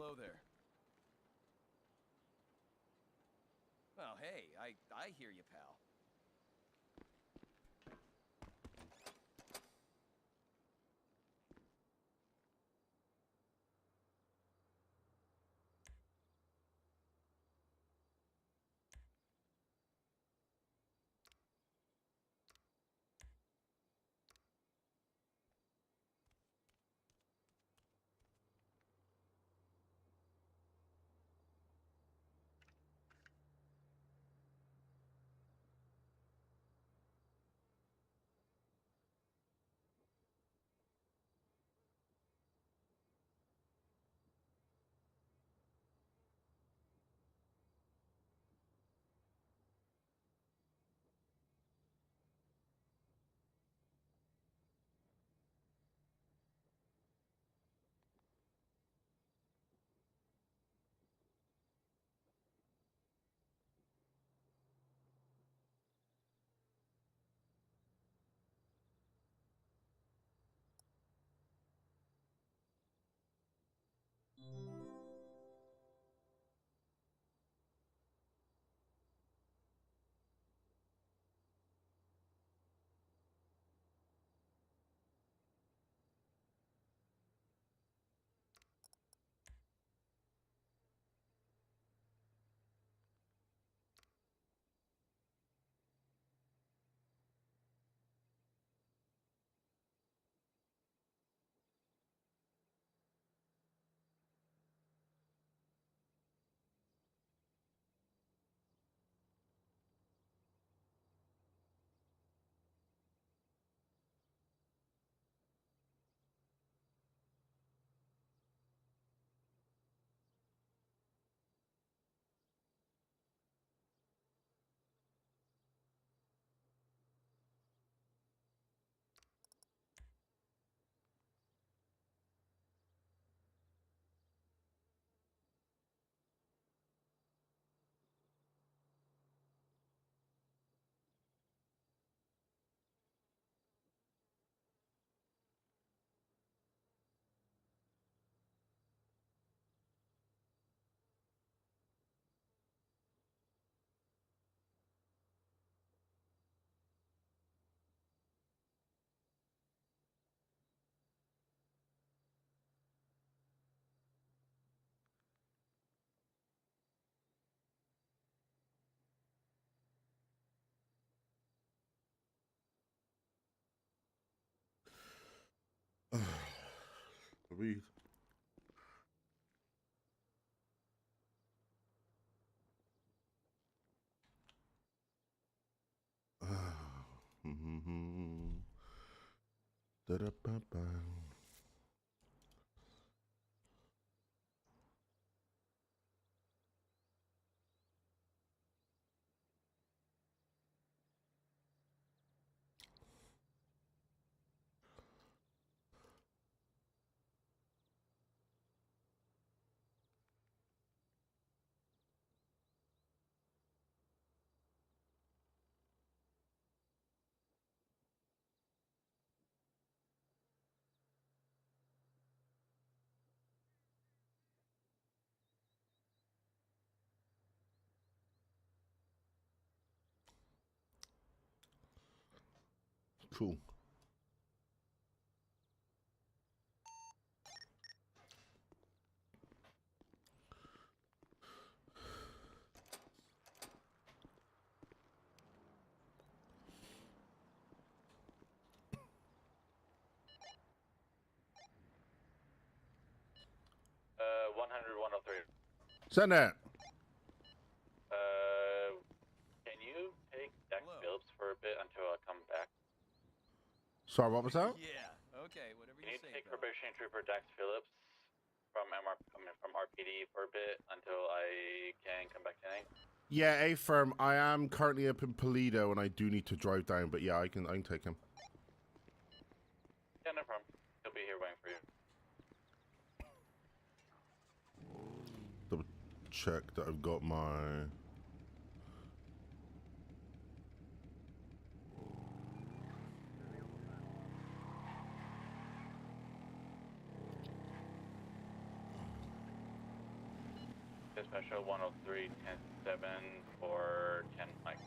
Hello there. Well, hey, I hear you, pal. Breathe. Da-da-ba-ba. Cool. 100, 103. Send that. Can you take Dex Hello. Phillips for a bit until I come back? Sorry, what was that? Yeah. Okay. Whatever Can you you say, take pal. Probation Trooper Dex Phillips from from RPD for a bit until I can come back tonight? Yeah, A firm. I am currently up in Toledo, and I do need to drive down. But yeah, I can take him. Yeah, no problem. He'll be here waiting for you. Double check that I've got my. Dispatcher 103, 10-7 for 10 Mike.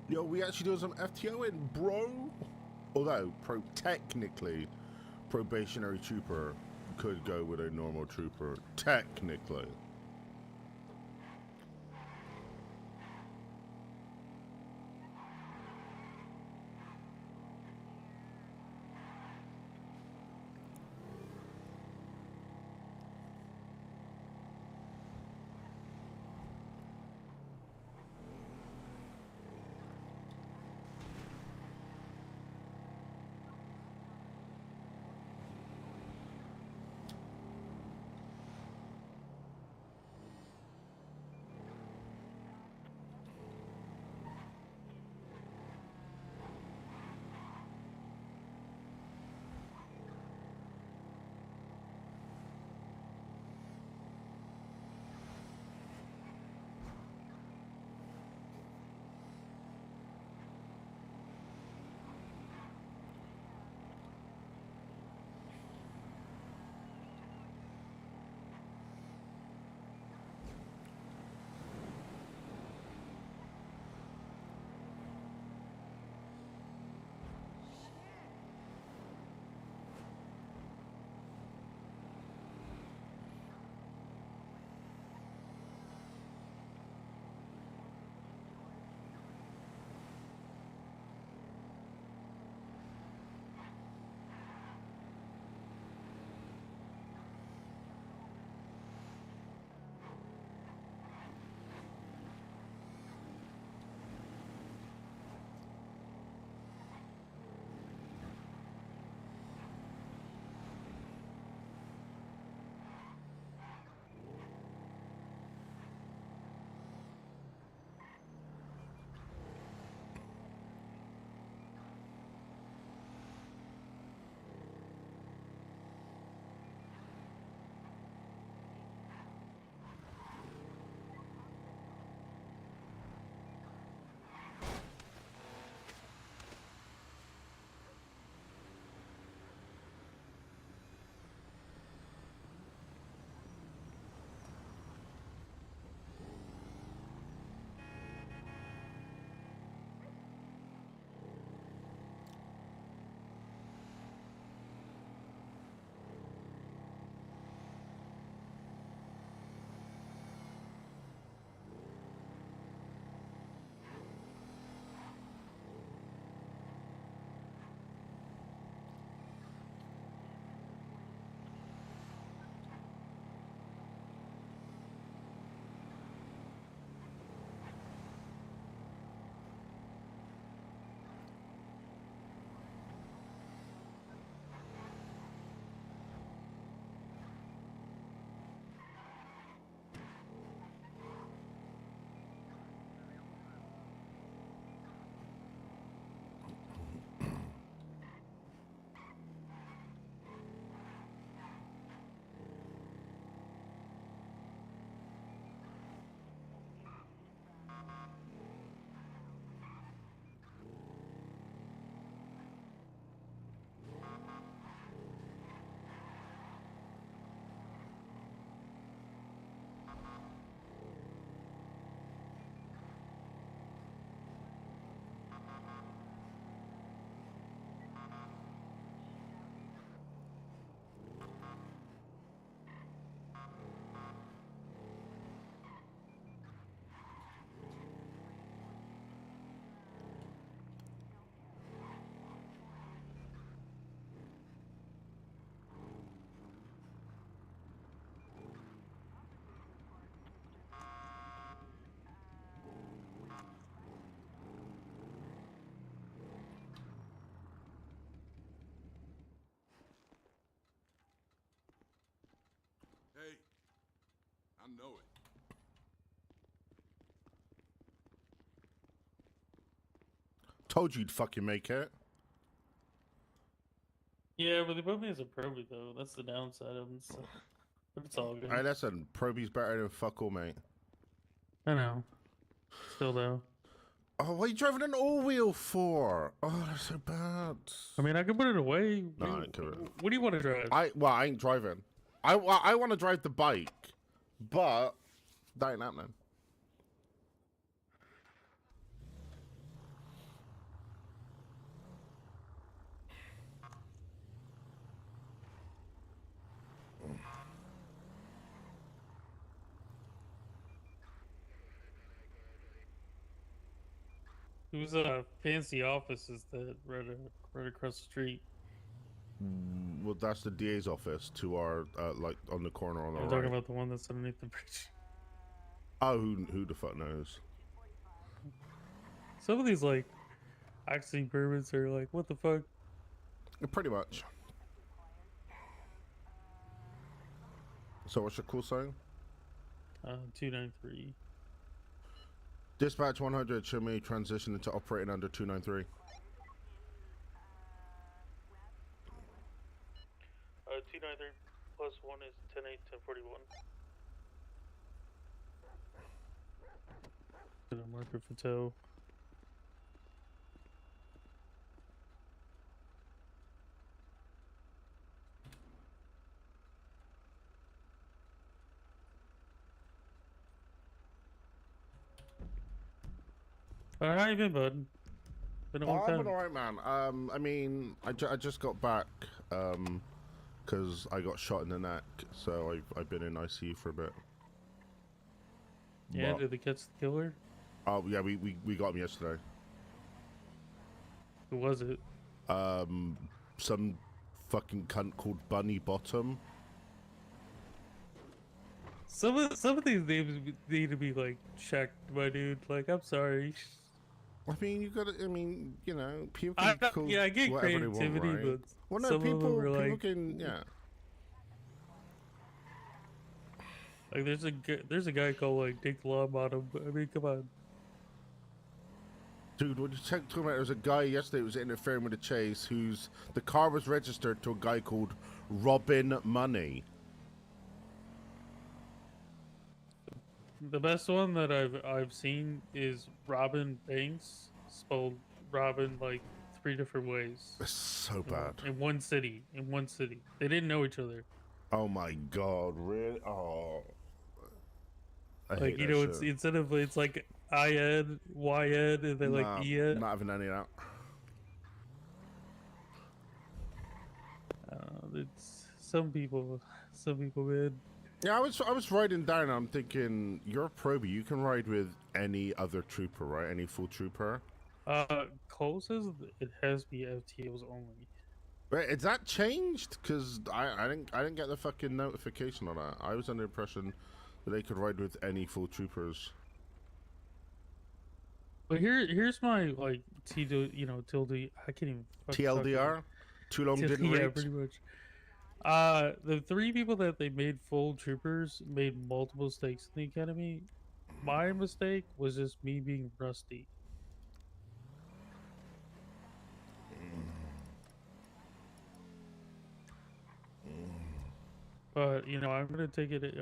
Yo, we actually doing some FTO in, bro. Although, technically, probationary trooper could go with a normal trooper. Technically. Hey, I know it. Told you you'd fucking make it. Yeah, but they put me as a probie though. That's the downside of them. So. But it's all good. Hey, listen, Proby's better than fuck all, mate. I know. Still though. Oh, what are you driving an all-wheel for? Oh, they're so bad. I mean, I can put it away. No, I ain't care. What do you want to drive? I ain't driving. I want to drive the bike, but that ain't happening. It was fancy offices that right across the street. Well, that's the DA's office to our like on the corner on the I'm right. talking about the one that's underneath the bridge. Oh, who the fuck knows? Some of these like accident permits are like, what the fuck? Pretty much. So what's your call sign? 293. Dispatch 100, show me transition into operating under 293. 293 plus 1 is 10-8, 1041. Put a marker for tow. How you been, bud? Been a long I'm time. alright, man. I mean, I just got back, because I got shot in the neck, so I've been in ICU for a bit. Yeah, But- did they catch the killer? Oh, yeah, we got him yesterday. Who was it? Some fucking cunt called Bunny Bottom. Some of these names need to be like checked, my dude. Like, I'm sorry. I mean, you gotta, I mean, you know, people I can call yeah, I get whatever they want, creativity, right? but Well, no, some of them people are like, can, yeah. like there's a guy called like Dick Lawbottom. I mean, come on. Dude, what you talking about? There was a guy yesterday who was interfering with a chase the car was registered to a guy called Robin Money. The best one that I've seen is Robin Banks, spelled Robin like 3 different ways. It's so bad. In one city. They didn't know each other. Oh my god, really? Oh. I Like, hate you that know, shit. it's instead of it's like IN, YN, and then like EN. Not having any of that. It's some people, man. Yeah, I was riding down. I'm thinking, you're a probie. You can ride with any other trooper, right? Any full trooper. Cole says it has to be FTOs only. Wait, is that changed? Because I didn't get the fucking notification on that. I was under the impression that they could ride with any full troopers. But here's my like tilde. I can't even. fucking talk TLDR. Too long didn't yeah, read. pretty much. The 3 people that they made full troopers made multiple mistakes in the academy. My mistake was just me being rusty. But I'm gonna take it.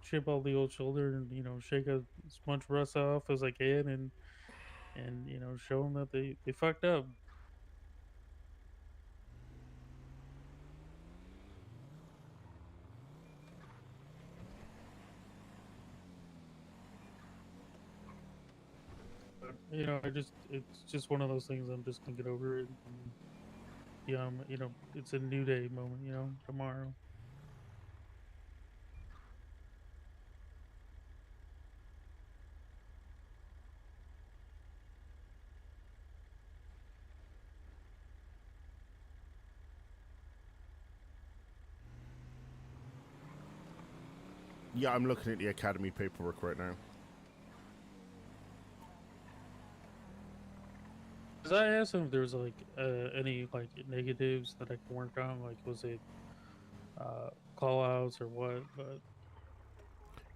Chip all the old shoulder and shake as much rust off as I can, and show them that they fucked up. But, it's just one of those things. I'm just gonna get over it. And, it's a new day moment. Tomorrow. Yeah, I'm looking at the academy paperwork right now. Cause I asked him if there was like any like negatives that I can work on. Like, was it call outs or what? But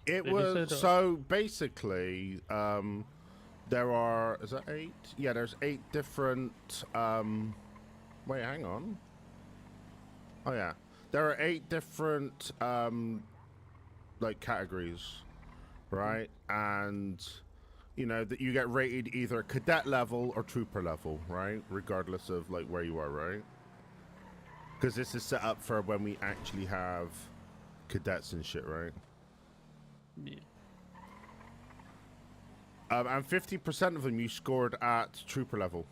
It they was said, so basically. There are, is that 8? Yeah, there's 8 different. Wait, hang on. Oh yeah, there are 8 different like categories, right? And you know, that you get rated either cadet level or trooper level, right? Regardless of like where you are, right? Because this is set up for when we actually have cadets and shit, right? Yeah. And 50% of them you scored at trooper level.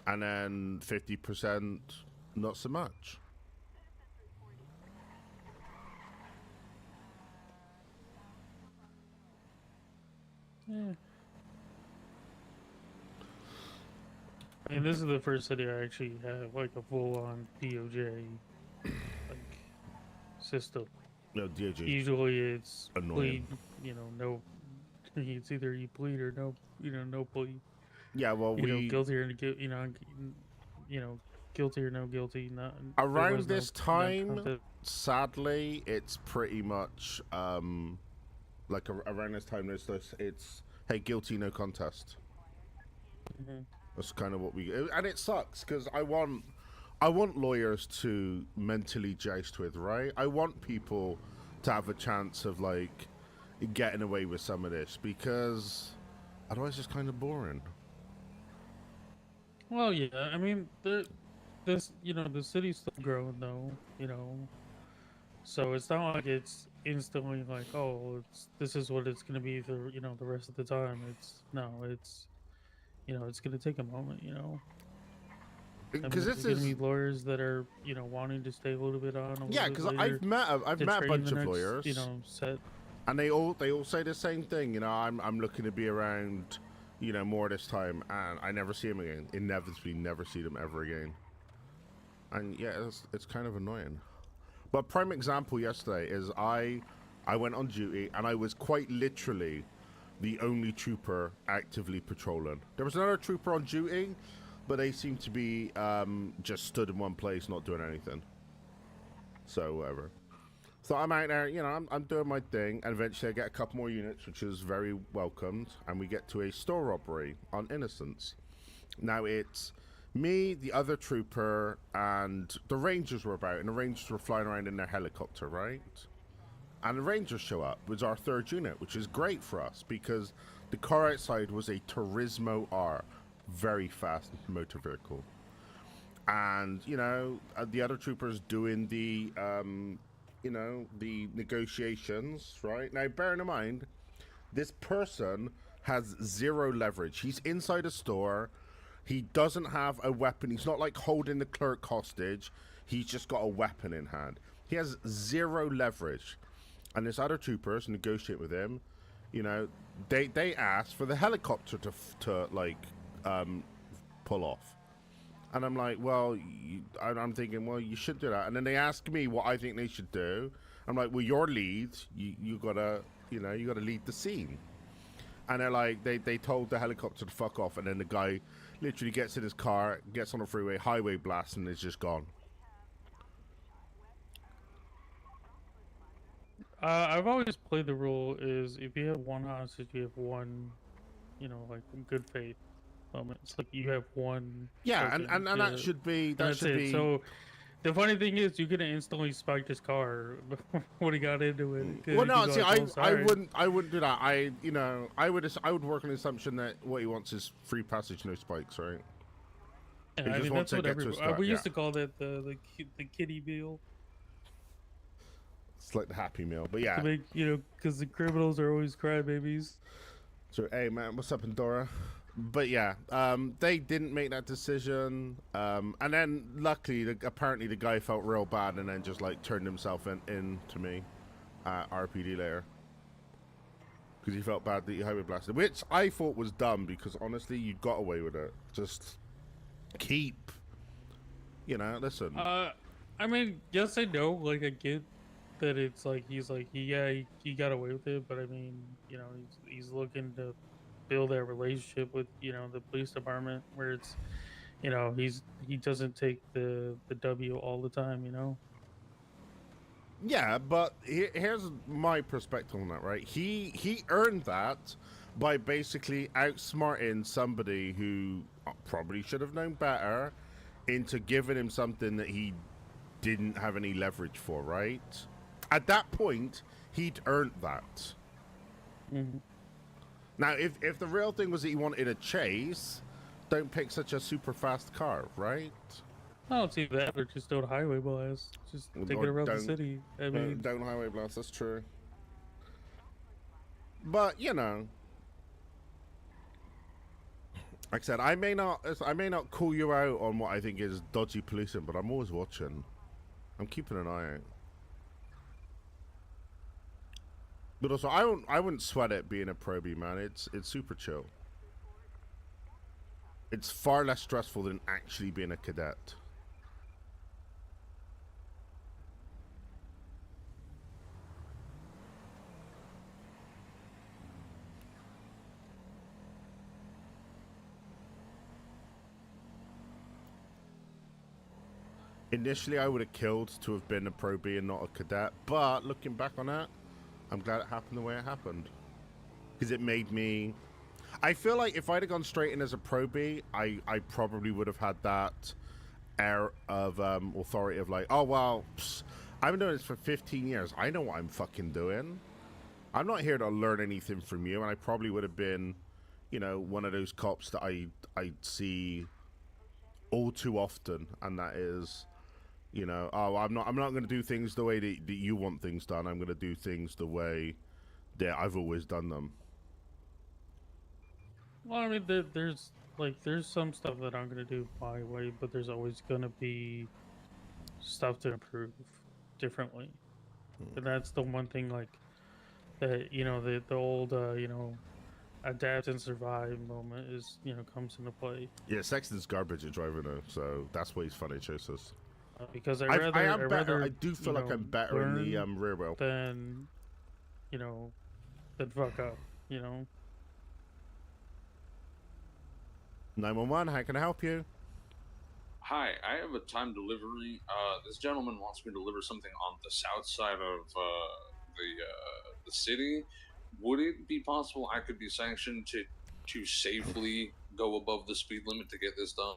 And then 50% not so much. Yeah. I mean, this is the first city I actually have like a full-on DOJ like system. No, DOJ. Usually it's Annoying. plead, no. It's either you plead or no, no plea. Yeah, well, Guilty or guilty or no guilty. Not there around was no this time, contest. sadly, it's pretty much like around this time. It's hey, guilty, no contest. Mhm. That's kind of what we, and it sucks because I want lawyers to mentally joust with, right? I want people to have a chance of like getting away with some of this because otherwise it's kind of boring. Well, yeah. I mean, the city's still growing though. So it's not like it's instantly like, oh, this is what it's gonna be for the rest of the time. It's gonna take a moment. I mean, Because there's this gonna be is lawyers that are wanting to stay a little bit on. yeah. Because I've met a bunch of lawyers. Set. And they all say the same thing. I'm looking to be around, more this time, and I never see them again. Inevitably, never see them ever again. And yeah, it's kind of annoying. But prime example yesterday is I went on duty and I was quite literally the only trooper actively patrolling. There was another trooper on duty, but they seemed to be just stood in one place, not doing anything. So whatever. So I'm out there, I'm doing my thing, and eventually I get a couple more units, which is very welcomed, and we get to a store robbery on Innocence. Now it's me, the other trooper, and the Rangers were about, and the Rangers were flying around in their helicopter, right? And the Rangers show up with our third unit, which is great for us, because the car outside was a Turismo R, very fast motor vehicle. And, the other troopers doing the negotiations, right? Now, bearing in mind, this person has zero leverage. He's inside a store. He doesn't have a weapon. He's not like holding the clerk hostage. He's just got a weapon in hand. He has zero leverage. And this other troopers negotiate with him. They ask for the helicopter to pull off. And I'm like, well, I'm thinking, well, you should do that. And then they ask me what I think they should do. I'm like, well, your lead, you gotta lead the scene. And they're like, they told the helicopter to fuck off. And then the guy literally gets in his car, gets on the freeway, highway blast, and is just gone. I've always played the rule is if you have one hostage, you have one, good faith moment. It's like you have one. Yeah, and that should be it. So the funny thing is, you could have instantly spiked his car when he got into it. Well, no, see, I wouldn't do that. I would work on the assumption that what he wants is free passage, no spikes, right? Yeah, that's what we used to call that the kiddie meal. It's like the Happy Meal, but yeah. To make, because the criminals are always crybabies. So, hey man, what's up, Pandora? But yeah, they didn't make that decision, and then luckily, apparently the guy felt real bad, and then just like turned himself in to me, RPD layer, because he felt bad that he highway blasted, which I thought was dumb because honestly, you got away with it. Just keep, listen. I mean, yes and no. Like I get that it's like he he got away with it, but I mean, he's looking to build that relationship with the police department where it's he doesn't take the W all the time. Yeah, but here's my perspective on that, right? He earned that by basically outsmarting somebody who probably should have known better into giving him something that he didn't have any leverage for, right? At that point, he'd earned that. Mm-hmm. Now, if the real thing was that you wanted a chase, don't pick such a super fast car, right? I don't see that, or just don't highway blast. Just take Or it around the city. I mean, don't highway blast. That's true. But you know, like I said, I may not call you out on what I think is dodgy policing, but I'm always watching. I'm keeping an eye out. But also, I wouldn't sweat it being a probie, man. It's super chill. It's far less stressful than actually being a cadet. Initially, I would have killed to have been a probie and not a cadet, but looking back on that, I'm glad it happened the way it happened. Because it made me... I feel like if I'd have gone straight in as a probie, I probably would have had that air of authority of like, oh, well, I've been doing this for 15 years. I know what I'm fucking doing. I'm not here to learn anything from you, and I probably would have been, you know, one of those cops that I see all too often, and that is... You know, oh, I'm not going to do things the way that you want things done. I'm going to do things the way that I've always done them. well, I mean, there's some stuff that I'm gonna do my way, but there's always gonna be stuff to improve differently, and that's the one thing like that. You know, the old you know, adapt and survive moment is, you know, comes into play. Yeah, Sexton's garbage at driving her, so that's why he's funny chasers. Because I am better. I do feel like I'm better in the rear wheel than, you know, than fuck up. You know. 911. How can I help you? Hi, I have a time delivery. This gentleman wants me to deliver something on the south side of the city. Would it be possible I could be sanctioned to safely go above the speed limit to get this done?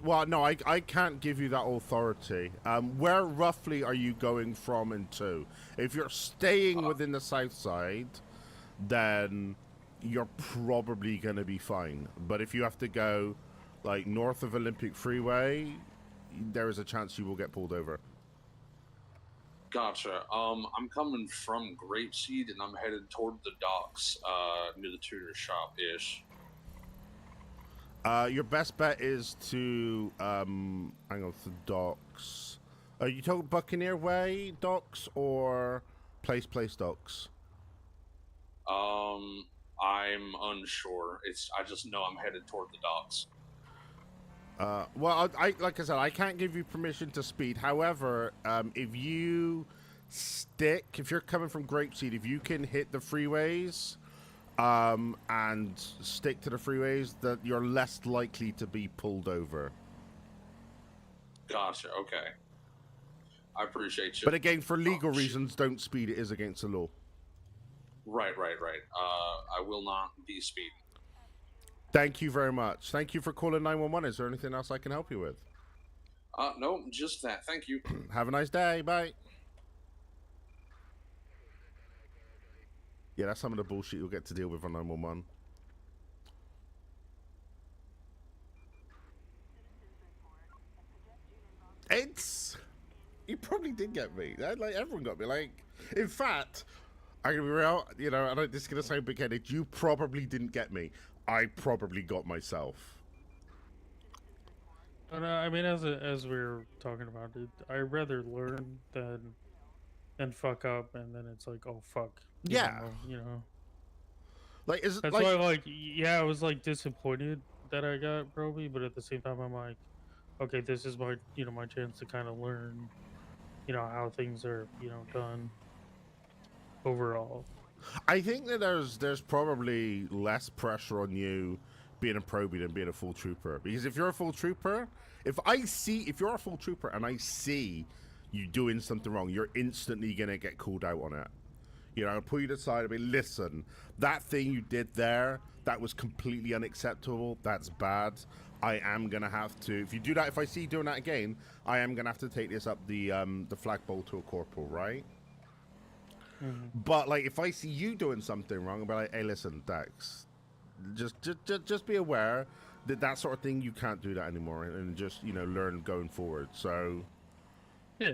Well, no, I can't give you that authority. Where roughly are you going from and to? If you're staying within the south side, then you're probably going to be fine. But if you have to go, like, north of Olympic Freeway, there is a chance you will get pulled over. Gotcha. I'm coming from Grapeseed, and I'm headed toward the docks, near the tutor shop-ish. Your best bet is to, hang on, the docks. Are you talking Buccaneer Way docks or Place docks? I'm unsure. I just know I'm headed toward the docks. Well, like I said, I can't give you permission to speed. However, if you're coming from Grapeseed, if you can hit the freeways, and stick to the freeways, that you're less likely to be pulled over. Gotcha. Okay. I appreciate you. But again, for legal reasons, don't speed. It is against the law. Right. I will not be speeding. Thank you very much. Thank you for calling 911. Is there anything else I can help you with? No, just that. Thank you. Have a nice day. Bye. Yeah, that's some of the bullshit you'll get to deal with on 911. You probably did get me. Like, everyone got me. Like, in fact, I'm gonna be real, you know, I know this is gonna sound big-headed. You probably didn't get me. I probably got myself. And I mean, as we were talking about it, I'd rather learn than fuck up, and then it's like, oh fuck. Yeah. You know. Like, is it that's like... why, like, yeah, I was like disappointed that I got Proby, but at the same time, I'm like, okay, this is my, you know, my chance to kind of learn, you know, how things are, you know, done overall. I think that there's probably less pressure on you being a probie than being a full trooper, because if you're a full trooper, if you're a full trooper and I see you doing something wrong, you're instantly gonna get called out on it. You know, I'll pull you to the side and be, listen, that thing you did there, that was completely unacceptable. That's bad. I am gonna have to, if you do that, if I see you doing that again, I am gonna have to take this up the flagpole to a corporal, right? But like, if I see you doing something wrong, I'll be like, hey, listen, Dax, just be aware that that sort of thing you can't do that anymore, and just learn going forward. So Yeah.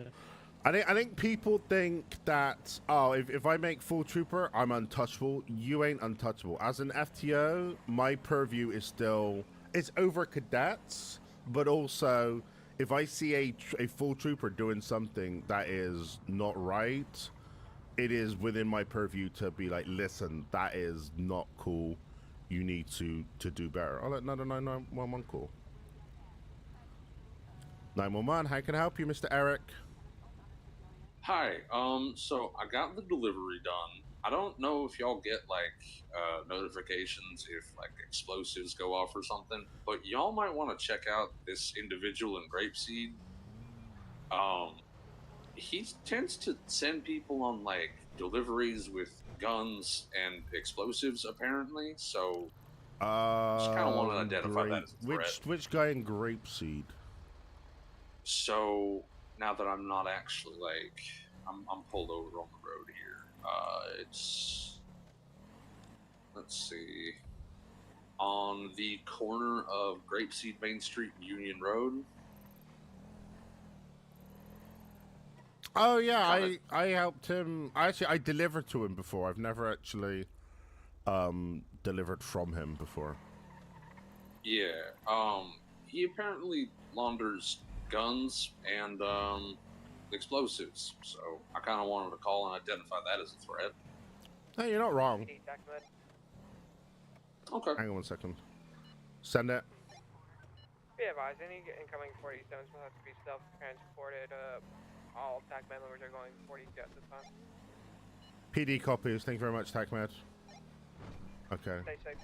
I think people think that, oh, if I make full trooper, I'm untouchable. You ain't untouchable. As an FTO, my purview is still, it's over cadets, but also if I see a full trooper doing something that is not right, it is within my purview to be like, listen, that is not cool. You need to do better. I'll let 911 call. 911, how can I help you, Mr. Eric? Hi. So I got the delivery done. I don't know if y'all get like notifications if like explosives go off or something, but y'all might want to check out this individual in Grapeseed. He tends to send people on like deliveries with guns and explosives, apparently. So just kind of want to identify that as a threat. Which guy in Grapeseed? So now that I'm not actually like I'm pulled over on the road here. It's, let's see, on the corner of Grapeseed Main Street and Union Road. Oh yeah, I helped him. I delivered to him before. I've never actually delivered from him before. Yeah. He apparently launders guns and explosives. So I kind of wanted to call and identify that as a threat. Hey, you're not wrong. Okay. Hang on 1 second. Send it. Be advised, any incoming 47s will have to be self-transported. All TAC members are going 40 at this time. PD copies. Thank you very much, TACMed. Okay. Stay safe.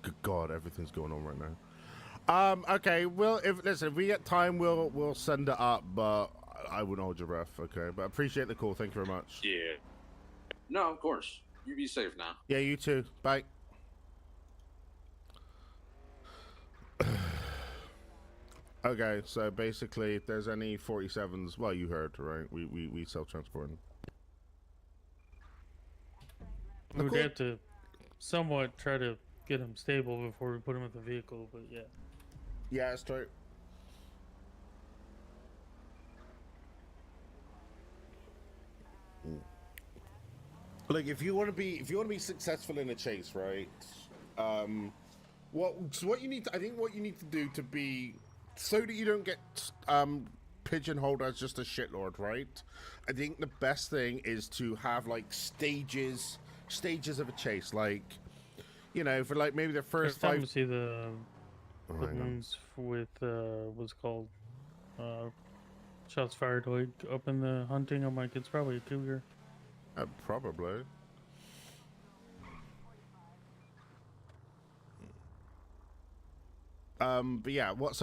Good God, everything's going on right now. Okay. Well, if we get time, we'll send it up, but I wouldn't hold your breath. Okay, but appreciate the call. Thank you very much. Yeah. No, of course. You be safe now. Yeah, you too. Bye. Okay, so basically, if there's any 47s, well, you heard, right? We self-transport. We would have to somewhat try to get him stable before we put him in the vehicle, but yeah. Yeah, that's true. Like, if you want to be successful in a chase, right? What you need to, I think what you need to do to be, so that you don't get pigeonholed as just a shitlord, right? I think the best thing is to have like stages of a chase, like, for like maybe the first Every time 5. you see the hang on. ones with what's called shots fired like up in the hunting, I'm like, it's probably a cougar. Probably. But yeah, what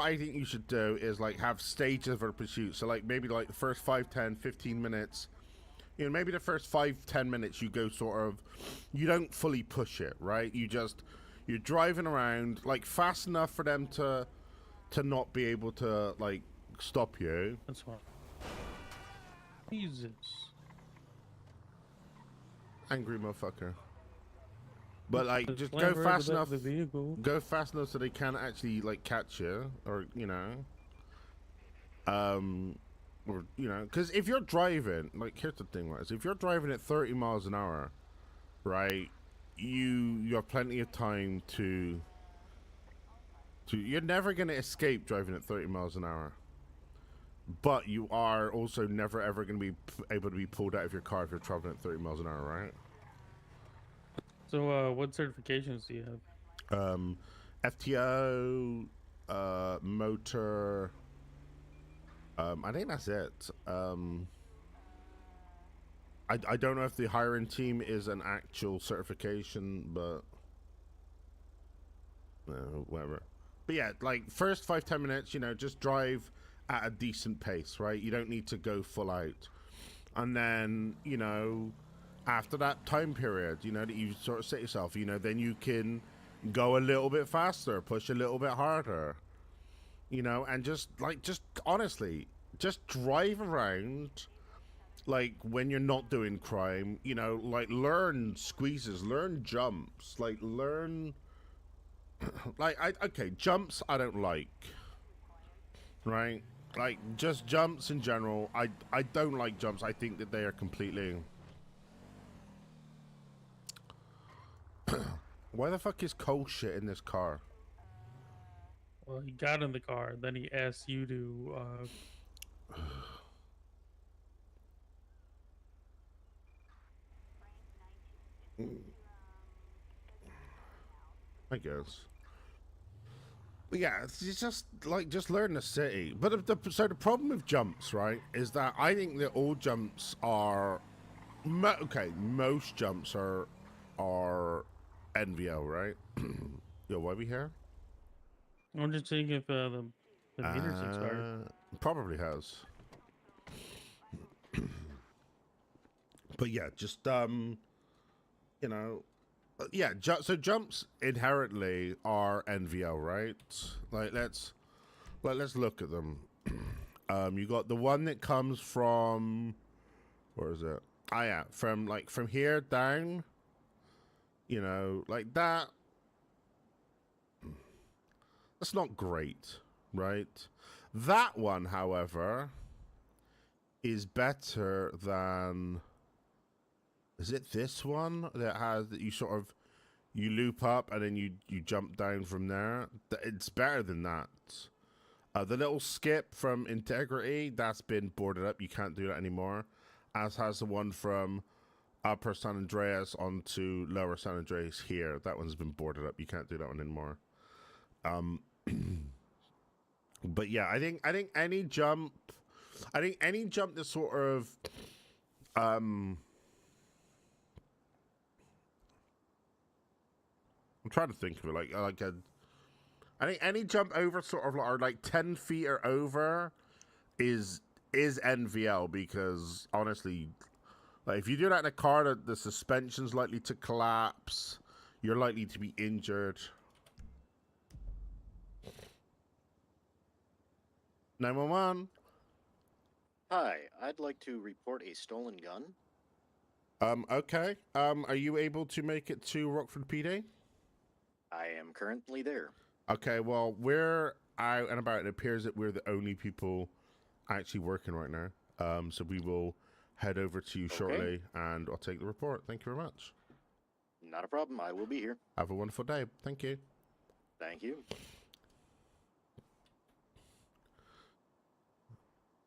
I think you should do is like have stages of a pursuit. So like maybe like the first 5, 10, 15 minutes, maybe the first 5, 10 minutes you go sort of, you don't fully push it, right? You're driving around like fast enough for them to not be able to like stop you. That's why. Jesus. Angry motherfucker. But like, just Flying go right fast above enough. the vehicle. Go fast enough so they can't actually like catch you, or or because if you're driving, like, here's the thing, right? So if you're driving at 30 miles an hour, right, you have plenty of time to. You're never gonna escape driving at 30 miles an hour. But you are also never ever gonna be able to be pulled out of your car if you're traveling at 30 miles an hour, right? So, what certifications do you have? FTO, motor. I think that's it. I don't know if the hiring team is an actual certification, but whatever. But yeah, like first 5-10 minutes, just drive at a decent pace, right? You don't need to go full out, and then after that time period, that you sort of set yourself, then you can go a little bit faster, push a little bit harder, and just honestly, just drive around like when you're not doing crime, you know, like learn squeezes, learn jumps, like learn like okay, jumps I don't like. Right? Like just jumps in general. I don't like jumps. I think that they are completely Why the fuck is coal shit in this car? Well, he got in the car, then he asked you to. I guess. But yeah, it's just like just learn the city. But so the problem with jumps, right, is that I think that all jumps are okay. Most jumps are NVO, right? Yo, why we here? I'm just seeing if the meter's expired. Probably has. But yeah, just you know, yeah. So jumps inherently are NVO, right? Like let's look at them. You got the one that comes from, where is it? Ah, yeah, from here down. You know, like that. That's not great, right? That one, however, is better than. Is it this one that has that you sort of you loop up and then you jump down from there? It's better than that. The little skip from Integrity, that's been boarded up. You can't do that anymore. As has the one from Upper San Andreas onto Lower San Andreas here. That one's been boarded up. You can't do that one anymore. But yeah, I think any jump, that sort of I'm trying to think of it I think any jump over sort of or like 10 feet or over is NVL, because honestly, like if you do that in a car, the suspension's likely to collapse. You're likely to be injured. 911. Hi, I'd like to report a stolen gun. Okay. Are you able to make it to Rockford PD? I am currently there. Okay, well, we're out and about. It appears that we're the only people actually working right now. So we will head over to you shortly, and I'll take the report. Thank you very much. Not a problem. I will be here. Have a wonderful day. Thank you. Thank you.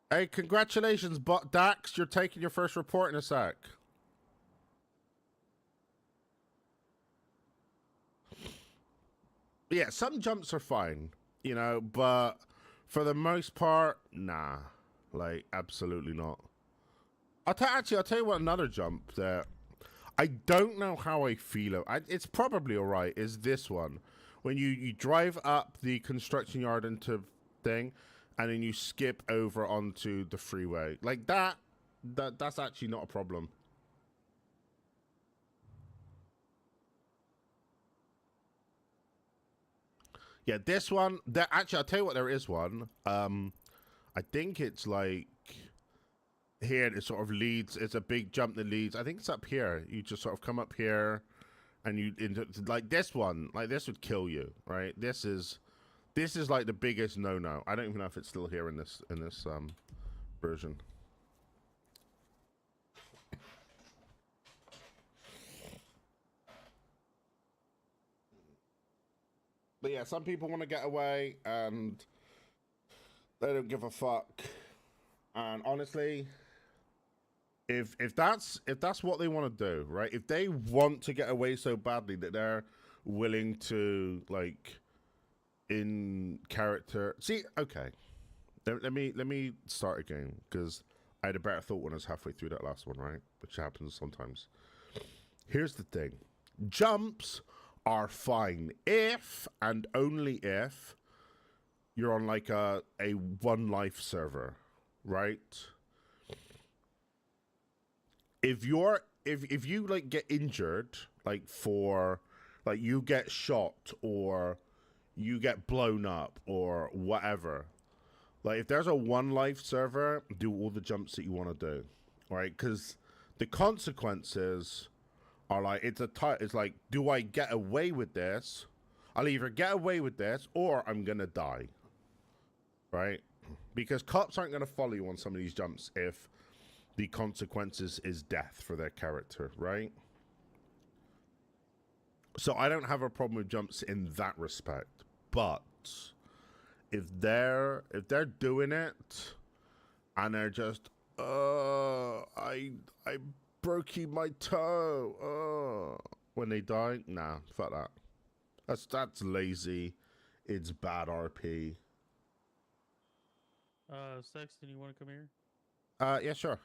Hey, congratulations, Dax. You're taking your first report in a sec. Yeah, some jumps are fine, you know, but for the most part, nah. Like, absolutely not. I'll tell you what, another jump that I don't know how I feel. It's probably all right, is this one. When you drive up the construction yard into thing, and then you skip over onto the freeway. Like that's actually not a problem. Yeah, this one, actually, I'll tell you what, there is one. I think it's like here, it sort of leads, it's a big jump that leads, I think it's up here. You just sort of come up here, and you, like this one, like this would kill you, right? This is like the biggest no-no. I don't even know if it's still here in this version. But yeah, some people want to get away and they don't give a fuck. And honestly, if that's what they want to do, right? If they want to get away so badly that they're willing to, like, in character. See, okay. Let me start again, because I had a better thought when I was halfway through that last one, right? Which happens sometimes. Here's the thing. Jumps are fine if and only if you're on like a one life server, right? If you like get injured, like for like you get shot or you get blown up or whatever, like if there's a one life server, do all the jumps that you want to do. right? Because the consequences are like it's like, do I get away with this? I'll either get away with this or I'm gonna die, right? Because cops aren't gonna follow you on some of these jumps if the consequences is death for their character, right? So I don't have a problem with jumps in that respect, but if they're doing it and they're just I broke my toe when they die, nah, fuck that. That's lazy. It's bad RP. Sexton, you want to come here? Yeah, sure.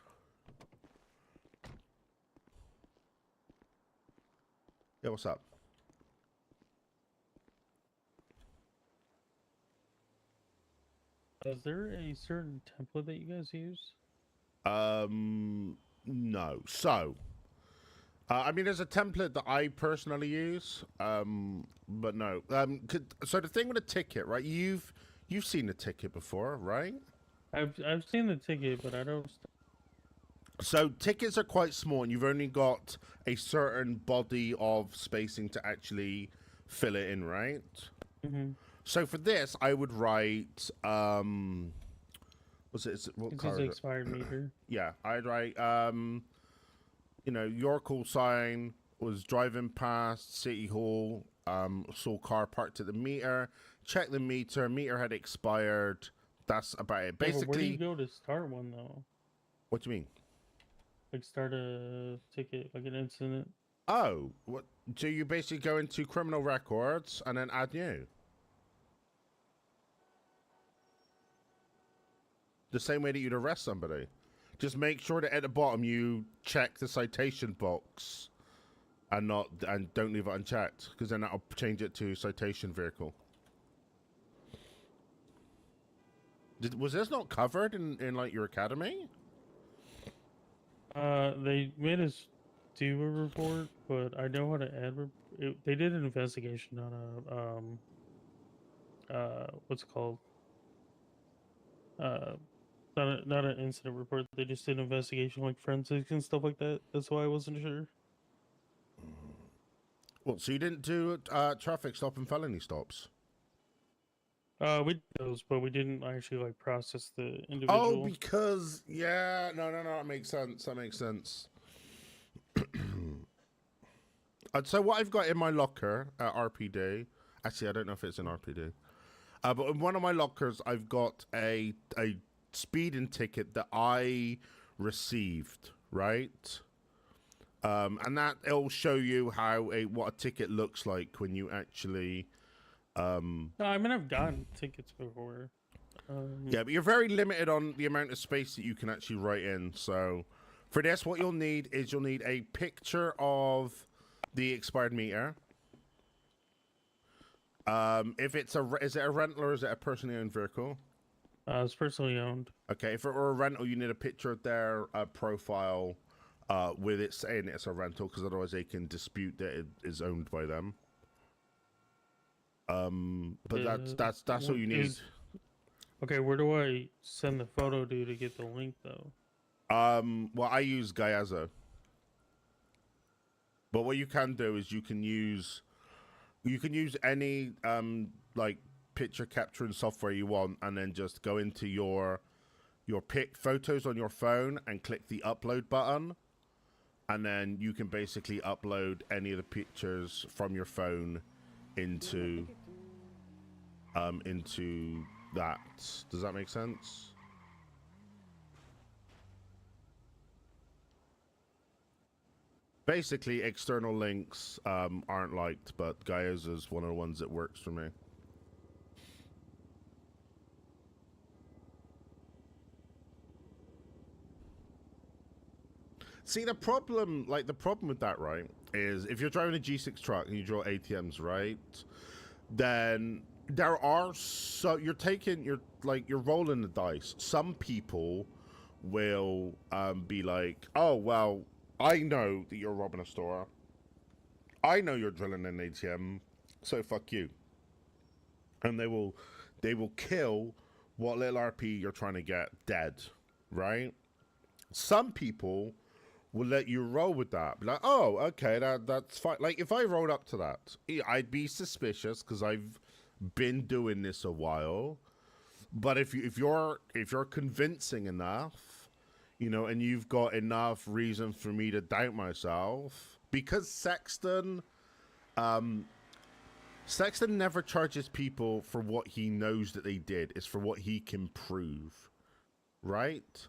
Yeah, what's up? Is there a certain template that you guys use? No. So, I mean, there's a template that I personally use, but no. So the thing with a ticket, right? You've seen the ticket before, right? I've seen the ticket, but I don't. So tickets are quite small, and you've only got a certain body of spacing to actually fill it in, right? Mm-hmm. So for this, I would write, what's it? What It's car his is it? expired meter. Yeah, I'd write, you know, your call sign was driving past City Hall, saw car parked at the meter, checked the meter, meter had expired. That's about it. Yeah, but where do Basically, you go to start one though? what do you mean? Like start a ticket, like an incident. Oh, what? So you basically go into criminal records and then add new. The same way that you'd arrest somebody. Just make sure that at the bottom you check the citation box and don't leave it unchecked, because then that'll change it to citation vehicle. Was this not covered in like your academy? They made us do a report, but I know how to add. They did an investigation on a what's it called? Not an incident report. They just did an investigation, like forensics and stuff like that. That's why I wasn't sure. Well, so you didn't do traffic stop and felony stops? We did those, but we didn't actually like process the Oh, individual. because yeah, no, that makes sense. That makes sense. So what I've got in my locker at RPD, actually, I don't know if it's in RPD, but in one of my lockers, I've got a speeding ticket that I received, right? And that it'll show you how what a ticket looks like when you actually. No, I mean I've gotten tickets before. Yeah, but you're very limited on the amount of space that you can actually write in. So for this, what you'll need is a picture of the expired meter. If it's is it a rental or is it a personally owned vehicle? It's personally owned. Okay, if it were a rental, you need a picture of their profile with it saying it's a rental, because otherwise they can dispute that it is owned by them. But that's all you need. Okay, where do I send the photo to get the link though? Well, I use Gaiazo. But what you can do is you can use any like picture capturing software you want, and then just go into your pick photos on your phone and click the upload button, and then you can basically upload any of the pictures from your phone into that. Does that make sense? Basically, external links aren't liked, but Gaia's is one of the ones that works for me. See, the problem with that, right, is if you're driving a G6 truck and you draw ATMs, right, then you're rolling the dice. Some people will be like, oh, well, I know that you're robbing a store. I know you're drilling an ATM, so fuck you. And they will kill what little RP you're trying to get dead, right? Some people will let you roll with that. Be like, oh, okay, that's fine. Like, if I rolled up to that, I'd be suspicious because I've been doing this a while. But if you're convincing enough, you know, and you've got enough reason for me to doubt myself, because Sexton never charges people for what he knows that they did. It's for what he can prove, right?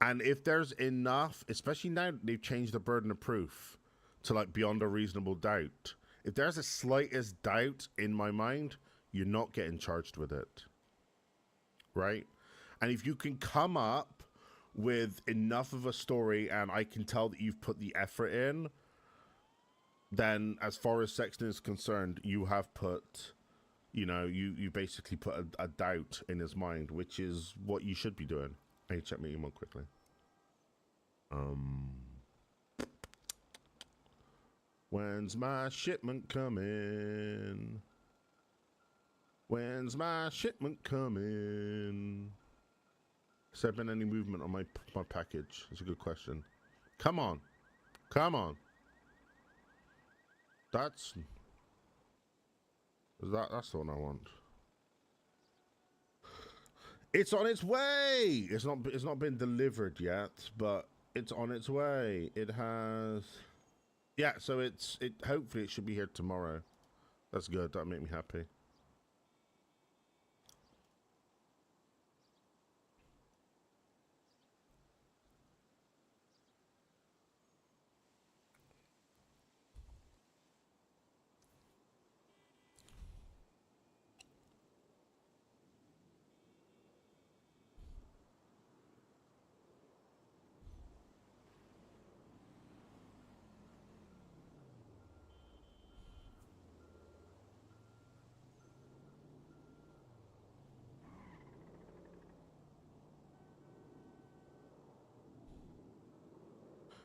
And if there's enough, especially now they've changed the burden of proof to like beyond a reasonable doubt. If there's the slightest doubt in my mind, you're not getting charged with it, right? And if you can come up with enough of a story and I can tell that you've put the effort in, then as far as Sexton is concerned, you have put, you know, you basically put a doubt in his mind, which is what you should be doing. Hey, check my email quickly. When's my shipment coming? When's my shipment coming? Has there been any movement on my package? That's a good question. Come on. Come on. That's the one I want. It's on its way. It's not been delivered yet, but it's on its way. It has. Yeah, so hopefully it should be here tomorrow. That's good. That'll make me happy.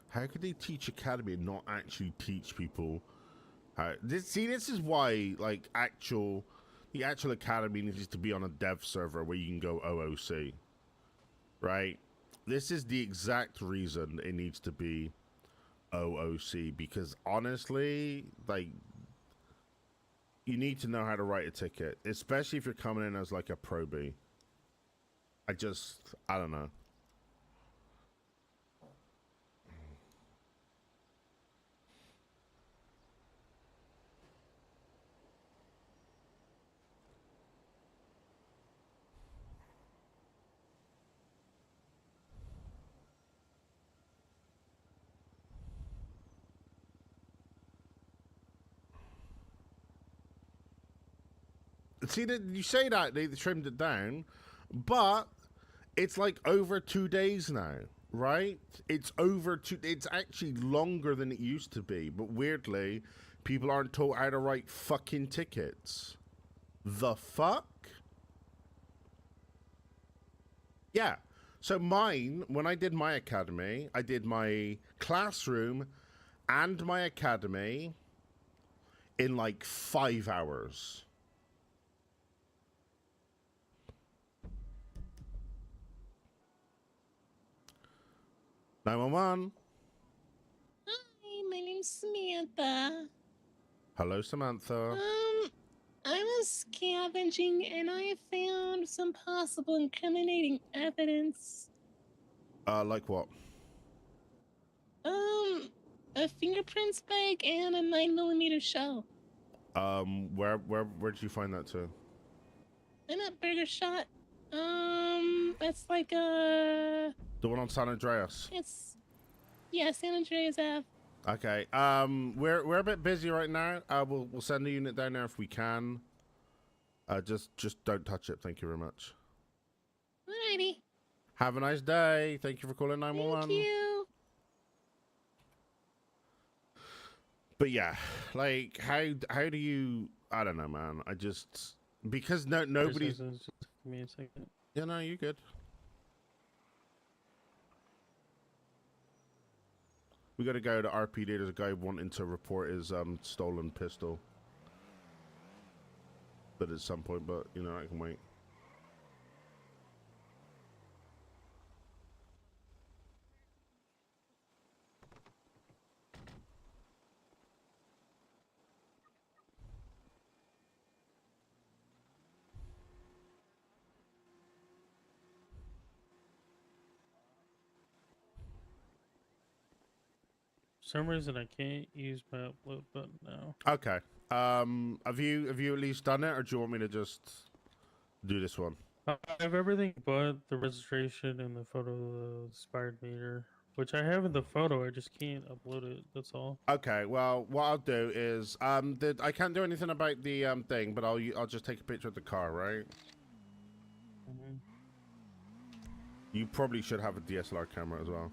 How could they teach Academy and not actually teach people how? This is why, like, the actual Academy needs to be on a dev server where you can go OOC, right? This is the exact reason it needs to be OOC, because honestly, like, you need to know how to write a ticket, especially if you're coming in as, like, a probie. I don't know. See, you say that they trimmed it down, but it's like over 2 days now, right? It's actually longer than it used to be, but weirdly, people aren't taught how to write fucking tickets. The fuck? Yeah. So mine, when I did my academy, I did my classroom and my academy in like 5 hours. 911. Hi, my name's Samantha. Hello, Samantha. I was scavenging and I found some possible incriminating evidence. Like what? A fingerprints bag and a 9mm shell. Where did you find that to? I'm at Burger Shot. That's like a... The one on San Andreas. Yeah, San Andreas Ave. Okay. We're a bit busy right now. We'll send the unit down there if we can. Just don't touch it. Thank you very much. Alrighty. Have a nice day. Thank you for calling 911. Thank you. But yeah, like how do you? I don't know, man. I just because nobody's. Just give me a second. Yeah, no, you good. We gotta go to RPD. There's a guy wanting to report his stolen pistol. But at some point, but you know, I can wait. For some reason, I can't use my upload button now. Okay. Have you at least done it, or do you want me to just do this one? I have everything but the registration and the photo of the expired meter, which I have in the photo. I just can't upload it. That's all. Okay. Well, what I'll do is I can't do anything about the thing, but I'll just take a picture of the car, right? Mhm. You probably should have a DSLR camera as well.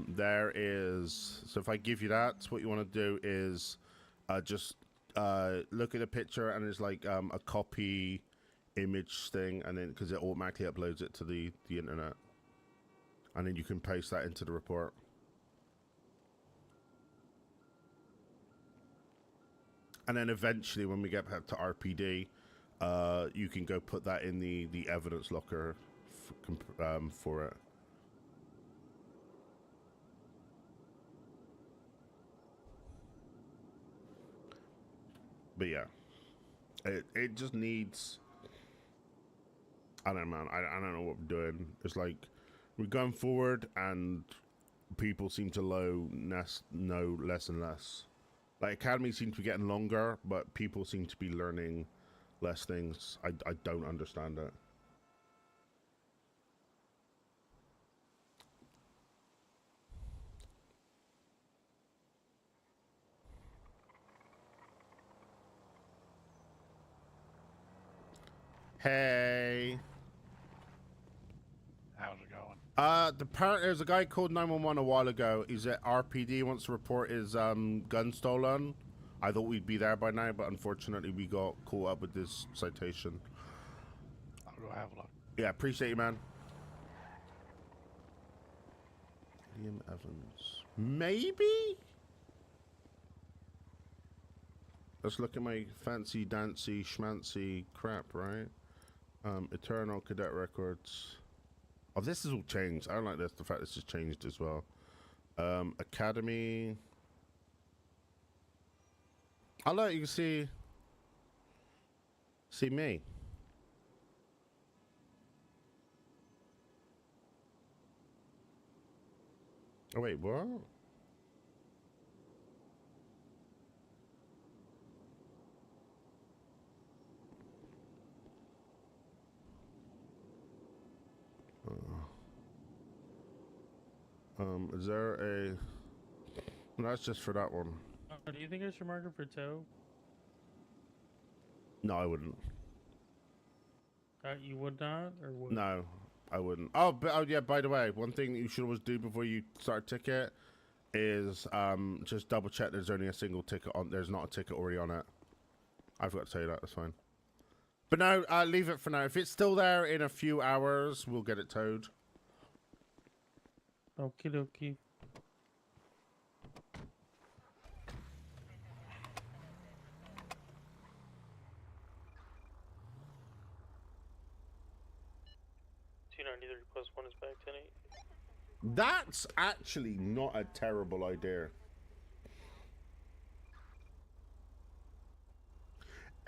There is, so if I give you that, what you want to do is just look at the picture, and there's like a copy image thing, and then because it automatically uploads it to the internet, and then you can paste that into the report. And then eventually, when we get back to RPD, you can go put that in the evidence locker for it. But yeah, it just needs. I don't know, man. I don't know what we're doing. It's like we're going forward, and people seem to know less and less. Like academies seem to be getting longer, but people seem to be learning less things. I don't understand it. Hey. How's it going? There's a guy called 911 a while ago. He's at RPD. Wants to report his gun stolen. I thought we'd be there by now, but unfortunately we got caught up with this citation. I'll go have a look. Yeah, appreciate you, man. Liam Evans. Maybe? Let's look at my fancy dancy schmancy crap, right? Eternal Cadet Records. Oh, this is all changed. I don't like this. The fact this is changed as well. Academy. I like you can see me. Oh wait, what? Is there a? No, that's just for that one. Do you think I should mark it for tow? No, I wouldn't. You would not, or would? No, I wouldn't. Oh, but oh yeah. By the way, one thing that you should always do before you start a ticket is just double check there's only a single ticket on. There's not a ticket already on it. I forgot to tell you that. That's fine. But no, leave it for now. If it's still there in a few hours, we'll get it towed. Okie dokie. +1 is back 10-8. That's actually not a terrible idea.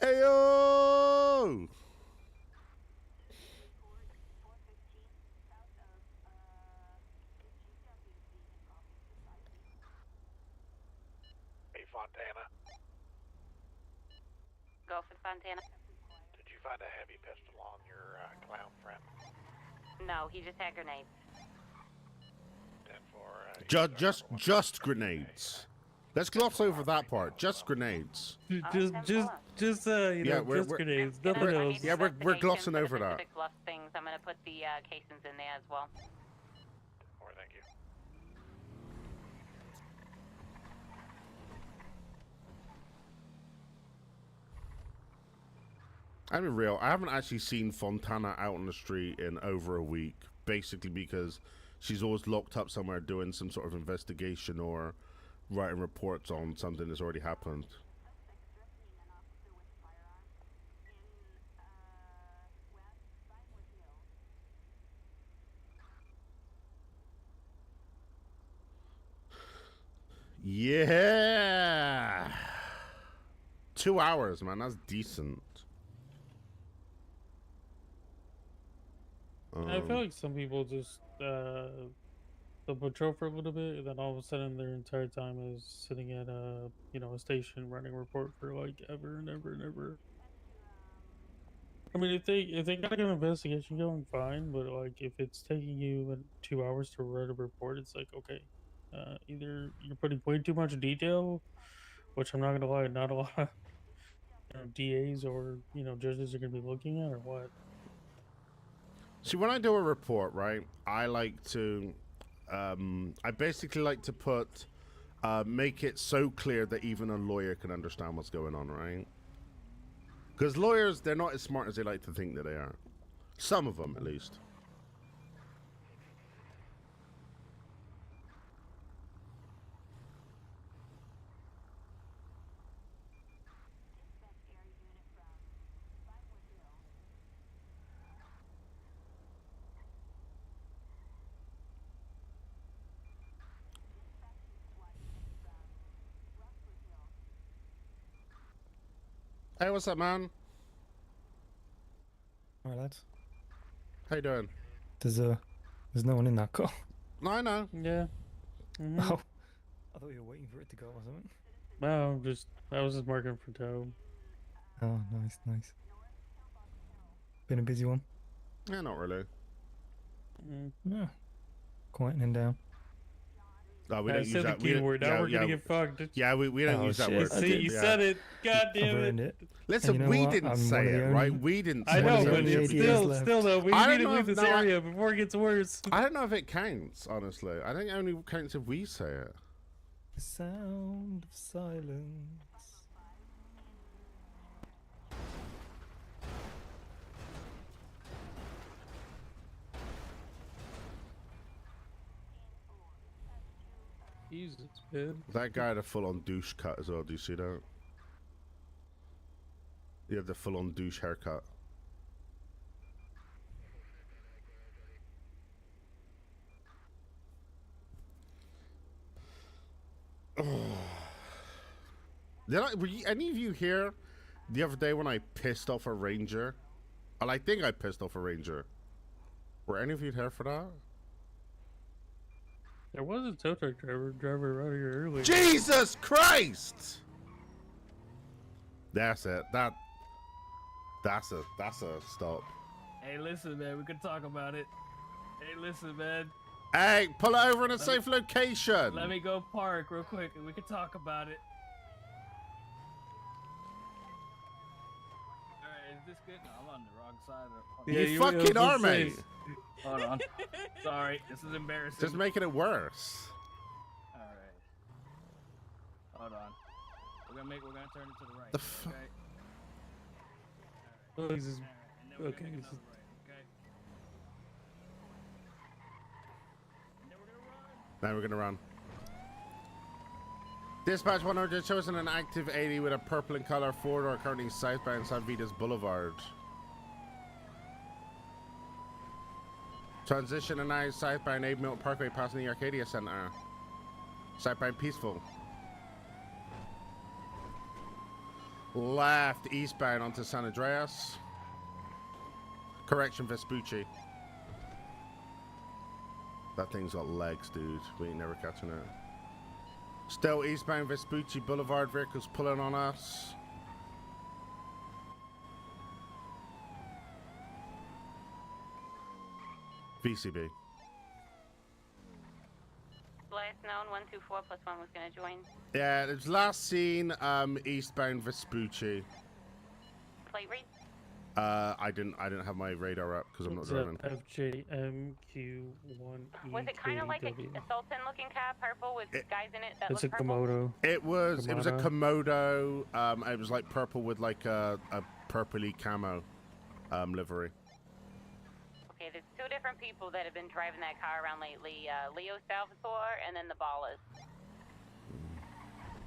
Ayo! Hey, Fontana. Go for Fontana. Did you find a heavy pistol on your clown friend? No, he just had grenades. Then for Just grenades. Let's gloss over that part. Just grenades. Just you know, just grenades. Nothing else. Yeah, we're glossing over that. Specific bluff things. I'm gonna put the casings in there as well. Or thank you. I'll be real. I haven't actually seen Fontana out on the street in over a week, basically because she's always locked up somewhere doing some sort of investigation or writing reports on something that's already happened. Yeah! 2 hours, man. That's decent. I feel like some people just the patrol for a little bit, and then all of a sudden their entire time is sitting at a a station running report for like ever and ever and ever. I mean, if they got an investigation going, fine. But like, if it's taking you 2 hours to write a report, it's like okay, either you're putting way too much detail, which I'm not gonna lie, not a lot of DAs or judges are gonna be looking at, or what. See, when I do a report, right, I like to, I basically like to put, make it so clear that even a lawyer can understand what's going on, right? Because lawyers, they're not as smart as they like to think that they are. Some of them, at least. Hey, what's up, man? Alright, lads. How you doing? There's no one in that car. No, I know. Yeah. Oh, I thought you were waiting for it to go or something. No, I was just marking for tow. Oh, nice. Been a busy one. Yeah, not really. Yeah, quietening down. No, we I don't use said the that. keyword. Now we're gonna get fucked. Yeah, we don't Oh, use that shit. word. See, you said it. God damn it. Listen, And you know we what? didn't I'm say one of it, the right? only- We didn't I say know, it. but only it's ADAs left. still though. We I need don't to know leave if this that- area before it gets worse. I don't know if it counts, honestly. I think it only counts if we say it. The sound of silence. Jesus, man. That guy had a full-on douche cut as well. Do you see that? He had the full-on douche haircut. Were any of you here the other day when I pissed off a ranger? Well, I think I pissed off a ranger. Were any of you here for that? There was a tow truck driver around here earlier. Jesus Christ! That's it. That's a stop. Hey, listen, man. We can talk about it. Hey, listen, man. Hey, pull it over in a safe location. Let me go park real quick, and we can talk about it. All right, is this good? No, I'm on the wrong side of the. Yeah, you fucking are, say- mate. Hold on. Sorry, this is embarrassing. Just making it worse. All right. Hold on. We're gonna turn it to the right. The f- okay. Oh, this is- All right. And then we're okay, gonna make this is- another right. Okay. And then we're gonna run. Now we're gonna run. Dispatch 100 chosen an active 80 with a purple in color four-door currently southbound San Vitas Boulevard. Transition and now southbound 8 Milton Parkway passing the Arcadia Center. Southbound Peaceful. Left eastbound onto San Andreas. Correction, Vespucci. That thing's got legs, dude. We ain't never catching it. Still eastbound Vespucci Boulevard, vehicles pulling on us. VCB. Last known 124 plus 1 was going to join. Yeah, it was last seen eastbound Vespucci. Plate read. I didn't have my radar up because I'm not It's driving. FJMQ1. Was it kind of like a Sultan looking car, purple with guys in it that It's a look purple? Komodo. It was a Komodo. It was like purple with like a purpley camo livery. Okay, there's two different people that have been driving that car around lately. Leo Salvatore and then the Ballas.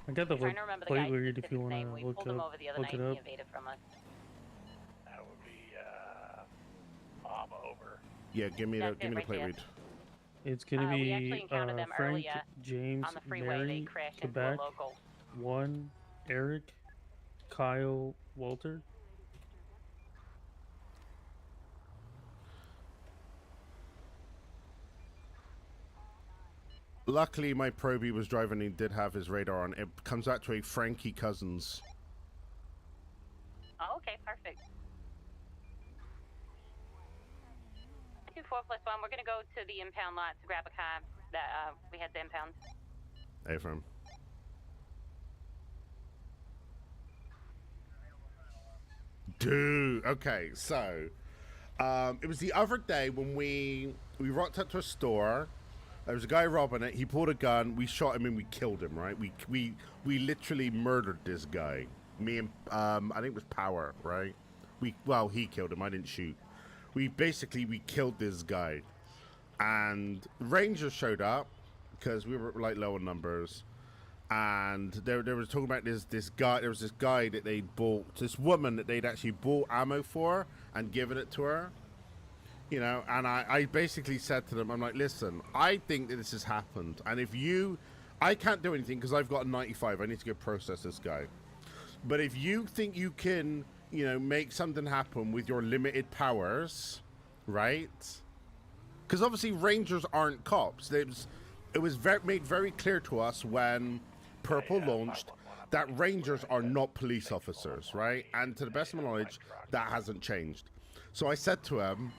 I got the I'm trying to remember the plate guy's read if you specific want name. to We look pulled him up. over the other Look night it and up. he evaded from us. That would be, over. Yeah, give me That's the it right plate there. read. It's gonna we be actually encountered them Frank earlier James on the freeway. Mary They crashed into a Quebec local. 1 Eric Kyle Walter. Luckily, my Proby was driving. He did have his radar on. It comes out to a Frankie Cousins. Oh, okay, perfect. 24+1. We're gonna go to the impound lot to grab a car that we had to impound. Hey, from. Dude, okay, so it was the other day when we rocked up to a store. There was a guy robbing it. He pulled a gun. We shot him and we killed him. Right? We literally murdered this guy. Me and I think it was Power. Right? He killed him. I didn't shoot. We killed this guy, and Rangers showed up because we were like low on numbers. And they were talking about this guy. There was this guy that they bought, this woman that they'd actually bought ammo for and given it to her. You know, and I basically said to them, I'm like, listen, I think that this has happened. And I can't do anything because I've got a 95. I need to go process this guy. But if you think you can, you know, make something happen with your limited powers, right? Because obviously Rangers aren't cops. It was made very clear to us when Purple launched that Rangers are not police officers, right? And to the best of my knowledge, that hasn't changed. So I said to him,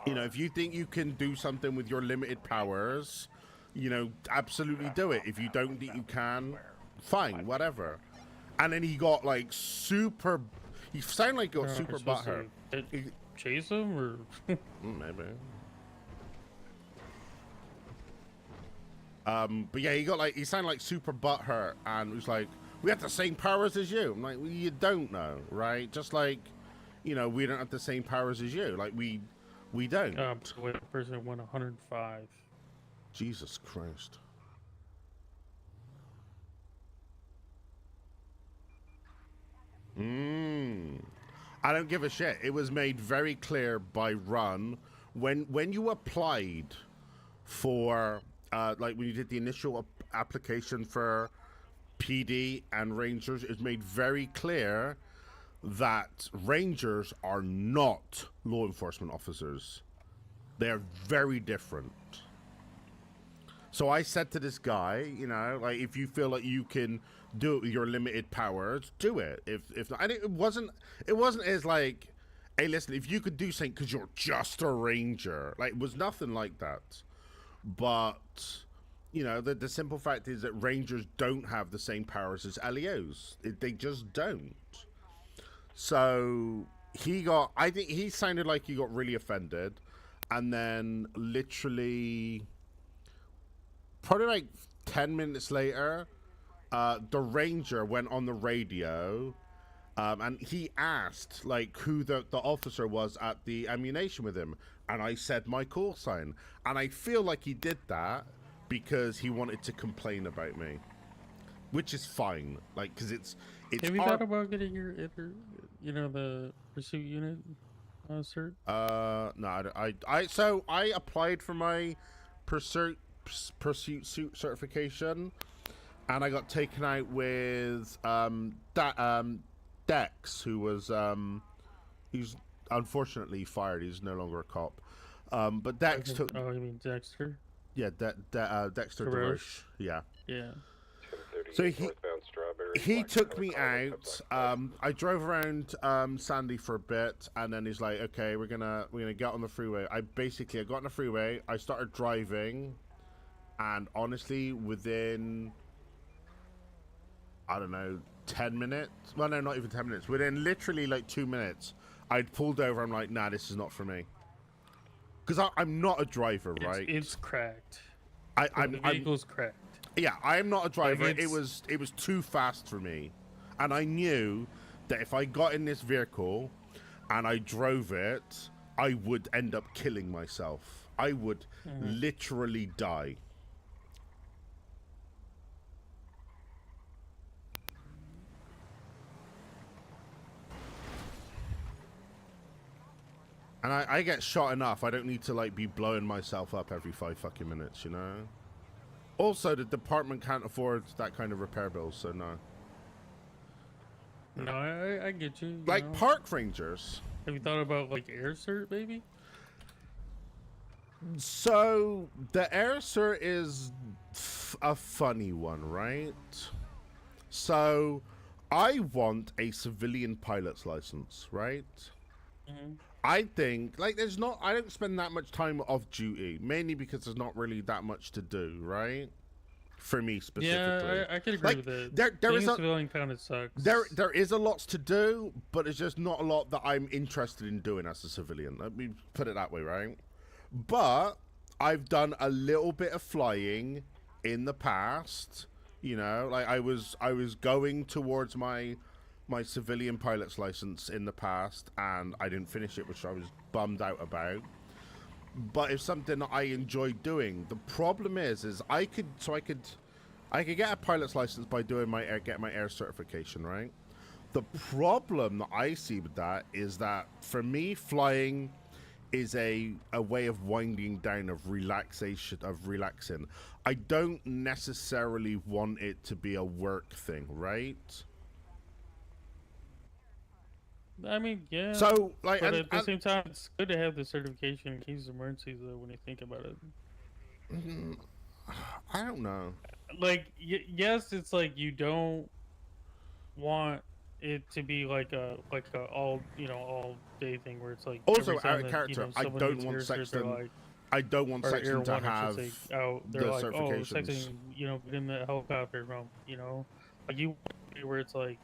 you know, if you think you can do something with your limited powers, you know, absolutely do it. If you don't think you can, fine, whatever. And then he got like super, he sounded like he got super butthurt. Chase him or? Maybe. But yeah, he sounded like super butthurt and was like, we have the same powers as you. I'm like, well, you don't know, right? Just like, you know, we don't have the same powers as you. Like, we don't. So the person won 105. Jesus Christ. I don't give a shit. It was made very clear by Run when you applied for like when you did the initial application for PD and Rangers, it's made very clear that Rangers are not law enforcement officers. They're very different. So I said to this guy, you know, like, if you feel like you can do it with your limited powers, do it. If not, and it wasn't as like, hey, listen, if you could do something because you're just a Ranger, like, it was nothing like that. But, you know, the simple fact is that Rangers don't have the same powers as LEOs. They just don't. So I think he sounded like he got really offended. And then literally, probably like 10 minutes later, the Ranger went on the radio and he asked like who the officer was at the ammunition with him. And I said my call sign. And I feel like he did that because he wanted to complain about me, which is fine. Like, because it's Have you thought about getting your, the pursuit unit cert? No, so I applied for my pursuit suit certification, and I got taken out with Dex, who was he's unfortunately fired. He's no longer a cop. But Dex took. Oh, you mean Dexter? Yeah, Dexter DeRoche. Yeah. Yeah. So he took me out. I drove around Sandy for a bit, and then he's like, "Okay, we're gonna get on the freeway." I got on the freeway. I started driving, and honestly, within, I don't know, 10 minutes. Well, no, not even 10 minutes. Within literally like 2 minutes, I'd pulled over. I'm like, "Nah, this is not for me," because I'm not a driver, right? It's cracked. The vehicle's cracked. Yeah, I am not a driver. Like it was too fast for me, and I knew that if I got in this vehicle and I drove it, I would end up killing myself. I would literally die. And I get shot enough. I don't need to like be blowing myself up every 5 fucking minutes, you know? Also, the department can't afford that kind of repair bill, so no. No, I get you. Like park rangers. Have you thought about like air cert, maybe? So the air cert is a funny one, right? So I want a civilian pilot's license, right? Mm-hmm. I think like I don't spend that much time off duty, mainly because there's not really that much to do, right? For me specifically. Yeah, I could agree with it. There Being is a a civilian kind of sucks. there is a lot to do, but it's just not a lot that I'm interested in doing as a civilian. Let me put it that way, right? But I've done a little bit of flying in the past. You know, like I was going towards my civilian pilot's license in the past, and I didn't finish it, which I was bummed out about. But it's something that I enjoy doing. The problem is I could get a pilot's license by doing get my air certification, right? The problem that I see with that is that for me, flying is a way of winding down, of relaxing. I don't necessarily want it to be a work thing, right? I mean, yeah. So, like, but at the same time, it's good to have the certification in case of emergencies, though, when you think about it. I don't know. Like, yes, it's like you don't want it to be like a all day thing where it's like Also, every time out of that, character, I someone don't needs want air cert, Sexton. like, I don't want or Sexton Air to One, I have should say, out. the They're like, oh, certifications. Sexton, get in the helicopter, like you want it to be where it's like,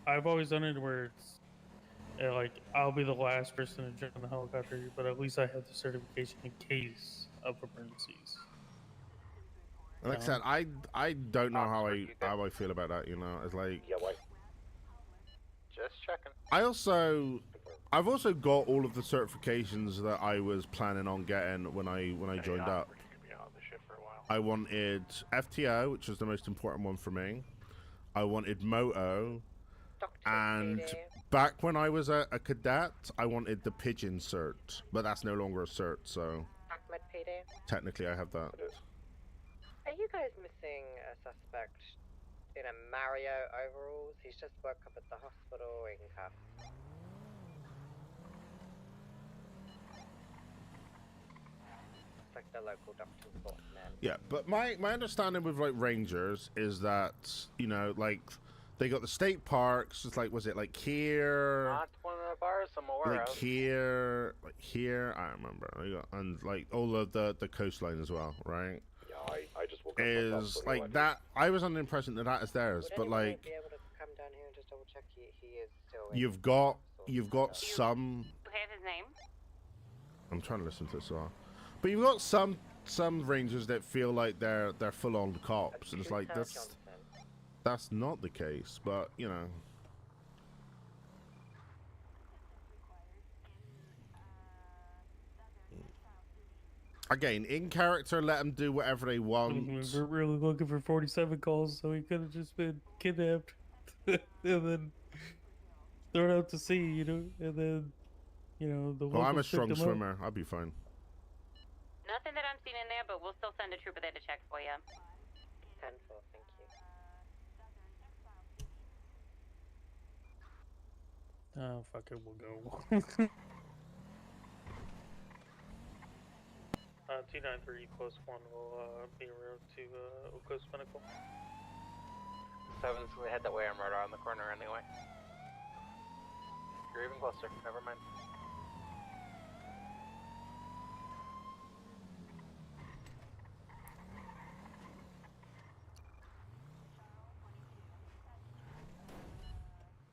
I've always done it where it's like I'll be the last person to jump in the helicopter, but at least I have the certification in case of emergencies. Like I said, I don't know how I feel about that. You know, it's like Just checking. I've also got all of the certifications that I was planning on getting when I joined up. I wanted FTO, which was the most important one for me. I wanted Moto, and back when I was a cadet, I wanted the Pigeon cert, but that's no longer a cert, so technically I have that. Are you guys missing a suspect in a Mario overalls? He's just woke up at the hospital in cuffs. It's like the local doctor's bought man. Yeah, but my understanding with like Rangers is that, like they got the state parks, it's like, was it like here? Not one of the bars I'm aware like of. here, I don't remember. And like all of the coastline as well, right? Yeah, I just woke up. Is like that. I was under the impression that that is theirs, but like Be able to come down here and just double check he is still. you've got some. You have his name? I'm trying to listen to this as well, but you've got some Rangers that feel like they're full on cops, and it's like that's not the case, but Again, in character, let them do whatever they want. We're really looking for 47 calls, so he could have just been kidnapped and then thrown out to sea, and then, the Well, I'm a locals picked strong him up. swimmer. I'll be fine. Nothing that I'm seeing in there, but we'll still send a trooper there to check for you. 10-4, thank you. Oh, fuck it, we'll go. 293 +1 will be en route to Oak Coast Pinnacle. 7's gonna head that way. I'm right around the corner anyway. You're even closer. Never mind.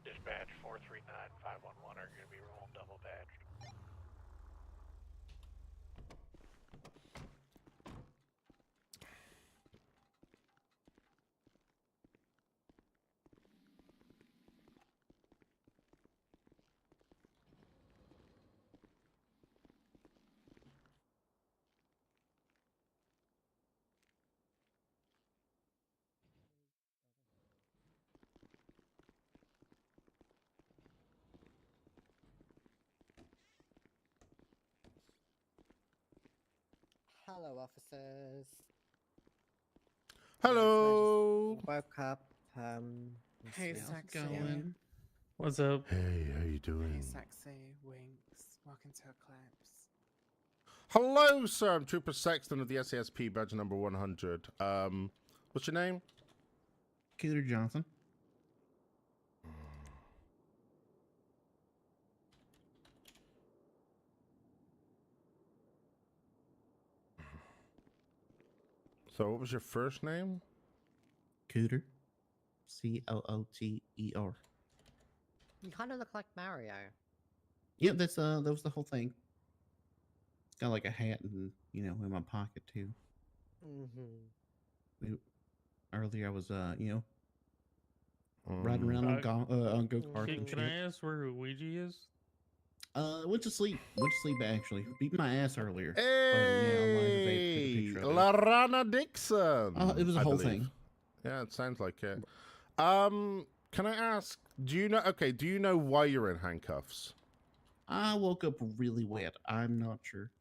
Dispatch 439-511 are gonna be rolling double badged. Hello, officers. Hello. Woke up. How's that going? What's up? Hey, how you doing? Hey, Sexy, Winks. Welcome to Eclipse. Hello, sir. I'm Trooper Sexton of the SASP, badge number 100. What's your name? Cooter Johnson. So, what was your first name? Cooter. Cooter. You kind of look like Mario. Yeah, that was the whole thing. It's got like a hat and in my pocket too. Earlier I was riding around on go-karts. Can I ask where Luigi is? Went to sleep. Actually. Beat my ass earlier. Hey, Larana Dixon. It was a whole thing. Yeah, it sounds like it. Can I ask? Do you know why you're in handcuffs? I woke up really wet. I'm not sure.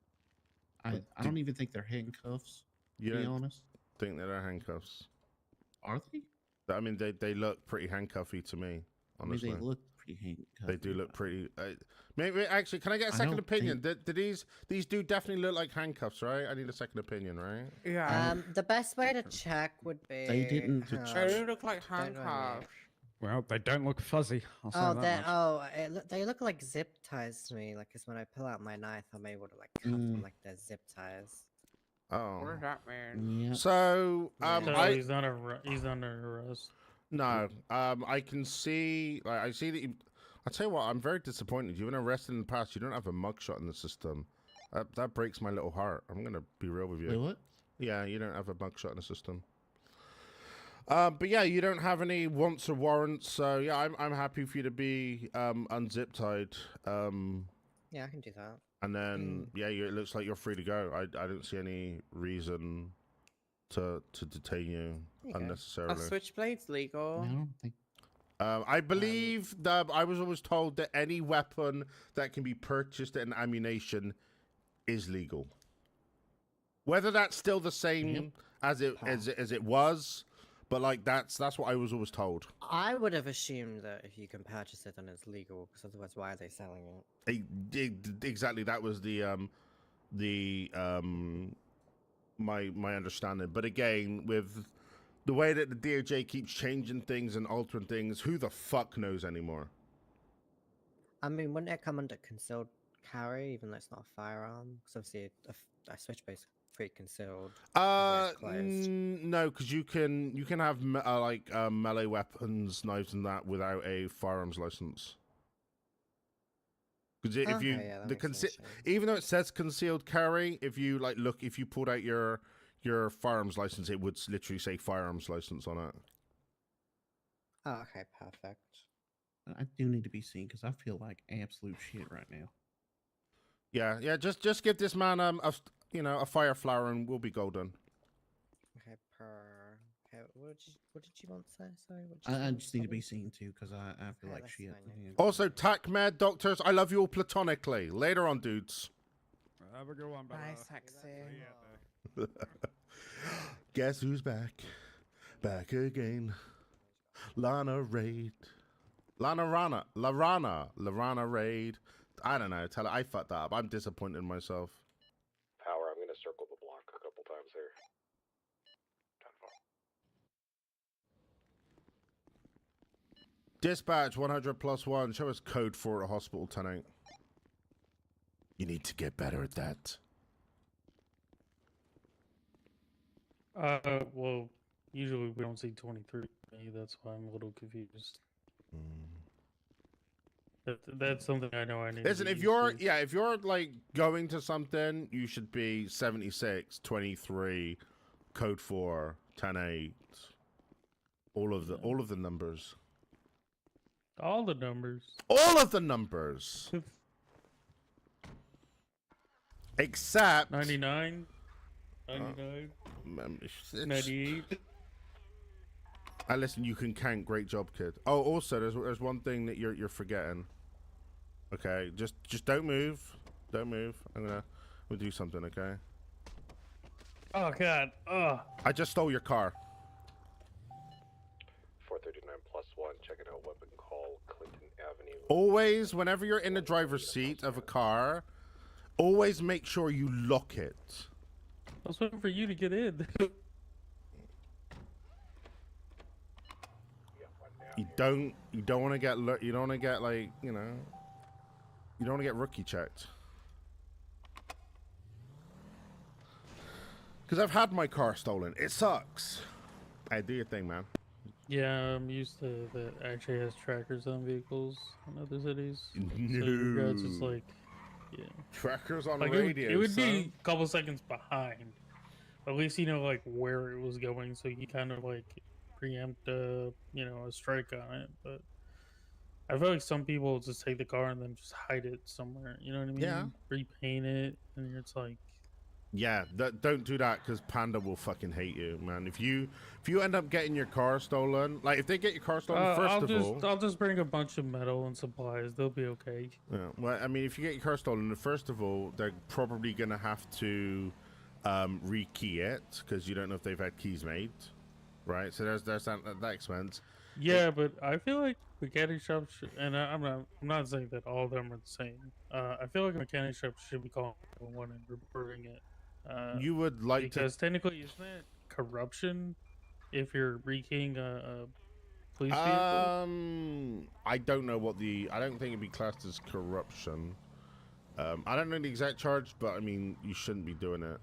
I don't even think they're handcuffs. To be honest, think they're handcuffs? Are they? I mean, they look pretty handcuffy to me. Honestly, I mean, they look pretty handcuffy. They do look pretty. Maybe actually, can I get a second opinion? Did these do definitely look like handcuffs? Right? I need a second opinion. Right? Yeah. The best way to check would be. They didn't. They look like handcuffs. Well, they don't look fuzzy. I'll say that much. They look like zip ties to me. Like, cause when I pull out my knife, I'm able to like cut them like they're zip ties. Oh. What does that mean? Yeah. So, he's under arrest. No, I can see. Like, I see that you. I tell you what, I'm very disappointed. You've been arrested in the past. You don't have a mugshot in the system. That breaks my little heart. I'm gonna be real with you. What? Yeah, you don't have a mugshot in the system. But yeah, you don't have any wants or warrants. So yeah, I'm happy for you to be unzip tied. Yeah, I can do that. And then it looks like you're free to go. I don't see any reason to detain you unnecessarily. Are switchblades legal? I don't think. I believe that I was always told that any weapon that can be purchased and ammunition is legal. Whether that's still the same as it was, but like that's what I was always told. I would have assumed that if you can purchase it, then it's legal. Because otherwise, why are they selling it? Exactly, that was my understanding. But again, with the way that the DOJ keeps changing things and altering things, who the fuck knows anymore? I mean, wouldn't it come under concealed carry, even though it's not a firearm? Because obviously, a switchblade's pretty concealed. No, because you can have melee weapons, knives, and that without a firearms license. Because even though it says concealed carry, if you if you pulled out your firearms license, it would literally say firearms license on it. Oh, okay, perfect. I do need to be seen because I feel like absolute shit right now. Yeah. Just give this man a fire flower and we'll be golden. Okay, what did you want to say? Sorry, I just need to be seen too because I feel like shit. Also, TACMed doctors, I love you all platonically. Later on, dudes. Have a good one, bye, sexy. Guess who's back? Back again. Lana Raid. Larana Raid. I don't know. Tell her I fucked that up. I'm disappointed in myself. Power, I'm gonna circle the block a couple times here. Dispatch 100+1. Show us code 4 at hospital tonight. You need to get better at that. Well, usually we don't see 23. That's why I'm a little confused. That's something I know I need. Listen, if you're like going to something, you should be 76, 23, code 4, 10-8. All of the numbers. All the numbers. All of the numbers. Except 99. 99. 98. Listen, you can count. Great job, kid. Oh, also, there's one thing that you're forgetting. Okay, just don't move. Don't move. We'll do something, okay? Oh God. Oh. I just stole your car. 439+1, checking out weapon call, Clinton Avenue. Always, whenever you're in the driver's seat of a car, always make sure you lock it. I was waiting for you to get in. You don't want to get you don't want to get like, you know, you don't want to get rookie checked. Because I've had my car stolen. It sucks. Hey, do your thing, man. Yeah, I'm used to that actually has trackers on vehicles in other cities. No. So your guys is like, yeah. Trackers on Like radio, it would son. be a couple seconds behind. At least you know like where it was going, so you kind of like preempt you know, a strike on it. But I feel like some people just take the car and then just hide it somewhere. You know what I mean? Yeah. Repaint it, and it's like, Yeah, don't do that because Panda will fucking hate you, man. If you end up getting your car stolen, like if they get your car stolen, I'll just bring a bunch of metal and supplies. They'll be okay. Yeah, well, I mean, if you get your car stolen, first of all, they're probably gonna have to rekey it because you don't know if they've had keys made, right? So there's that expense. Yeah, but I feel like mechanic shops, I'm not saying that all of them are the same. I feel like a mechanic shop should be calling one and reporting it. You would like because technically, isn't it corruption if you're rekeying a police vehicle? I don't know what I don't think it'd be classed as corruption. I don't know the exact charge, but I mean, you shouldn't be doing it.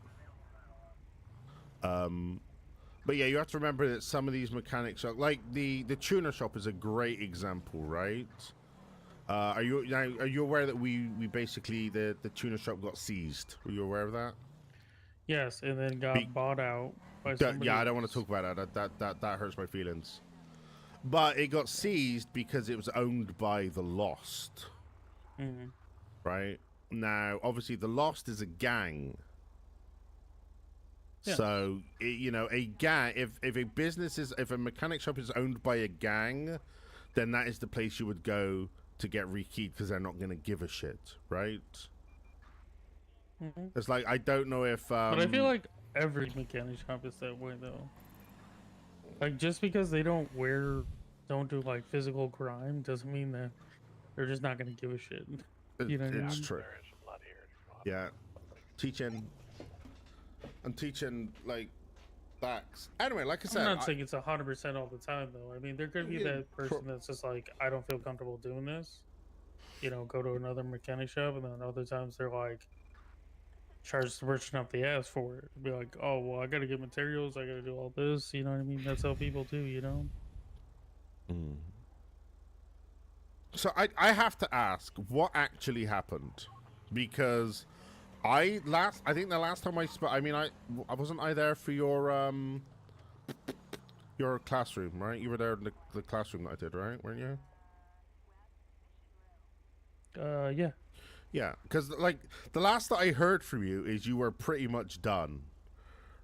But yeah, you have to remember that some of these mechanics are like the tuner shop is a great example, right? Are you aware that we basically the tuner shop got seized? Were you aware of that? Yes, and then got bought out by somebody Yeah, I else. don't want to talk about that hurts my feelings. But it got seized because it was owned by the Lost. Mm-hmm. Right? Now, obviously, the Lost is a gang. Yes. So, you know, a gang, if a mechanic shop is owned by a gang, then that is the place you would go to get rekeyed because they're not going to give a shit, right? Mm-hmm. It's like, I don't know if... but I feel like every mechanic shop is that way, though. Like, just because they don't do, like, physical crime doesn't mean that they're just not going to give a shit. You know what I mean? It's true. Yeah. I'm teaching, like, facts. Anyway, like I said... I'm not saying it's 100% all the time, though. I mean, there could be that person that's just like, I don't feel comfortable doing this. You know, go to another mechanic shop, and then other times they're like, charge the person up the ass for it. Be like, oh, well, I gotta get materials, I gotta do all this. You know what I mean? That's how people do, you know? Mm. So I have to ask, what actually happened? Because I think the last time I spoke, I mean, I wasn't I there for your classroom, right? You were there in the classroom that I did, right? Weren't you? Yeah. Yeah, because like the last that I heard from you is you were pretty much done,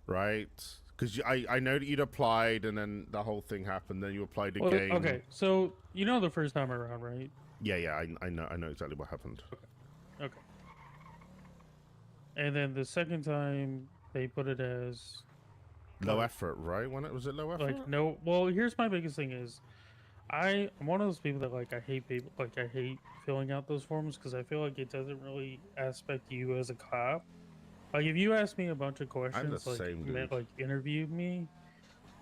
right? Because I know that you'd applied and then the whole thing happened. Then you applied again. Okay, so you know the first time around, right? Yeah, I know exactly what happened. Okay. And then the second time they put it as low effort, right? When it was it low effort? Like no. Well, here's my biggest thing is, I'm one of those people that like I hate people like I hate filling out those forms because I feel like it doesn't really aspect you as a cop. Like if you ask me a bunch of questions, like interview me,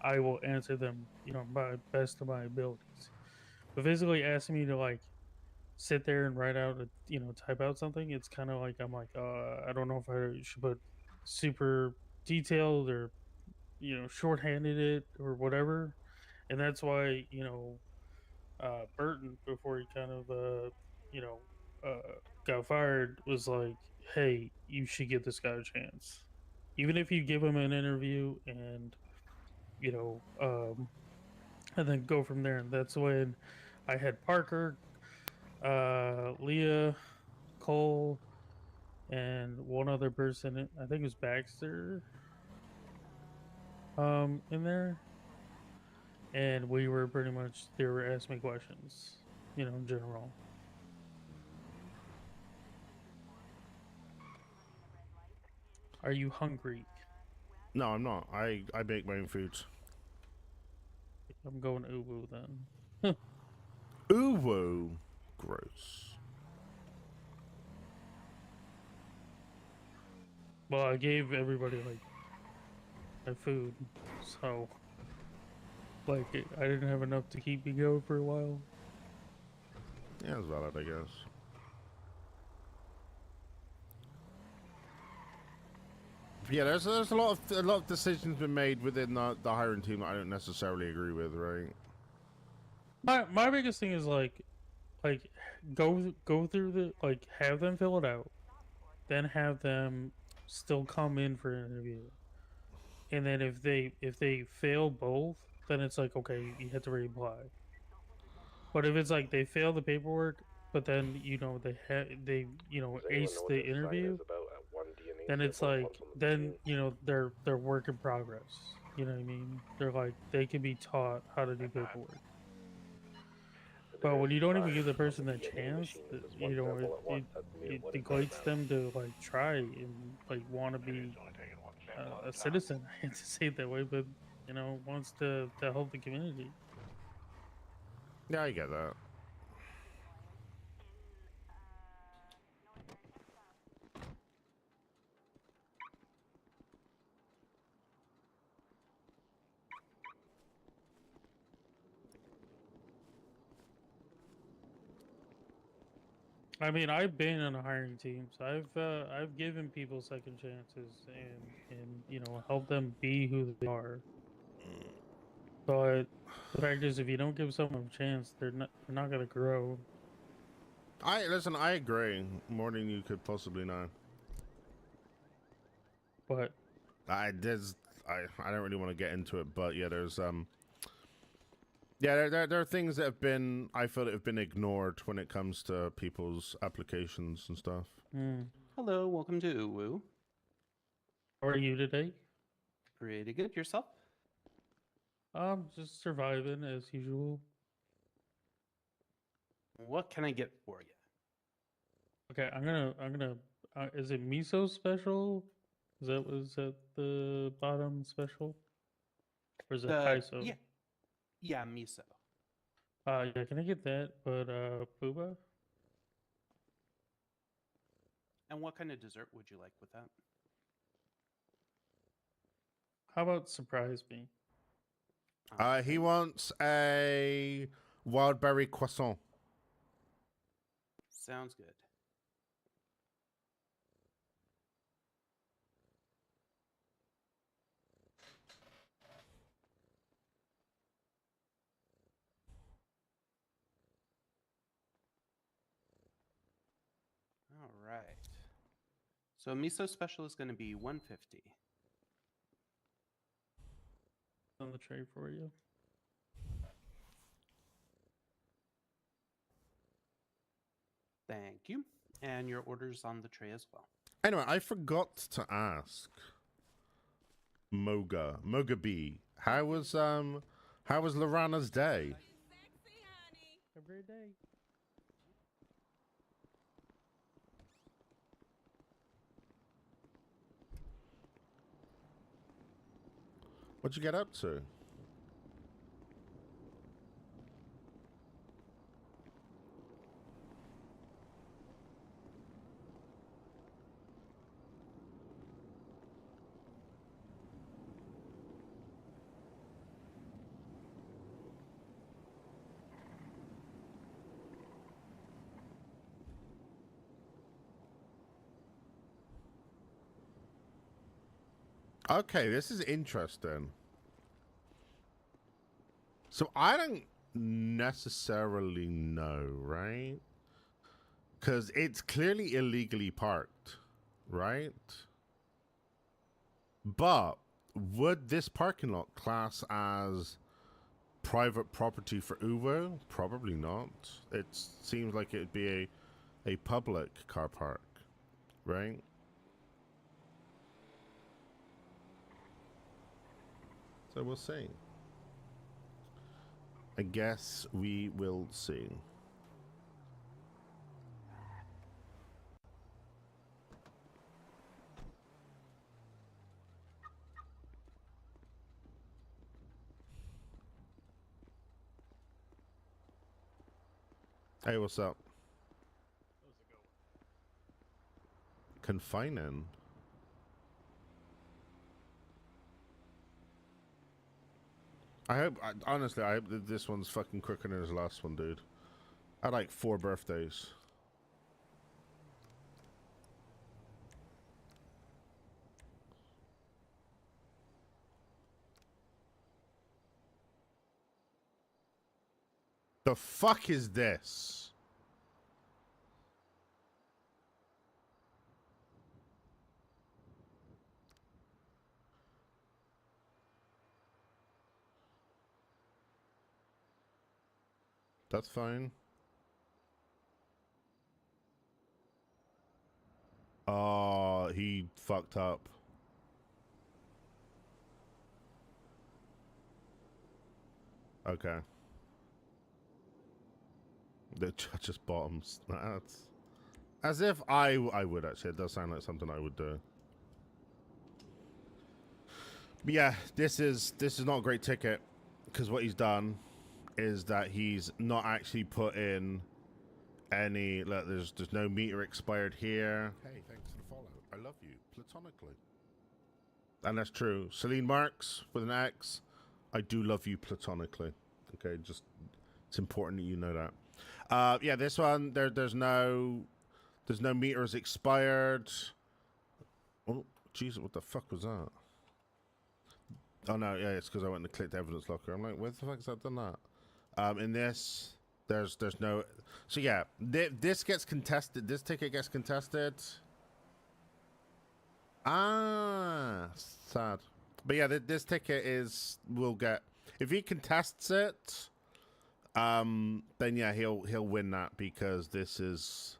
I will answer them, you know, by best of my abilities. But physically asking me to like sit there and write out, you know, type out something, it's kind of like I'm like, I don't know if I should put super detailed or, you know, shorthanded it or whatever, and that's why, you know, Burton, before he kind of, you know, got fired, was like, hey, you should give this guy a chance. Even if you give him an interview and, you know, and then go from there. And that's when I had Parker, Leah, Cole, and one other person, I think it was Baxter, in there. And we were pretty much, they were asking me questions, you know, in general. Are you hungry? No, I'm not. I make my own food. I'm going uwu then. Uwu? Gross. Well, I gave everybody like my food, so like I didn't have enough to keep me going for a while. Yeah, it's valid, I guess. Yeah, there's a lot of decisions been made within the hiring team that I don't necessarily agree with, right? My biggest thing is like go through the like have them fill it out, then have them still come in for an interview, and then if they fail both, then it's like okay, you have to reapply. But if it's like they fail the paperwork, but then they ace the interview, then it's like then they're work in progress. You know what I mean? They're like they can be taught how to do paperwork. But when you don't even give the person that chance, it degrades them to like try and like want to be a citizen. I hate to say it that way, but wants to help the community. Yeah, I get that. I mean, I've been on a hiring teams. I've given people second chances and help them be who they are. But the fact is, if you don't give someone a chance, they're not gonna grow. I agree more than you could possibly know. But I don't really want to get into it, but yeah, there's yeah, there are things that have been I feel that have been ignored when it comes to people's applications and stuff. Hello, welcome to Woo. How are you today? Pretty good. Yourself? Just surviving as usual. What can I get for you? Okay, I'm gonna. Is it miso special? Was that the bottom special? Or is it kaiso? Yeah, miso. Yeah, can I get that? But booba. And what kind of dessert would you like with that? How about surprise me? He wants a wild berry croissant. Sounds good. All right. So miso special is going to be $150. On the tray for you. Thank you. And your order's on the tray as well. Anyway, I forgot to ask Moga B. How was Lorana's day? Every day. What'd you get up to? Okay, this is interesting. So I don't necessarily know, right? Because it's clearly illegally parked, right? But would this parking lot class as private property for Uvo? Probably not. It seems like it'd be a public car park, right? So we'll see. I guess we will see. Hey, what's up? Confining. Honestly, I hope that this one's fucking quicker than his last one, dude. I had like 4 birthdays. The fuck is this? That's fine. Oh, he fucked up. Okay. The judge's bottoms. That's as if I would actually. It does sound like something I would do. But yeah, this is not a great ticket because what he's done is that he's not actually put in any. Look, there's no meter expired here. Hey, thanks for the follow. I love you platonically, and that's true. Celine Marks with an X. I do love you platonically. Okay, just it's important that you know that. Yeah, this one there's no meters expired. Oh, Jesus, what the fuck was that? Oh no, yeah, it's because I went and clicked evidence locker. I'm like, where the fuck has that done that? In this, there's no. So yeah, this gets contested. This ticket gets contested. Ah, sad. But yeah, this ticket will get if he contests it. Then yeah, he'll win that because there's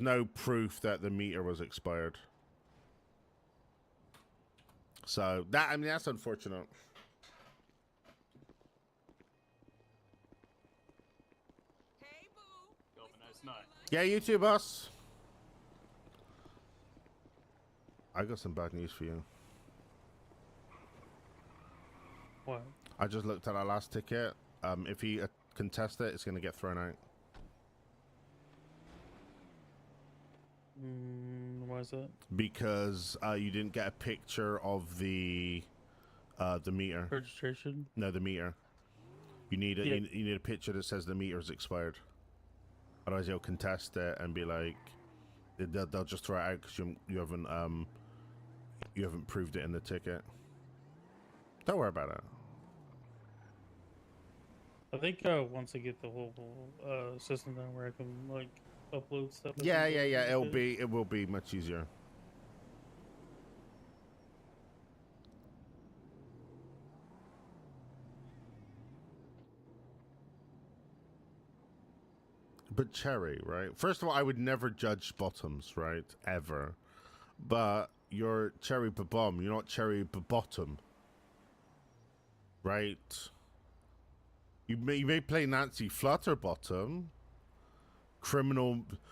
no proof that the meter was expired. So that's unfortunate. Hey, boo. Have a nice night. Yeah, you too, boss. I got some bad news for you. What? I just looked at our last ticket. If he contests it, it's going to get thrown out. Why is that? Because you didn't get a picture of the meter. Registration? No, the meter. You need a Yeah. you need a picture that says the meter is expired. Otherwise, he'll contest it and be like, they'll just throw it out because you haven't proved it in the ticket. Don't worry about it. I think once I get the whole system down where I can like upload stuff. Yeah. It will be much easier. But Cherry, right? First of all, I would never judge bottoms, right? Ever. But you're Cherry Babom, you're not Cherry Bottom. Right? You may play Nancy Flutterbottom,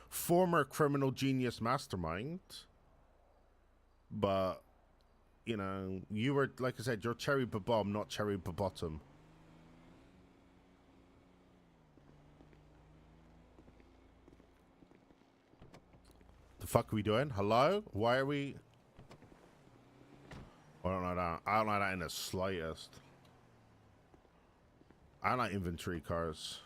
former criminal genius mastermind, but you know, you were, like I said, you're Cherry Babom, not Cherry Bottom. The fuck are we doing? Hello? Why are we? I don't know that. I don't know that in the slightest. I like inventory cars.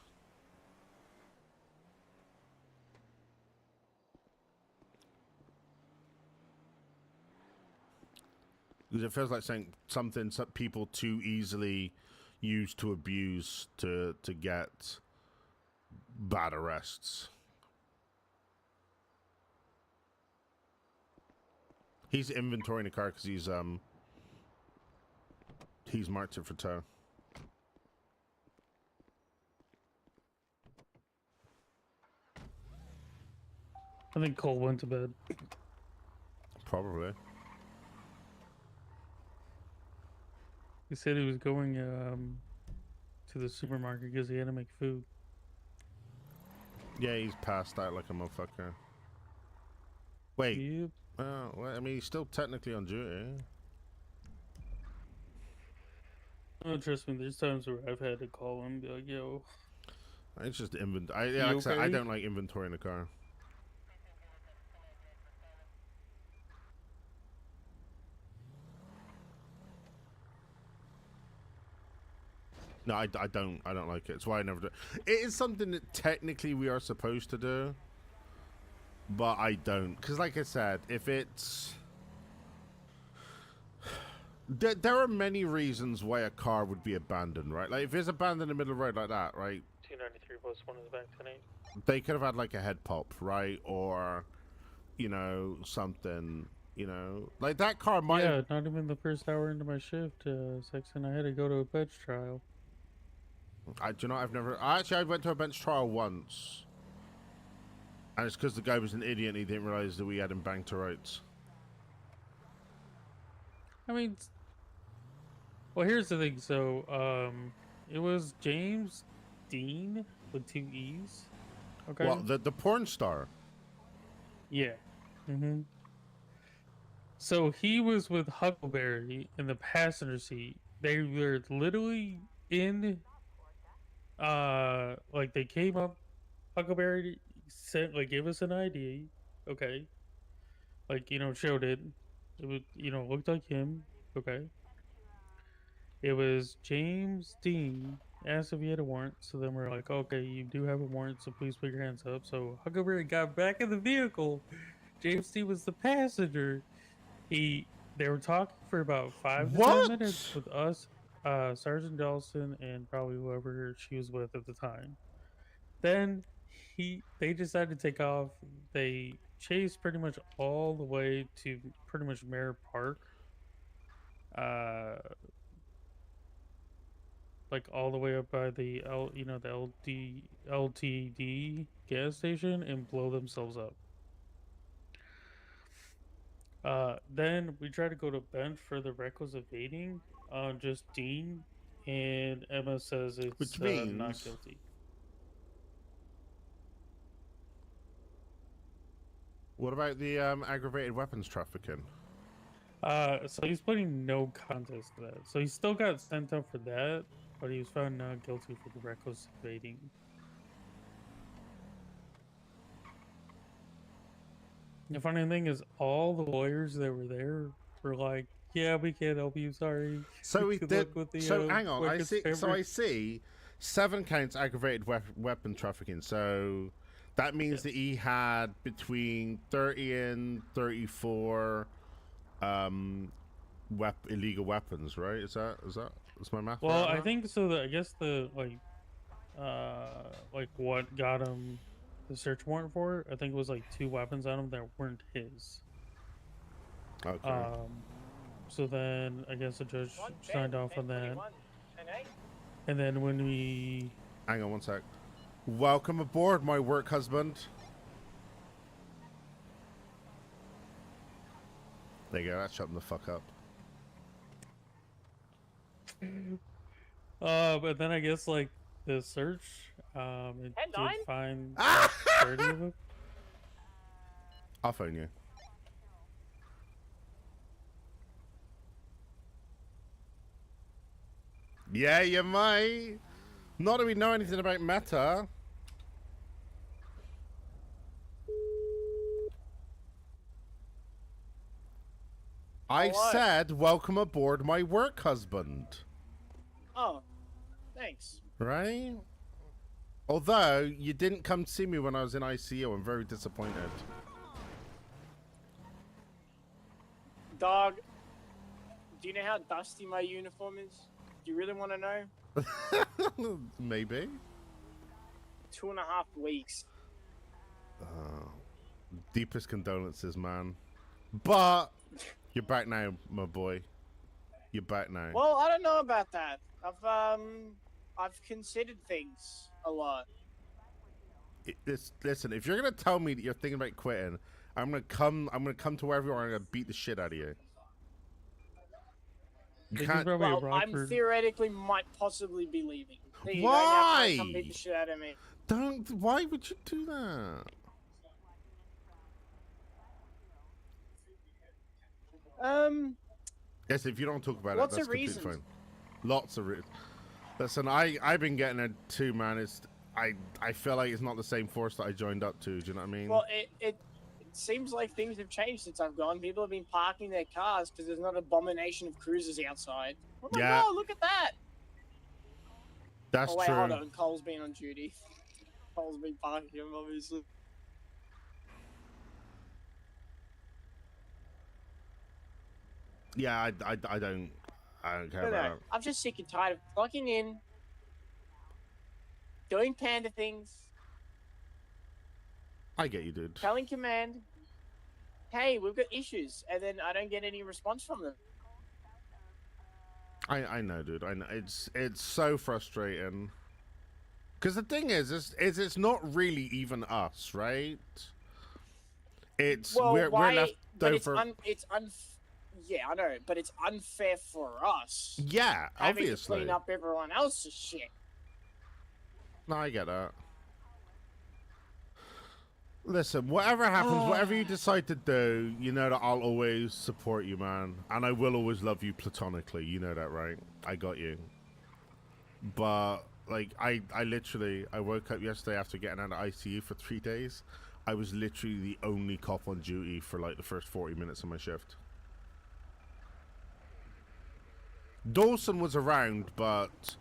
Because it feels like something people too easily use to abuse to get bad arrests. He's inventorying the car because he's marked it for tow. I think Cole went to bed. Probably. He said he was going to the supermarket because he had to make food. Yeah, he's passed out like a motherfucker. Wait. Yep. Well, I mean, he's still technically on duty. Oh, trust me, there's times where I've had to call him and be like, yo. It's just inventory. Yeah, like I said, I don't like inventory in the car. No, I don't like it. It's why I never do. It is something that technically we are supposed to do, but I don't. Because like I said, if it's... There are many reasons why a car would be abandoned, right? Like, if it's abandoned in the middle of the road like that, right? 293 plus 1 is back tonight. They could have had, like, a head pop, right? Or, you know, something, you know? Like, that car might Yeah, not even the first hour into my shift, Sexton. I had to go to a bench trial. Do you know, I've never... Actually, I went to a bench trial once. And it's because the guy was an idiot and he didn't realize that we had him banged to rights. I mean, well, here's the thing. So, it was James Dean with 2 E's. Okay. Well, the porn star. Yeah. Mm-hmm. So he was with Huckleberry in the passenger seat. They were literally in, like they came up. Huckleberry sent, like, gave us an ID. Okay. Like, you know, showed it. It was, you know, looked like him. Okay. It was James Dean asked if he had a warrant. So then we're like, okay, you do have a warrant, so please put your hands up. So Huckleberry got back in the vehicle. James Dean was the passenger. They were talking for about 5 to 10 minutes with us, Sergeant Dawson, and probably whoever she was with at the time. Then they decided to take off. They chased pretty much all the way to pretty much Mare Park. Like all the way up by the the LTD gas station and blow themselves up. Then we tried to go to bench for the reckless evading on just Dean, and Emma says it's Which means... not guilty. What about the aggravated weapons trafficking? So he's putting no contest to that. So he still got sent up for that, but he was found not guilty for the reckless evading. The funny thing is, all the lawyers that were there were like, "Yeah, we can't help you. Sorry." So we Good did. luck with the, So hang on. I weapons see. So hammer. I see 7 counts aggravated weapon trafficking. So that means that he had between 30 and 34 illegal weapons, right? Is my math Well, right? I think so. I guess the like what got him the search warrant for? I think it was like 2 weapons on him that weren't his. Okay. So then I guess the judge signed off on that. And then when we... Hang on one sec. Welcome aboard, my work husband. There you go. That's shut the fuck up. But then I guess like the search, it did find 30 of them. I'll phone you. Yeah, you might. Not that we know anything about Meta. I said, welcome aboard, my work husband. Oh, thanks. Right? Although, you didn't come see me when I was in ICU. I'm very disappointed. Dog, do you know how dusty my uniform is? Do you really want to know? Maybe. 2.5 weeks. Deepest condolences, man. But you're back now, my boy. You're back now. Well, I don't know about that. I've considered things a lot. Listen, if you're gonna tell me that you're thinking about quitting, I'm gonna come to wherever you are and I'm gonna beat the shit out of you. You can't. Well, I'm theoretically might possibly be leaving. There you go, now Why? come beat the shit out of me. Don't. Why would you do that? Yes, if you don't talk about Lots it, that's of completely reasons. fine. Lots of reasons. Listen, I've been getting it too, man. I feel like it's not the same force that I joined up to. Do you know what I mean? Well, it seems like things have changed since I've gone. People have been parking their cars because there's not an abomination of cruisers outside. Oh my god, look at that! That's oh, wait, true. hold on. Cole's been on duty. Cole's been parking him, obviously. Yeah, I don't care No, about that. I'm just sick and tired of clocking in, doing panda things, I get you, dude. telling command, hey, we've got issues, and then I don't get any response from them. I know, dude. I know. It's so frustrating. Because the thing is it's not really even us, right? It's Well, we're left but over. Yeah, I know, but it's unfair for us. Yeah, having obviously. to clean up everyone else's shit. No, I get that. Listen, whatever happens, whatever you decide to do, you know that I'll always support you, man. And I will always love you platonically. You know that, right? I got you. But, like, I woke up yesterday after getting out of ICU for 3 days. I was literally the only cop on duty for, like, the first 40 minutes of my shift. Dawson was around, but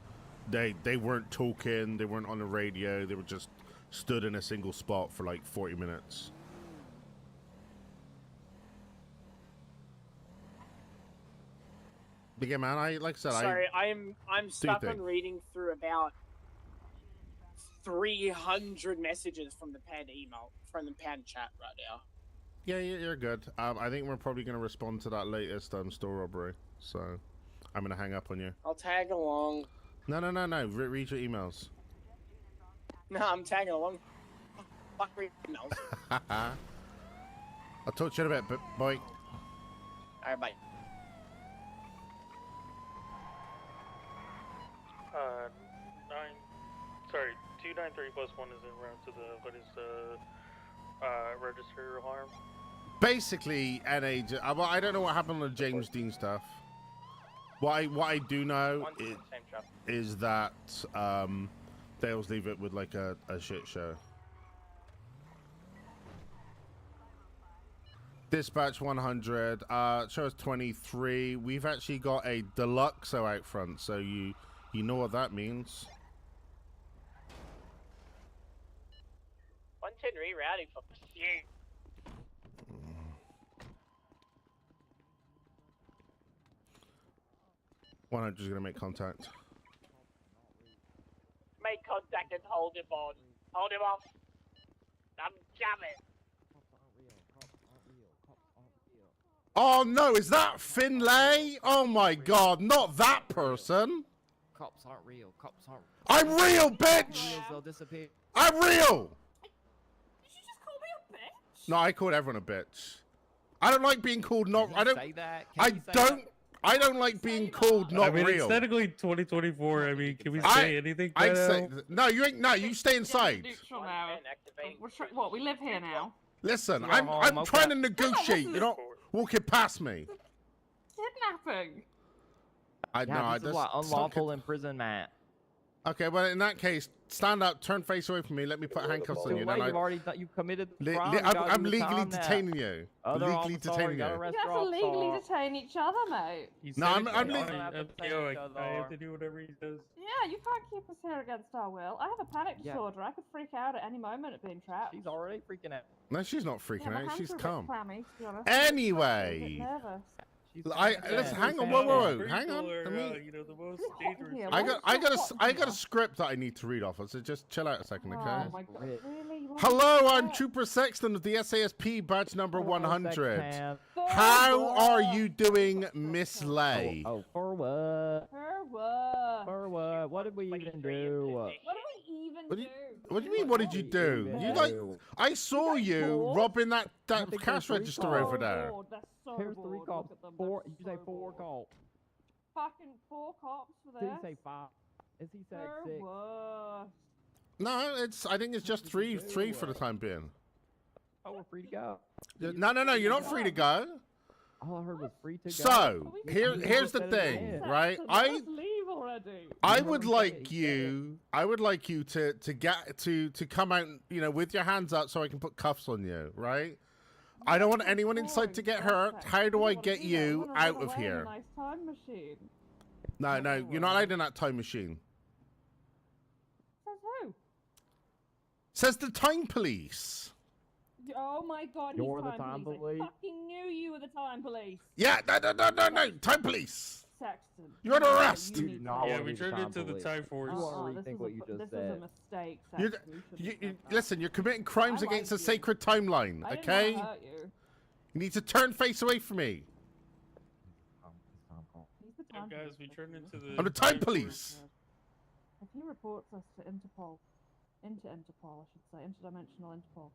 they weren't talking, they weren't on the radio, they were just stood in a single spot for like 40 minutes. But yeah, man, like I said, Sorry, I'm stuck on reading through about 300 messages from the pad email, from the pad chat right now. Yeah, you're good. I think we're probably going to respond to that latest store robbery, so I'm going to hang up on you. I'll tag along. No. Read your emails. No, I'm tagging along. Fuck read emails. I'll talk to you in a bit, boy. Alright, bye. 293 plus 1 is en route to the, what is the, register harm? Basically, well, I don't know what happened on the James Dean stuff. What I do know is that they always leave it with like a shit show. Dispatch 100, shows 23. We've actually got a deluxo out front, so you know what that means. 110 rerouting for pursuit. One hundred is gonna make contact. Make contact and hold him on. Hold him off. I'm jamming. Oh no, is that Finlay? Oh my god, not that person. Cops aren't real. Cops aren't. I'm real, bitch. They'll disappear. I'm real. Did you just call me a bitch? No, I called everyone a bitch. I don't like being called not. I don't. Say that? I don't like being called not I mean, real. it's technically 2024. I mean, can we say anything? Right now? No, you ain't. No, you stay inside. Neutral now. What? We live here now. Listen, I'm trying to negotiate. You're not walking past me. Kidnapping. This is what unlawful imprisonment. Okay, well in that case, stand up, turn face away from me. Let me put handcuffs on you. You've committed the crime. I'm legally detaining you. Legally detaining you. You have to legally detain each other, mate. No, I'm legally. I have to do whatever he says. Yeah, you can't keep us here against our will. I have a panic disorder. I could freak out at any moment at being trapped. She's already freaking out. No, she's not freaking my out. hands She's are a bit calm. clammy, to be honest. Anyway. I'm a bit nervous. Let's hang on. Whoa. Hang on. I got a script that I need to read off. So just chill out a second, okay? Oh my god, really? Hello, I'm Trooper Sexton of the SASP badge number 100. How are you doing, Miss Lay? Oh, for what? For what? For what? What did we even do? What did we even do? What do you mean? What did you do? I saw you robbing that cash register over there. So here's 3 cops. Did you say 4 cops? Fucking 4 cops for Did this. he say 5? Is he said For 6? what? No, I think it's just three for the time being. Oh, we're free to go. No, you're not free to go. All I heard was free to go. So here's the thing, right? Leave already. I would like you to come out, with your hands up so I can put cuffs on you, right? I don't want anyone inside to get hurt. How do I get you out of here? Nice time machine. No, you're not allowed in that time machine. Who? Says the time police. Oh my god, You're he's the time time police. police? I fucking knew you were the time police. Yeah, no, time police. Sexton. You're under arrest. You need to- Yeah, we turned into the Time Force. You want to this rethink is what a, you just this said. is a mistake, You're, Sexton. You shouldn't you, have said that. listen, you're committing crimes I against like the you. sacred timeline, I didn't okay? wanna hurt you. You need to turn face away from me. He's the Yeah, time guys, police, we turned Sexton. into the. I'm the time Force. police. If he reports us to Interpol, into Interpol, I should say, interdimensional Interpol,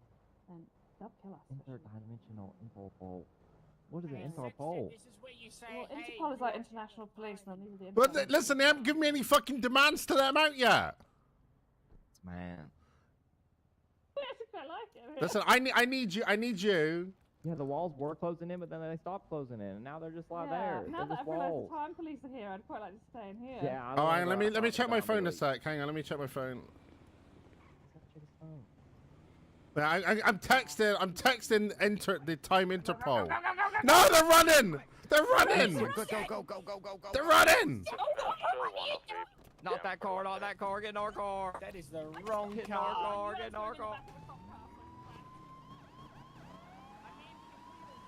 then they'll kill us. Interdimensional Interpol. What is it, Interpol? This is where you say, Well, hey, Interpol is like international police, and these are the But international listen, they haven't given me any fucking demands to let them out yet. Man. I like it. Listen, I need you. Yeah, the walls were closing in, but then they stopped closing in, and now they're just like Yeah, there. now They're that just I've realised walls. the time police are here, I'd quite like to stay in here. Yeah, I Oh, don't hang on, know let me check my phone a police. sec. Hang on, let me check my phone. I'm texting enter the time Interpol. No, they're running! They're running! Go. They're running! Not that car, not that car, get in our car. That is the wrong Get in our car, get in our car.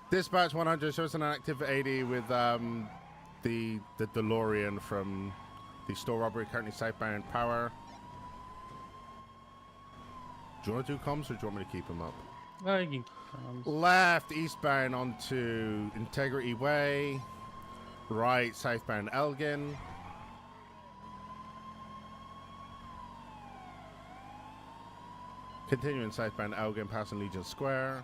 Dispatch 100 shows an active 80 with the DeLorean from the store robbery currently southbound power. Do you want to do comms or do you want me to keep them up? I can. Left eastbound onto Integrity Way. Right southbound Elgin. Continuing southbound Elgin, passing Legion Square.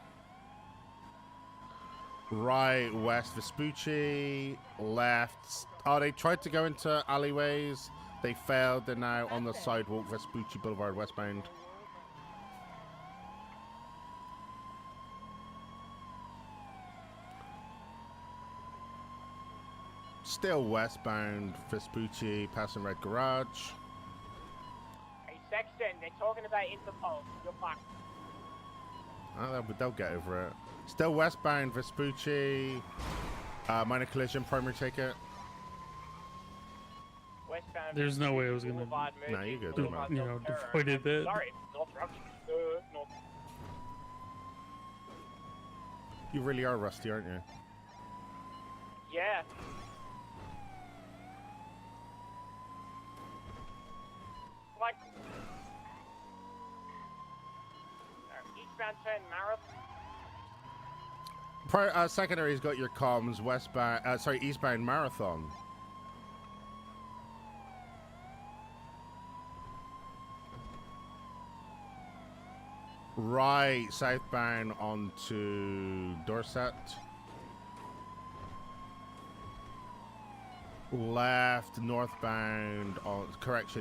Right west Vespucci. Left. Oh, they tried to go into alleyways. They failed. They're now on the sidewalk, Vespucci Boulevard westbound. Still westbound Vespucci, passing Red Garage. Hey, Sexton, they're talking about Interpol. You're fucked. Oh, they'll get over it. Still westbound Vespucci. Minor collision, primary ticket. Westbound. There's no way I was gonna. Boulevard Nah, merging, you're good, Boulevard You know, North Terror. avoided that. Sorry, North Rock. North. You really are rusty, aren't you? Yeah. Like. Eastbound turn Marathon. Secondary's got your comms. Westbound, eastbound Marathon. Right, southbound onto Dorset. Left, northbound on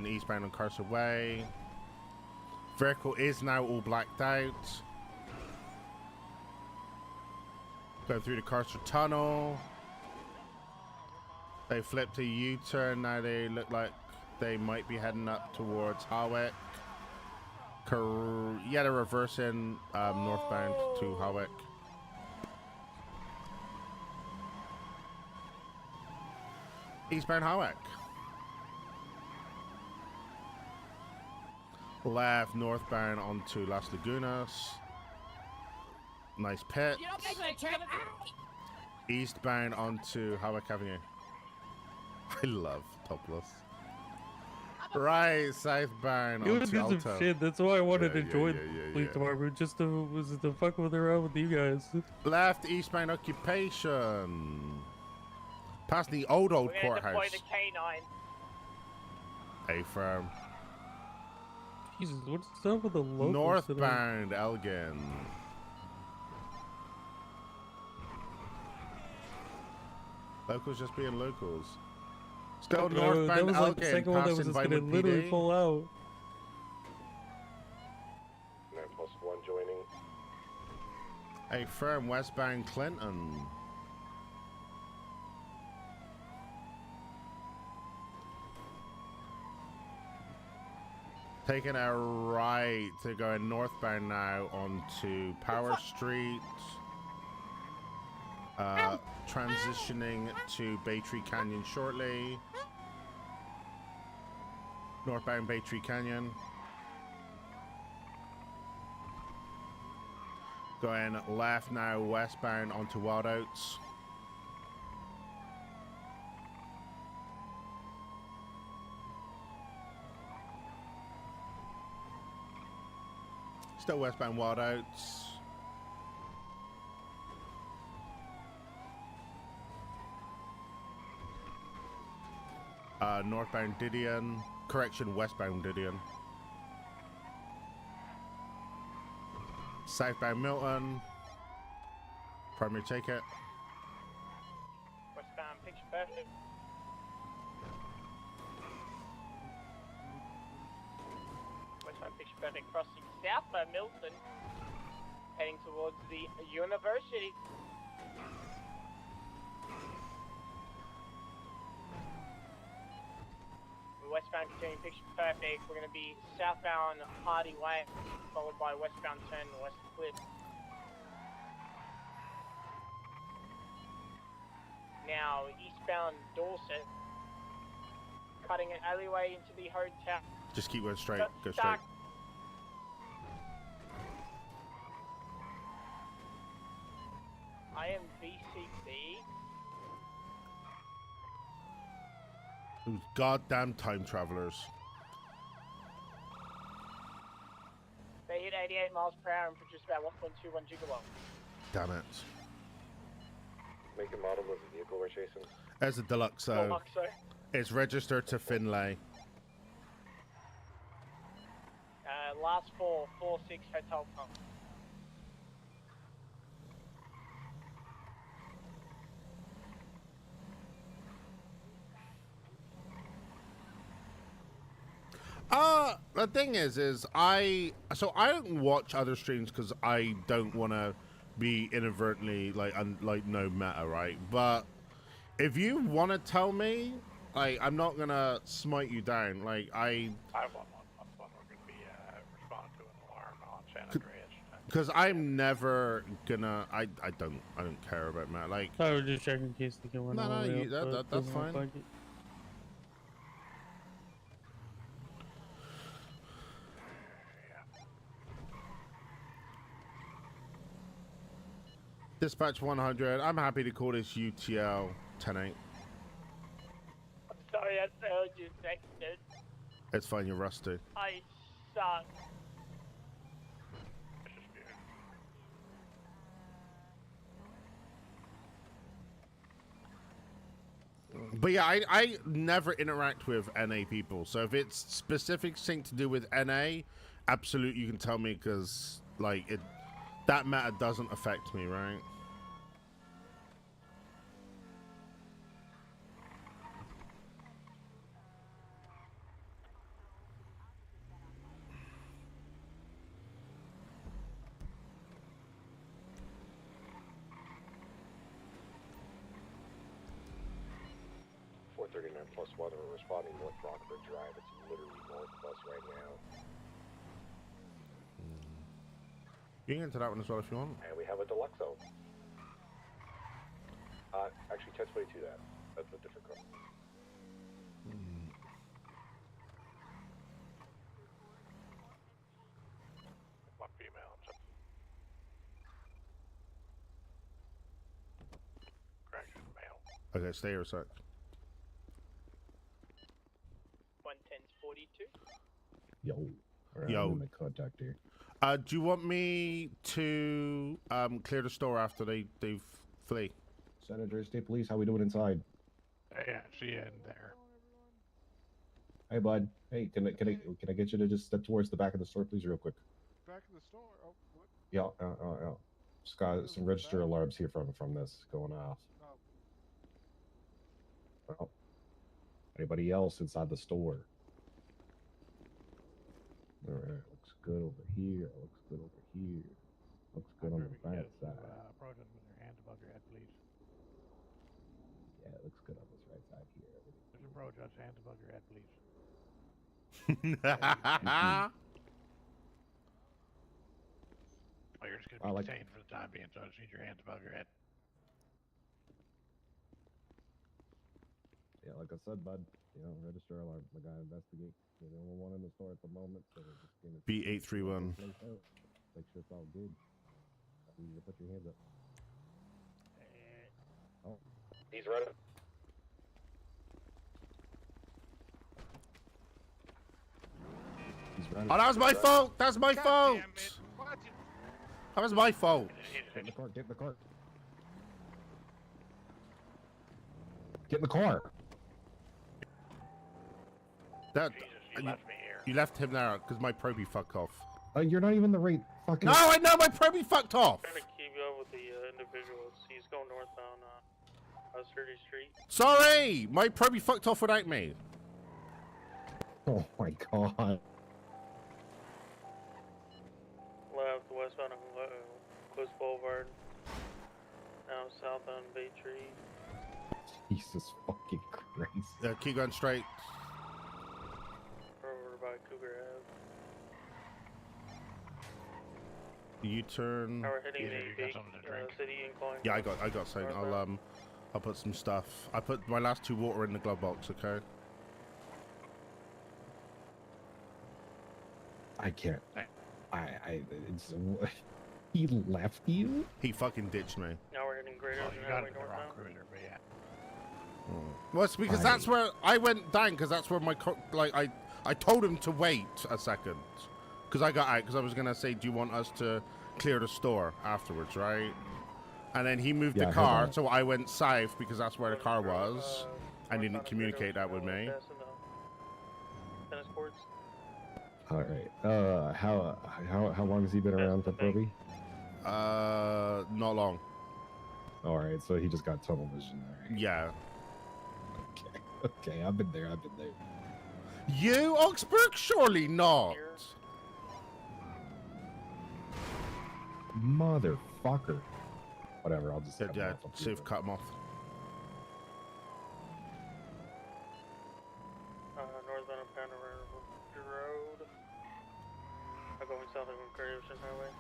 eastbound on Carcer Way. Vehicle is now all blacked out. Going through the Carcer Tunnel. They flipped a U-turn. Now they look like they might be heading up towards Hawick. Yeah, they're reversing northbound to Hawick. Eastbound Hawick. Left northbound onto Las Lagunas. Nice pit. Eastbound onto Hawick Avenue. I love topless. Right, southbound It would onto be some Alto. shit. That's why I wanted to join yeah, the police department, just to fuck with around with you guys. Left eastbound occupation. Past the old We're gonna courthouse. deploy the K9. A firm. Jesus, what's up with the locals Northbound Elgin. Locals just being locals. Still today? northbound That was like the Elgin, second one that was passing just gonna Vinewood literally PD. pull out. 9+1 joining. A firm westbound Clinton. Taking a right to go northbound now onto Power Street. Transitioning to Baytree Canyon shortly. Northbound Baytree Canyon. Going left now, westbound onto Wild Oats. Still westbound Wild Oats. Northbound Didion. Correction, westbound Didion. Southbound Milton. Primary ticket. Westbound picture perfect. Westbound picture perfect crossing south by Milton. Heading towards the university. Westbound continuing picture perfect. We're going to be southbound Hardy Way, followed by westbound turn West Cliff. Now eastbound Dorset, cutting an alleyway into the hotel. Just keep going straight. Go straight. I am VCC. Those goddamn time travelers. They hit 88 miles per hour and produce about 1.21 gigawatts. Damn it. Make and model of the vehicle we're chasing. There's a Deluxo. It's registered to Finlay. Last 446 Hotel Pump. The thing is I don't watch other streams because I don't want to be inadvertently like no meta, right? But if you want to tell me, like, I'm not gonna smite you down. Like I want we're going to be respond to an alarm on San Andreas. because I'm never gonna. I don't care about meta. Like, I was just checking in case they can win. No, that's fine. Like it. Dispatch 100. I'm happy to call this UTL 10-8. I'm sorry, I failed you, dude. It's fine. You're rusty. I suck. But yeah, I never interact with NA people. So if it's specific thing to do with NA, absolutely you can tell me because like that matter doesn't affect me, right? Plus one, we're responding North Rockford Drive. It's literally north of us right now. You can get into that one as well if you want. And we have a Deluxo. Actually, 1022 that. That's a different car. One female. Correction, male. Okay, stay here a sec. 110's 42. Yo. Alright, Yo. I'm gonna make contact here. Do you want me to clear the store after they've flee? San Andreas State Police, how we doing inside? Yeah, she in there. Hey, bud. Hey, can I get you to just step towards the back of the store, please, real quick? Back of the store? Oh, what? Yeah. Just got some register alarms here from this going off. Oh. Anybody else inside the store? All right, looks good over here. Looks good over here. Looks good on the back side. Approach it with your hand above your head, please. Yeah, it looks good on this right side here. Just approach us, hand above your head, please. Oh, you're just going to be detained for the time being, so I just need your hands above your head. Yeah, like I said, bud, register alarm. We gotta investigate. You're the only one in the store at the moment, so we're just gonna B831. make sure it's all good. You need to put your hands up. Oh. He's running. He's running. Oh, that was my fault. That's my fault. That was my fault. Get in the car. Get in the car. Get in the car. That Jesus, you left me here. you left him there because my probie fucked off. You're not even the right fucking. No, I know my probie fucked off. Trying to keep up with the individuals. He's going northbound Sturdy Street. Sorry, my probie fucked off without me. Oh my god. Left westbound on Cliffs Boulevard. Now south on Bay Tree. Jesus fucking Christ. Keep going straight. Over by Cougar Ave. U-turn. Now we're hitting the big city incline. Yeah, I got something. I'll put some stuff. I put my last 2 water in the glove box. Okay. I can't. It's, he left you? He fucking ditched me. Now we're hitting Great Ocean Highway northbound. Cruiser, but yeah. Well, it's because that's where I went down. Because that's where my I told him to wait a second. Because I got out. Because I was gonna say, do you want us to clear the store afterwards, right? And then he moved the car, so I went south because that's where the car was. And he didn't communicate that with me. Tennis courts. All right. How long has he been around the Proby? Not long. All right. So he just got tunnel vision there. Yeah. Okay. I've been there. You, Augsburg? Surely not. Motherfucker. Whatever. I'll just see if cut him off. Northbound on Panorama Road. I'm going south on Great Ocean Highway.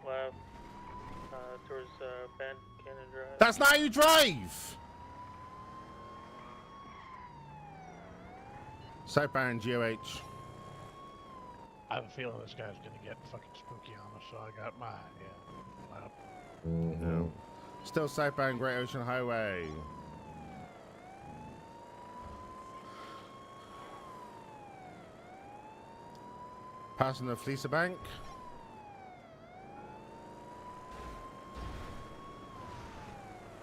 Left towards Bend Cannon Drive. That's not how you drive. Southbound GOH. I have a feeling this guy's gonna get fucking spooky on us, so I got my loud. No. Still southbound Great Ocean Highway. Passing the Fleeca Bank.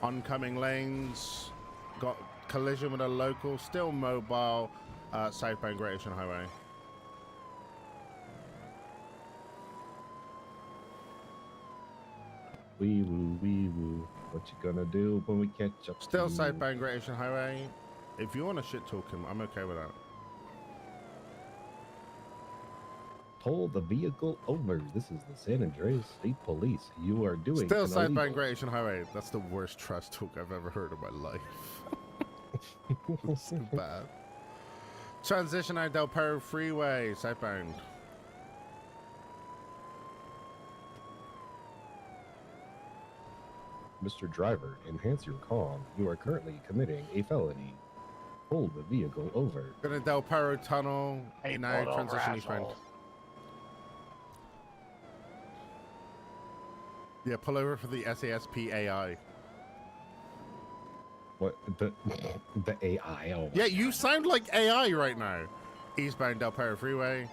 Oncoming lanes. Got collision with a local. Still mobile. Southbound Great Ocean Highway. Wee woo, wee woo. What you gonna do when we catch up? Still southbound Great Ocean Highway. If you want to shit talk him, I'm okay with that. Pull the vehicle over. This is the San Andreas State Police. You are doing Still an southbound illegal- Great Ocean Highway. That's the worst trash talk I've ever heard in my life. It's so bad. Transition out Del Perro Freeway, southbound. Mr. Driver, enhance your calm. You are currently committing a felony. Pull the vehicle over. Gonna Del Perro Tunnel. Hey, Now pull it over, transition eastbound. asshole. Yeah, pull over for the SASP AI. What the AI? Oh. Yeah, you sound like AI right now. Eastbound Del Perro Freeway.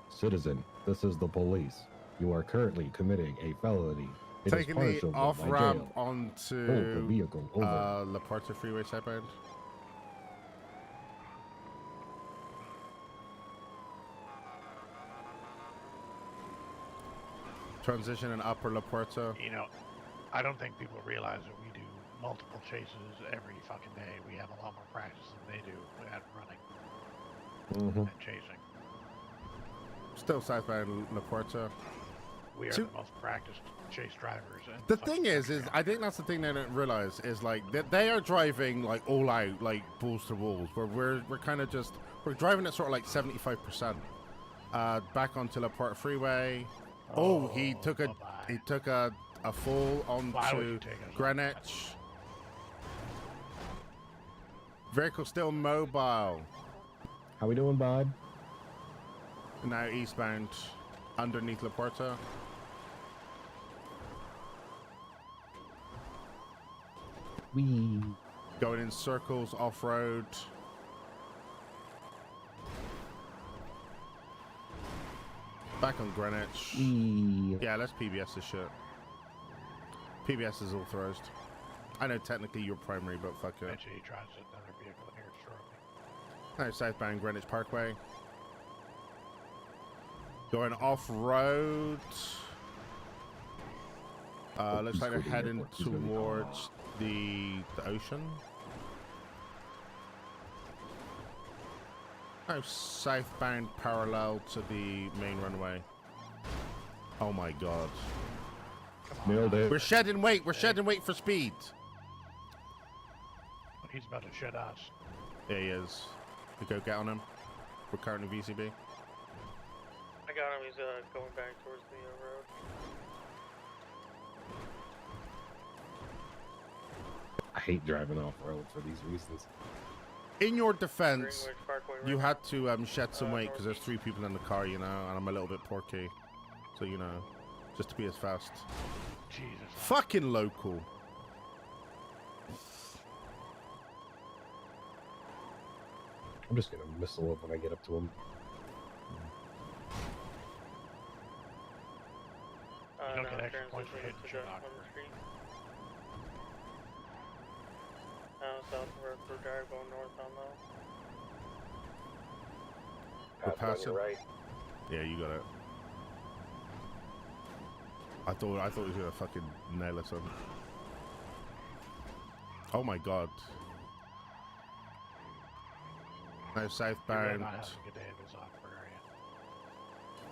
Citizen, this is the police. You are currently committing a felony. It is Taking the punishable off by ramp jail. onto Pull the vehicle over. La Puerta Freeway southbound. Transition in Upper La Puerta. You know, I don't think people realize that we do multiple chases every fucking day. We have a lot more practice than they do at running and chasing. Still southbound La Puerta. We are the most practiced chase drivers. And The thing is I think that's the thing they don't realize is like they are driving like all out, like balls to walls. Where we're kind of just we're driving at sort of like 75%. Back onto La Puerta Freeway. Oh, he took a fall onto Greenwich. Vehicle still mobile. How we doing, bud? Now eastbound, underneath La Puerta. We going in circles off-road. Back on Greenwich. Yeah, let's PBS this shit. PBS is authorized. I know technically you're primary, but fuck it. Eventually he tries another vehicle in here shortly. Alright, southbound Greenwich Parkway. Going off-road. Looks like they're heading towards the ocean. Oh, southbound parallel to the main runway. Oh my god. Nailed it. We're shedding weight. We're shedding weight for speed. He's about to shed us. Yeah, he is. We go get on him. We're currently VCB. I got him. He's going back towards the road. I hate driving off road for these reasons. In your defense, you had to shed some weight because there's 3 people in the car, you know, and I'm a little bit porky. So, you know, just to be as fast. Jesus. Fucking local. I'm just gonna missile him when I get up to him. You don't get extra points for hitting shit on South River Drive going north on though. We're passing. Right. Yeah, you got it. I thought he was gonna fucking nail us on. Oh my god. Now southbound. Not having a good day in this Oxford area.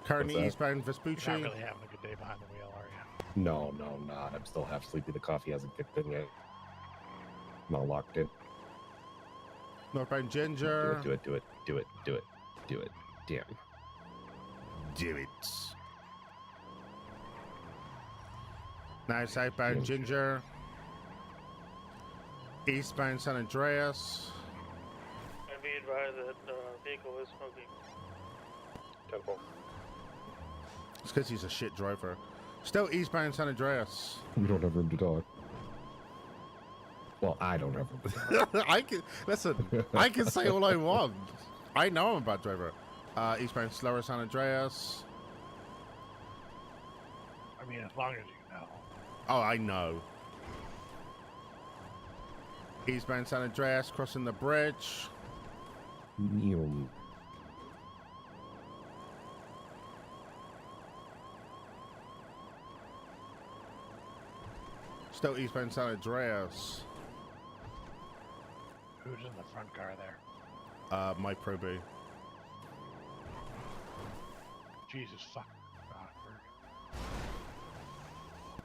Currently eastbound Vespucci. You're not really having a good day behind the wheel, are you? No, no, I'm not. I'm still half sleepy. The coffee hasn't kicked in yet. I'm all locked in. Northbound Ginger. Do it. Damn. Do it. Now southbound Ginger. Eastbound San Andreas. And be advised that vehicle is smoking. Temple. It's because he's a shit driver. Still eastbound San Andreas. We don't have room to talk. Well, I don't have room to talk. I can say all I want. I know I'm a bad driver. Eastbound Slower San Andreas. I mean, as long as you know. Oh, I know. Eastbound San Andreas, crossing the bridge. Still eastbound San Andreas. Who's in the front car there? My Pro B. Jesus fuck.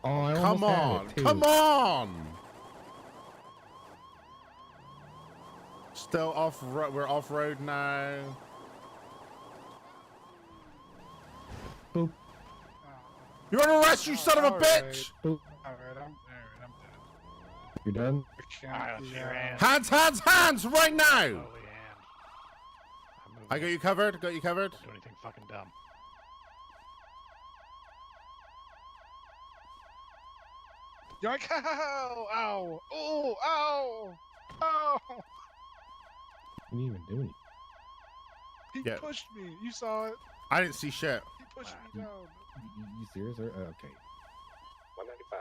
Oh, I Come almost on, had it, too. come on! Still off road. We're off road now. Boop. You're under arrest, you son of a bitch! Boop. Alright, I'm dead. You're done? Hands right now! I got you covered. Don't do anything fucking dumb. Yoink! Ow! Ow! Oh! Ow! Ow! You didn't even do anything. He Yeah. pushed me. You saw it. I didn't see shit. He pushed me down. You serious? Or, okay. 195.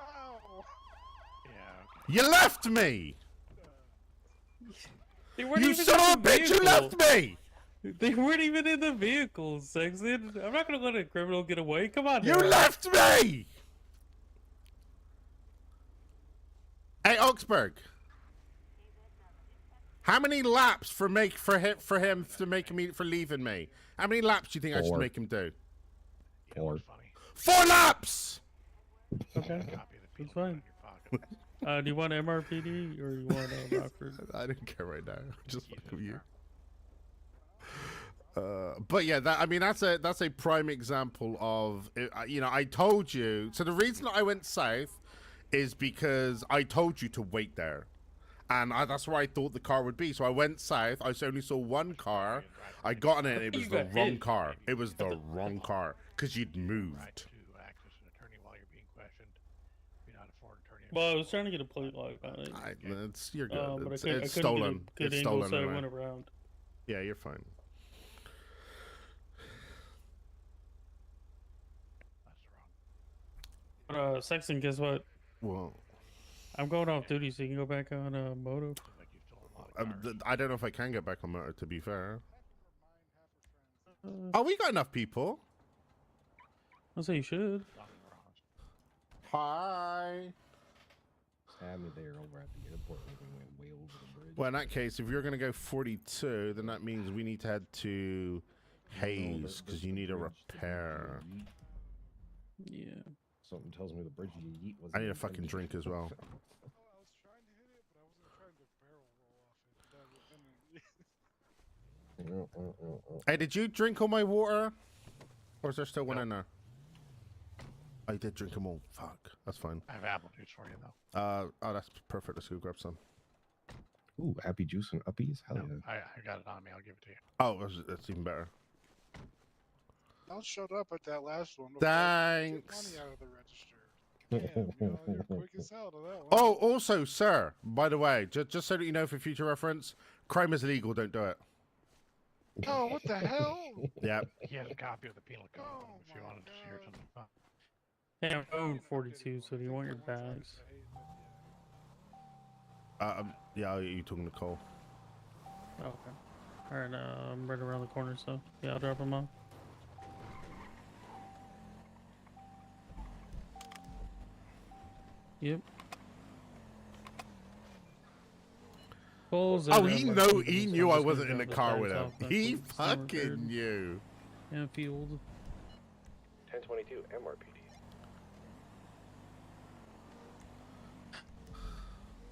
Ow! Yeah, You left me! They weren't You even son in of a the bitch, you vehicle. left me! They weren't even in the vehicle, Sexton. I'm not gonna let a criminal get away. Come on. You now. left me! Hey, Augsburg. How many laps for him to make me for leaving me? How many laps do you think I should 4. make him do? 4. 4 laps! Okay, that's fine. Do you want MRPD or you want Rockford? I don't care right now. I'm just fucking with you. But yeah, that's a prime example of, you know, I told you. So the reason I went south is because I told you to wait there. And that's where I thought the car would be. So I went south. I only saw one car. I got in it, and it was the wrong car. It was the wrong car because you'd moved. To access an attorney while you're being questioned. You're not a foreign attorney. Well, I was trying to get a plate lock on it. You're good. But It's I couldn't stolen. Get a good It's angle, stolen. so I Anyway. went around. Yeah, you're fine. But Sexton, guess what? Well, I'm going off duty, so you can go back on moto. I don't know if I can get back on motor. To be fair. Oh, we got enough people. I'll say you should. Hi. Had me there over at the airport when we went way over the bridge. Well, in that case, if you're going to go 42, then that means we need to head to Hayes because you need a repair. Yeah. Something tells me the bridge you yeet was. I need a fucking drink as well. Hey, did you drink all my water? Or is there still one in there? I did drink them all. Fuck. That's fine. I have apple juice for you, though. Oh, that's perfect. Let's go grab some. Ooh, happy juice and uppies? Hell yeah. I got it on me. I'll give it to you. Oh, that's even better. I showed up at that last one. Thanks. Money out of the register. Damn, you're quick as hell to that one. Oh, also, sir, by the way, just so that you know for future reference, crime is illegal. Don't do it. Oh, what the hell? Yeah. He has a copy of the penal code if you wanted to hear something fun. Hey, I'm going 42, so do you want your bags? Yeah, you talking to Cole? Okay. Alright, I'm right around the corner, so yeah, I'll drop them off. Yep. Oh, he knew I wasn't in the car with him. He fucking knew. Yeah, field. 1022 MRPD.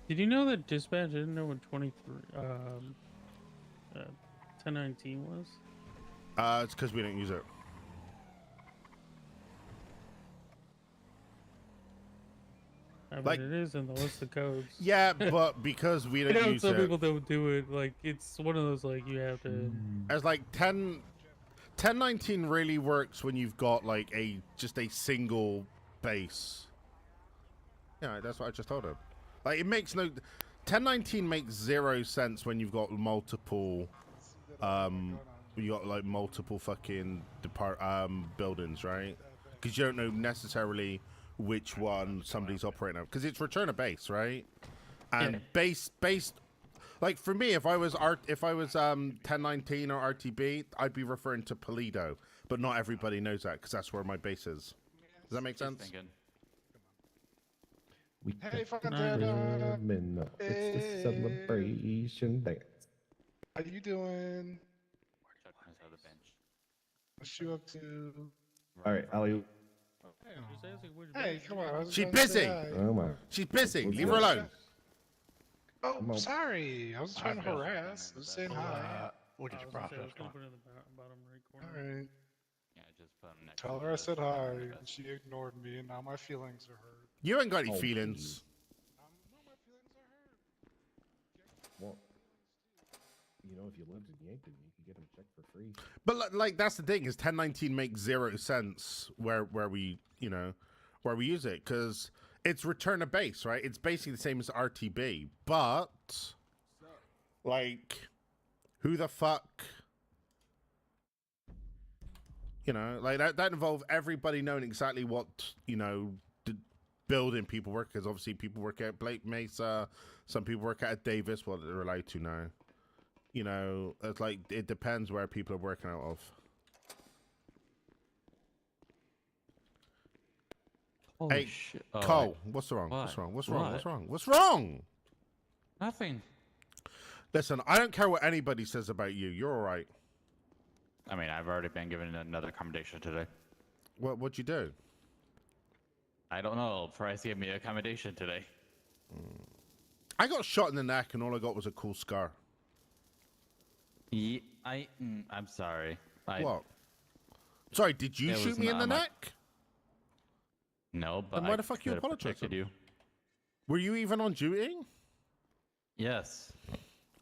Did you know that dispatch didn't know what 1019 was? It's because we didn't use it. I mean, it is in the list of codes. Yeah, but because we I don't know use some it. people don't do it. Like, it's one of those, like, you have to... As like 1019 really works when you've got like just a single base. Yeah, that's what I just told him. Like, it makes no... 1019 makes zero sense when you've got multiple... you got like multiple fucking buildings, right? Because you don't know necessarily which one somebody's operating on. Because it's return a base, right? And based... Like, for me, if I was 1019 or RTB, I'd be referring to Toledo. But not everybody knows that, because that's where my base is. Does that make sense? Hey, fucking It's the celebration dance. How you doing? What you up to? All right, Ali. Hey, come on. I was She's trying to say busy. hi. Oh my. She's busy. Leave her alone. Oh, sorry. I was trying to harass. I was saying hi. Look at your process. Come on. Alright. Yeah, just put them next Tell to her I the- said hi, and she ignored me, and now my feelings are hurt. You ain't got any Oh, feelings. Well, you know, if you lived in Yankton, you could get them checked for free. But like that's the thing is 1019 makes zero sense where we where we use it because it's return a base, right? It's basically the same as RTB, but like who the fuck, like that involve everybody knowing exactly what the building people work, because obviously people work at Blake Mesa, some people work at Davis, what they're allowed to now. It's like it depends where people are working out of. Holy Hey, shit. Cole, what's wrong? What? What's wrong? What's wrong? What? What's wrong? What's wrong? Nothing. Listen, I don't care what anybody says about you. You're all right. I mean, I've already been given another accommodation today. What'd you do? I don't know. Price gave me an accommodation today. I got shot in the neck, and all I got was a cool scar. I'm sorry. What? Sorry, did you It shoot was me in the not my- neck? No, but Then why I the fuck you could've apologizing? protected you. Were you even on duty? Yes.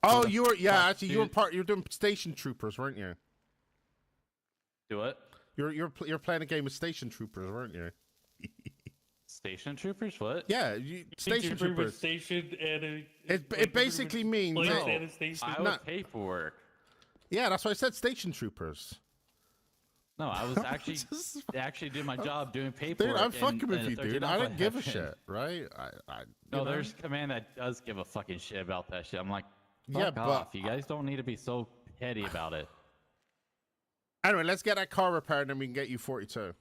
Oh, Who the you were fuck, you were dude? you're doing station troopers, weren't you? Do what? You're playing a game of station troopers, weren't you? Station troopers? What? Yeah, station troopers. Stationed at a. It basically means placed No, at a station. I was paperwork. Yeah, that's why I said station troopers. No, I was actually doing my job doing paperwork. Dude, I'm and- fucking with and you, 13 dude. I Alpha don't give a happened. shit, right? No, you know? there's command that does give a fucking shit about that shit. I'm like, Yeah, fuck but- off. You guys don't need to be so petty about it. Anyway, let's get that car repaired, and then we can get you 42.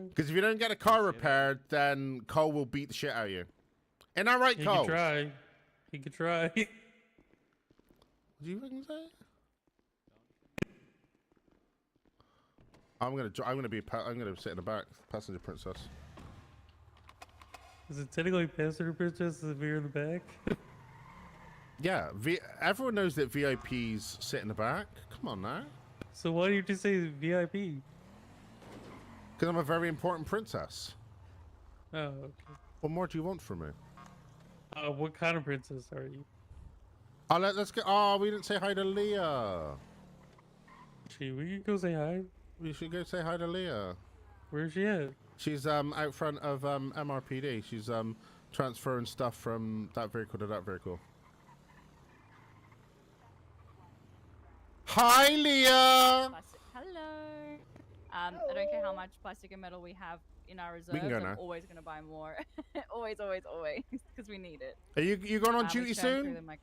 Because if you don't get a car repaired, then Cole will beat the shit out of you. Ain't that right, He Cole? could try. He could try. What do you fucking say? I'm gonna sit in the back, passenger princess. Is it technically passenger princess if you're in the back? Yeah, everyone knows that VIPs sit in the back. Come on now. So why do you just say VIP? Because I'm a very important princess. Oh, okay. What more do you want from me? What kind of princess are you? Oh, let's go. Oh, we didn't say hi to Leah. Gee, we can go say hi. We should go say hi to Leah. Where's she at? She's out front of MRPD. She's transferring stuff from that vehicle to that vehicle. Hi, Leah. Hello. I don't care how much plastic and metal we have in our reserves. can go I'm now. always going to buy more. always, because we need it. Are you going on We duty churn through soon? them like-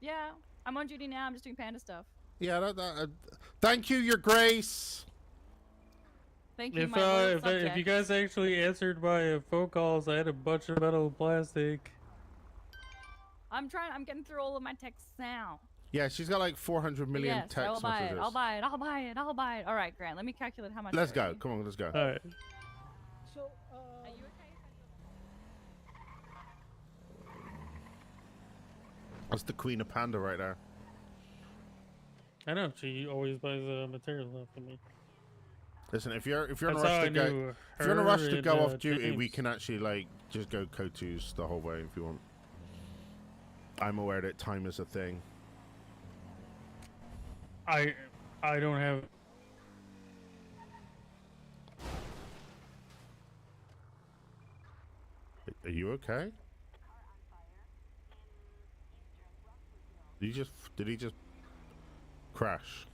Yeah, I'm on duty now. I'm just doing panda stuff. Yeah. Thank you, Your Grace. Thank you, If my loyal if you subject. guys actually answered my phone calls, I had a bunch of metal and plastic. I'm getting through all of my texts now. Yeah, she's got like 400 million Yes, text I'll buy messages. it. I'll buy it. I'll buy it. I'll buy it. All right, Grant. Let me calculate how much. Let's I go. owe you. Come on, let's go. All right. So, Are you okay? That's the queen of panda right there. I know she always buys materials off of me. Listen, if you're in a That's how rush I to go, knew if you're in a her rush to and, go off duty, we James. can actually like just go Kotus the whole way if you want. I'm aware that time is a thing. I don't have. Are you okay? Did he just crash?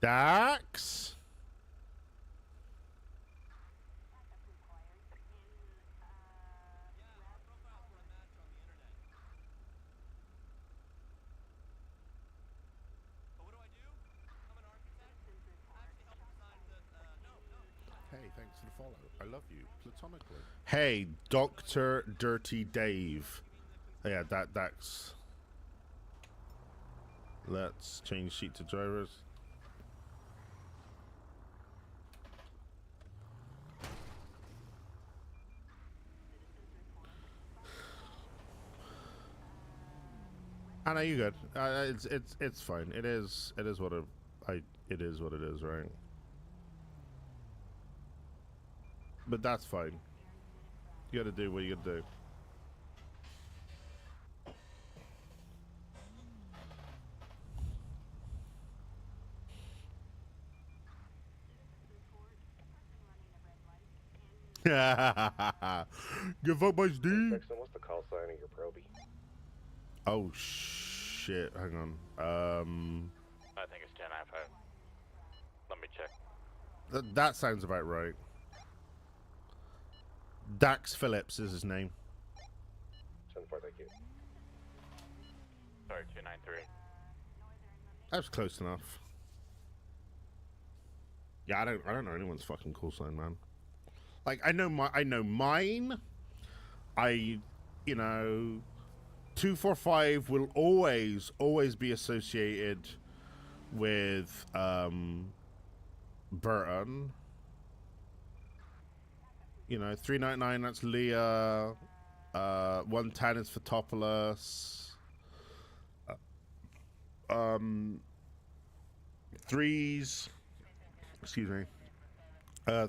Dax? Hey, thanks for the follow. I love you platonically. Hey, Dr. Dirty Dave. Yeah, that's. Let's change sheet to drivers. I know you good. It's fine. It is what it is what it is, right? But that's fine. You gotta do what you gotta do. Give up, my D. Dixon, what's the call sign of your Proby? Oh shit! Hang on. I think it's 1095. Let me check. That sounds about right. Dax Phillips is his name. 10-4, thank you. Sorry, 293. That was close enough. Yeah, I don't know anyone's fucking call sign, man. Like I know mine. You know, 245 will always be associated with Burton. You know, 399 that's Leah. 110 is Photopoulos. Threes. Excuse me.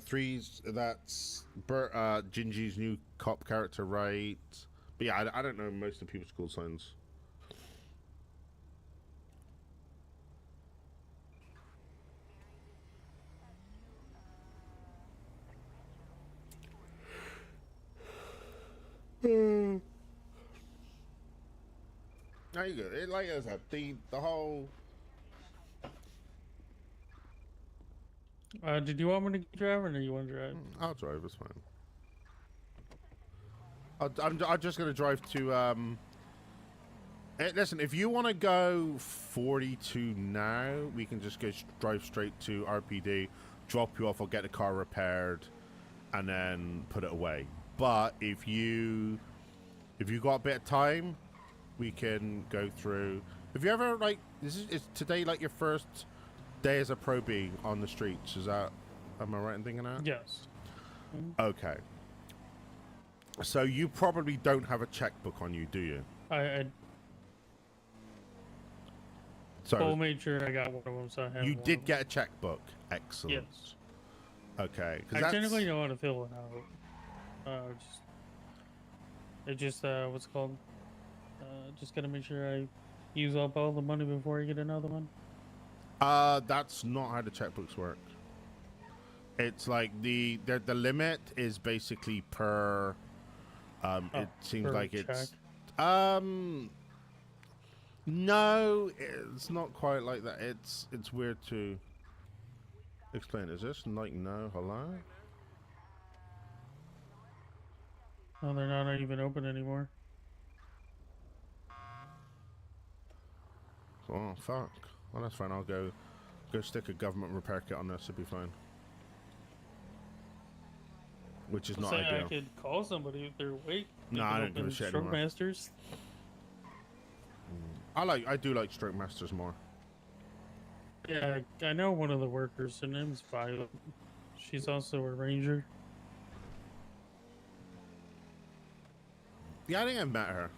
Threes. That's Gingy's new cop character, right? But yeah, I don't know most of the people's call signs. No, you good. It like as a the whole. Did you want me to drive or do you want to drive? I'll drive. It's fine. I'm just gonna drive to listen, if you want to go 42 now, we can just go drive straight to RPD, drop you off, or get the car repaired, and then put it away. But if you got a bit of time, we can go through. Have you ever is today like your first day as a pro B on the streets? Am I right in thinking that? Yes. Okay. So you probably don't have a checkbook on you, do you? I So made sure I got one of them, so I have you one did of get a checkbook. Excellent. Yes. Okay. I technically know how to fill it out. What's it called? Just gotta make sure I use up all the money before I get another one. That's not how the checkbooks work. It's like the limit is basically per. It seems per like it's. check. No, it's not quite like that. It's weird to explain. Is this like no hello? Oh, they're not even open anymore. Oh fuck. Well, that's fine. I'll go stick a government repair kit on this. It'll be fine. Which is not Say ideal. I could call somebody if they're awake. No, I don't give a shit Stroke anymore. Masters. I do like Stroke Masters more. Yeah, I know one of the workers. Her name's Violet. She's also a ranger. Yeah, I think I've met her.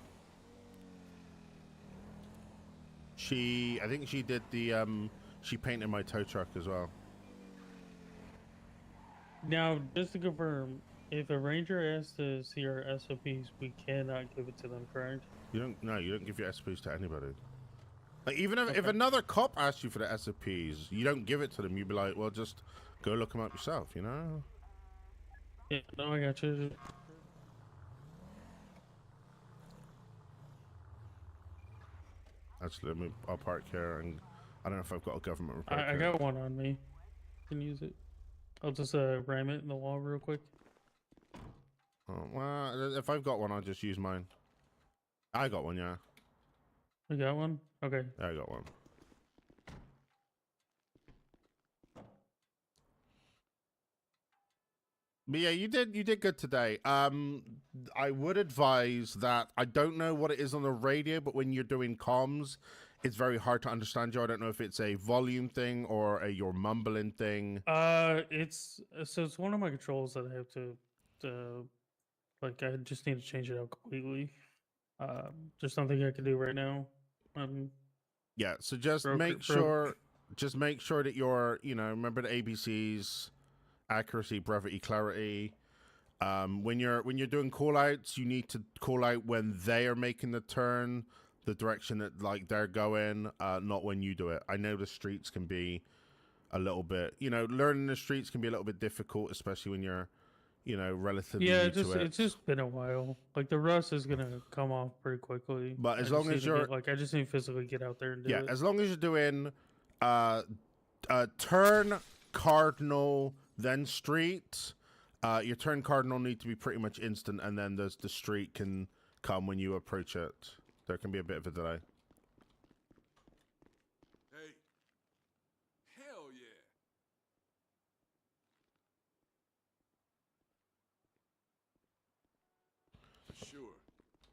I think she did the she painted my tow truck as well. Now, just to confirm, if a ranger asks to see our SOPs, we cannot give it to them, correct? You don't give your SOPs to anybody. Like even if another cop asks you for the SOPs, you don't give it to them. You'd be like, well, just go look them up yourself, you know? Yeah, no, I got you. Actually, I'll park here, and I don't know if I've got a government repair I kit. got one on me. Can use it. I'll just ram it in the wall real quick. Oh, well, if I've got one, I'll just use mine. I got one, yeah. You got one? Okay. Yeah, I got one. But yeah, you did good today. I would advise that I don't know what it is on the radio, but when you're doing comms, it's very hard to understand you. I don't know if it's a volume thing or a you're mumbling thing. It's one of my controls that I have to like I just need to change it out completely. There's something I can do right now. Yeah, so just make sure that you're, remember the ABCs, accuracy, brevity, clarity. When you're doing call outs, you need to call out when they are making the turn, the direction that they're going, not when you do it. I know the streets can be a little bit, learning the streets can be a little bit difficult, especially when you're, relatively new to it. It's just been a while. Like the rust is gonna come off pretty quickly. But as long as you're I just need to physically get out there and do it. as long as you're doing turn, cardinal, then street. Your turn cardinal need to be pretty much instant, and then the street can come when you approach it. There can be a bit of a delay. Hey. Hell yeah. For sure.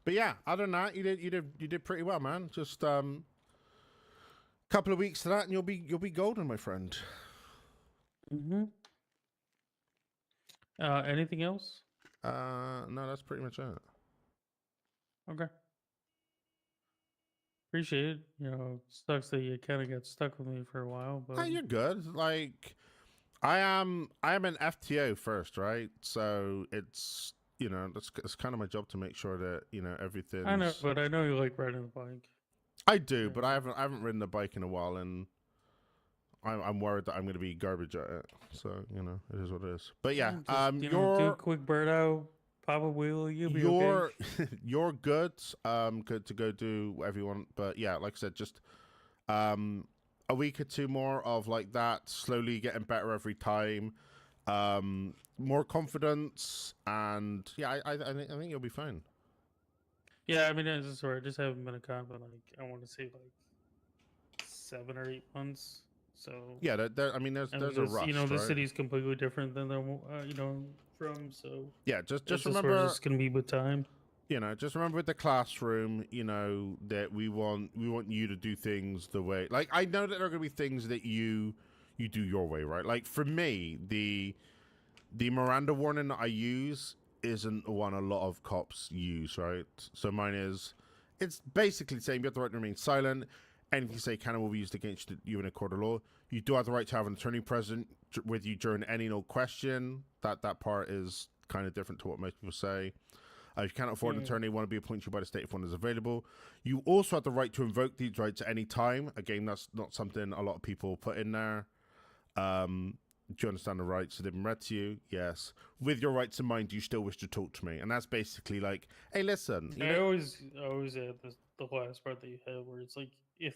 But yeah, other than that, you did pretty well, man. Just couple of weeks to that, and you'll be golden, my friend. Mm-hmm. Anything else? No, that's pretty much it. Okay. appreciate it. You know, sucks that you kind of got stuck with me for a while, Oh, but you're good. Like, I am an FTO first, right? So it's it's kind of my job to make sure that everything's. I know, but I know you like riding the bike. I do, but I haven't ridden a bike in a while, and I'm worried that I'm going to be garbage at it. So it is what it is. But yeah, Just, do a quick bird out, pop a wheel, you'll be okay. You're good. Good to go do whatever you want. But yeah, like I said, just a week or two more of like that, slowly getting better every time. More confidence, and yeah, I think you'll be fine. Yeah, I mean, it's just I just haven't been a cop in like I want to say like 7 or 8 months. So yeah, I mean, there's a rush. The right? city's completely different than from. So yeah, just it's remember, it's gonna be with time. Just remember with the classroom, that we want you to do things the way. Like, I know that there are going to be things that you do your way, right? Like for me, the Miranda warning that I use isn't one a lot of cops use, right? So mine is, it's basically saying you have the right to remain silent. Anything you say can and will be used against you in a court of law. You do have the right to have an attorney present with you during any no question. That part is kind of different to what most people say. If you can't afford an attorney, want to be appointed you by the state if one is available. You also have the right to invoke these rights at any time. Again, that's not something a lot of people put in there. Do you understand the rights that have been read to you? Yes. With your rights in mind, do you still wish to talk to me? And that's basically like, hey, listen. I always add the last part that you had where it's like, if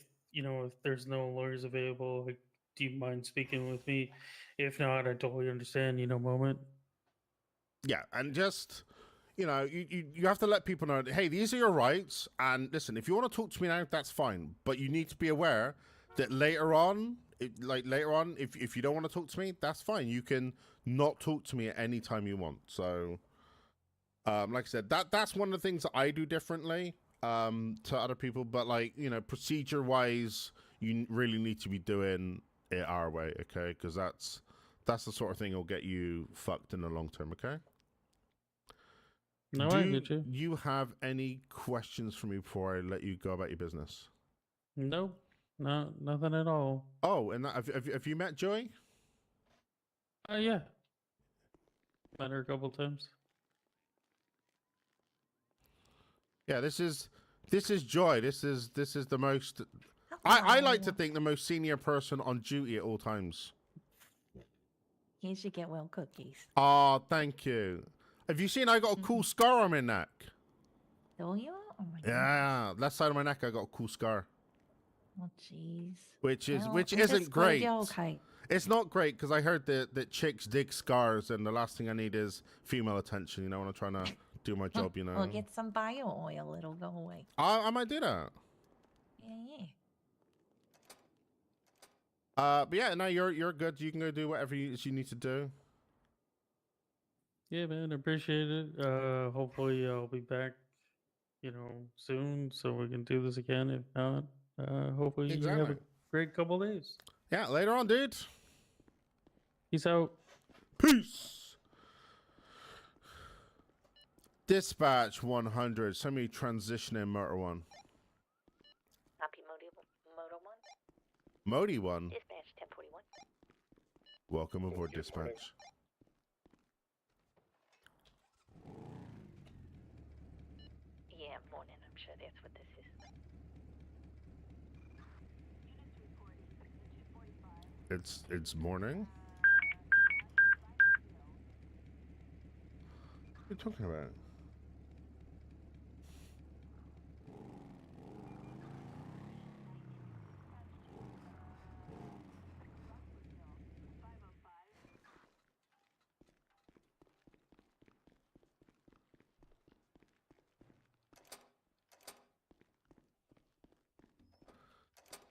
there's no lawyers available, like, do you mind speaking with me? If not, I totally understand. Moment. Yeah, and just you have to let people know, hey, these are your rights, and listen, if you want to talk to me now, that's fine, but you need to be aware that later on, if you don't want to talk to me, that's fine. You can not talk to me at any time you want. So, like I said, that's one of the things that I do differently to other people. But procedure wise, you really need to be doing it our way, okay? Because that's the sort of thing that'll get you fucked in the long term, okay? No, I get you. You have any questions for me before I let you go about your business? Nope. No, nothing at all. Oh, and have you met Joey? Yeah. Met her a couple times. Yeah, this is Joy. This is the most. I like to think the most senior person on duty at all times. You should get well cookies. Oh, thank you. Have you seen I got a cool scar on my neck? Do you? Oh my god. Yeah, left side of my neck I got a cool scar. Oh jeez. Which I'm isn't just glad great. you're okay. It's not great because I heard that chicks dig scars, and the last thing I need is female attention. When I'm trying to do my job. Well, get some bio oil. It'll go away. I might do that. Yeah. But yeah, no, you're good. You can go do whatever you need to do. Yeah, man, appreciate it. Hopefully I'll be back, soon so we can do this again. If not, hopefully you have a great couple days. Yeah, later on, dude. Peace out. Peace. Dispatch 100. Send me transitioning motor 1. Copy Moto 1. Modi 1. Dispatch 1041. Welcome aboard, dispatch. Yeah, morning. I'm sure that's what this is. It's morning. What are you talking about?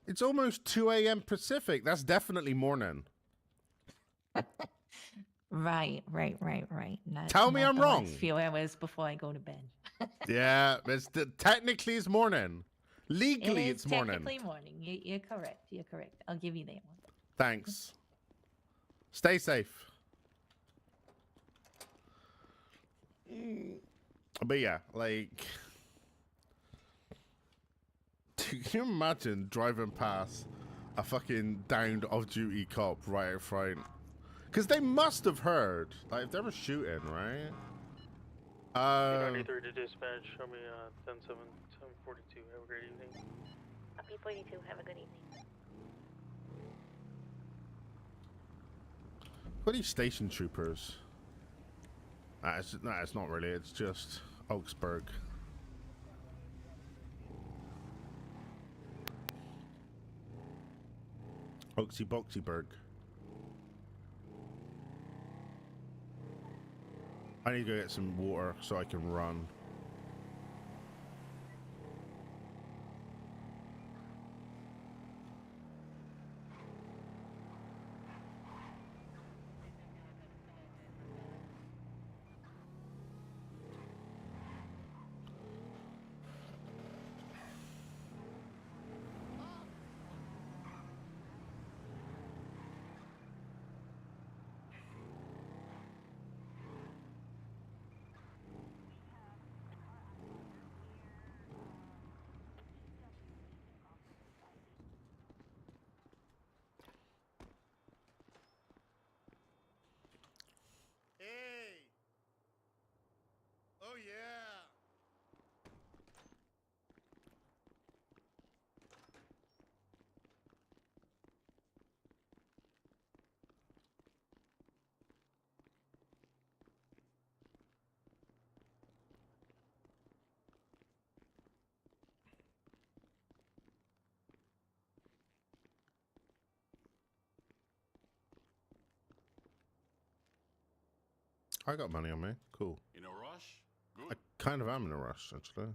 It's almost 2 a.m. Pacific. That's definitely morning. Right. Not, Tell me I'm wrong. A few hours before I go to bed. Yeah, technically it's morning. Legally, it's morning. Technically morning. You're correct. You're correct. I'll give you that one. Thanks. Stay safe. But yeah, like Can you imagine driving past a fucking downed off-duty cop right out front? Because they must have heard, like, if they were shooting, right? 93 to dispatch. Show me 10-7, 1042. Have a great evening. Copy 42. Have a good evening. What are these station troopers? It's not really. It's just Augsburg. Oaksy Boxyburg. I need to go get some water so I can run. Hey! Oh yeah! I got money on me. Cool. In a rush? I Good. kind of am in a rush, actually.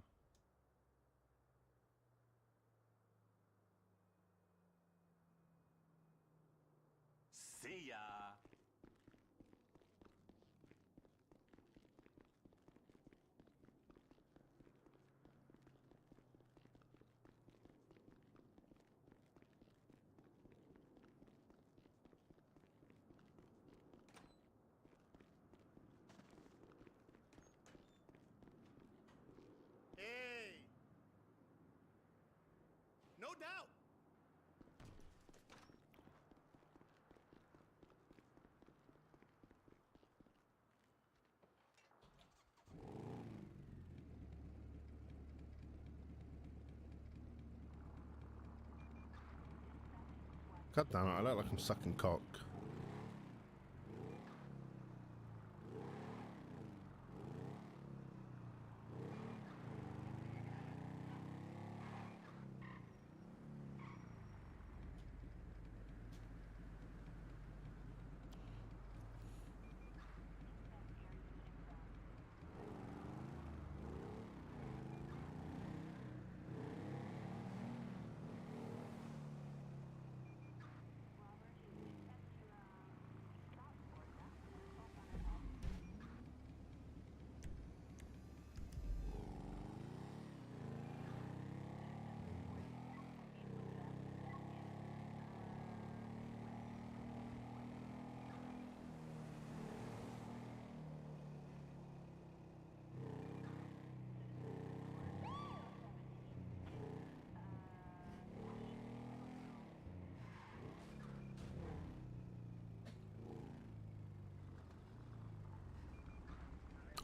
See ya. Hey! No doubt! God damn it, I look like I'm sucking cock.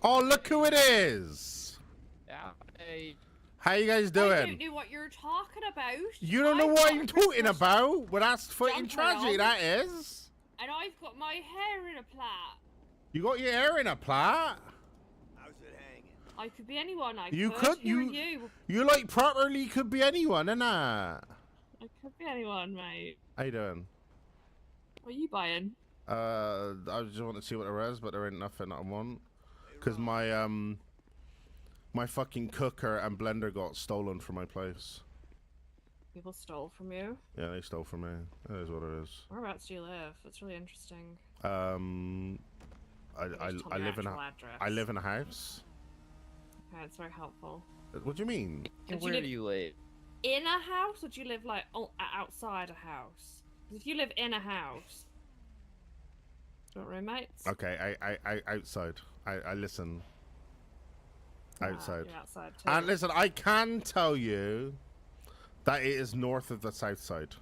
Oh, look who it is! Yeah, hey. How you guys I don't doing? know what you're talking about. You don't know what I've I'm got a talking Christmas about? Well, that's fucking jumper tragic, on, that is. And I've got my hair in a plait. You got your hair in a plait? How's it hanging? I could be anyone. You could, Who are you? you like properly could be anyone, innit? I could be anyone, mate. How you doing? What are you buying? I just want to see what there is, but there ain't nothing I want. Cause my my fucking cooker and blender got stolen from my place. People stole from you? Yeah, they stole from me. That is what it is. Whereabouts do you live? That's really interesting. I Just tell me your live in a actual address. I live in a house. Okay, that's very helpful. What do you mean? And Where do you live? In a house, or do you live like outside a house? 'Cause if you live in a house, do you want roommates? Okay, I outside. I listen. Outside. You're outside too. And listen, I can tell you That it is north of the south side. It's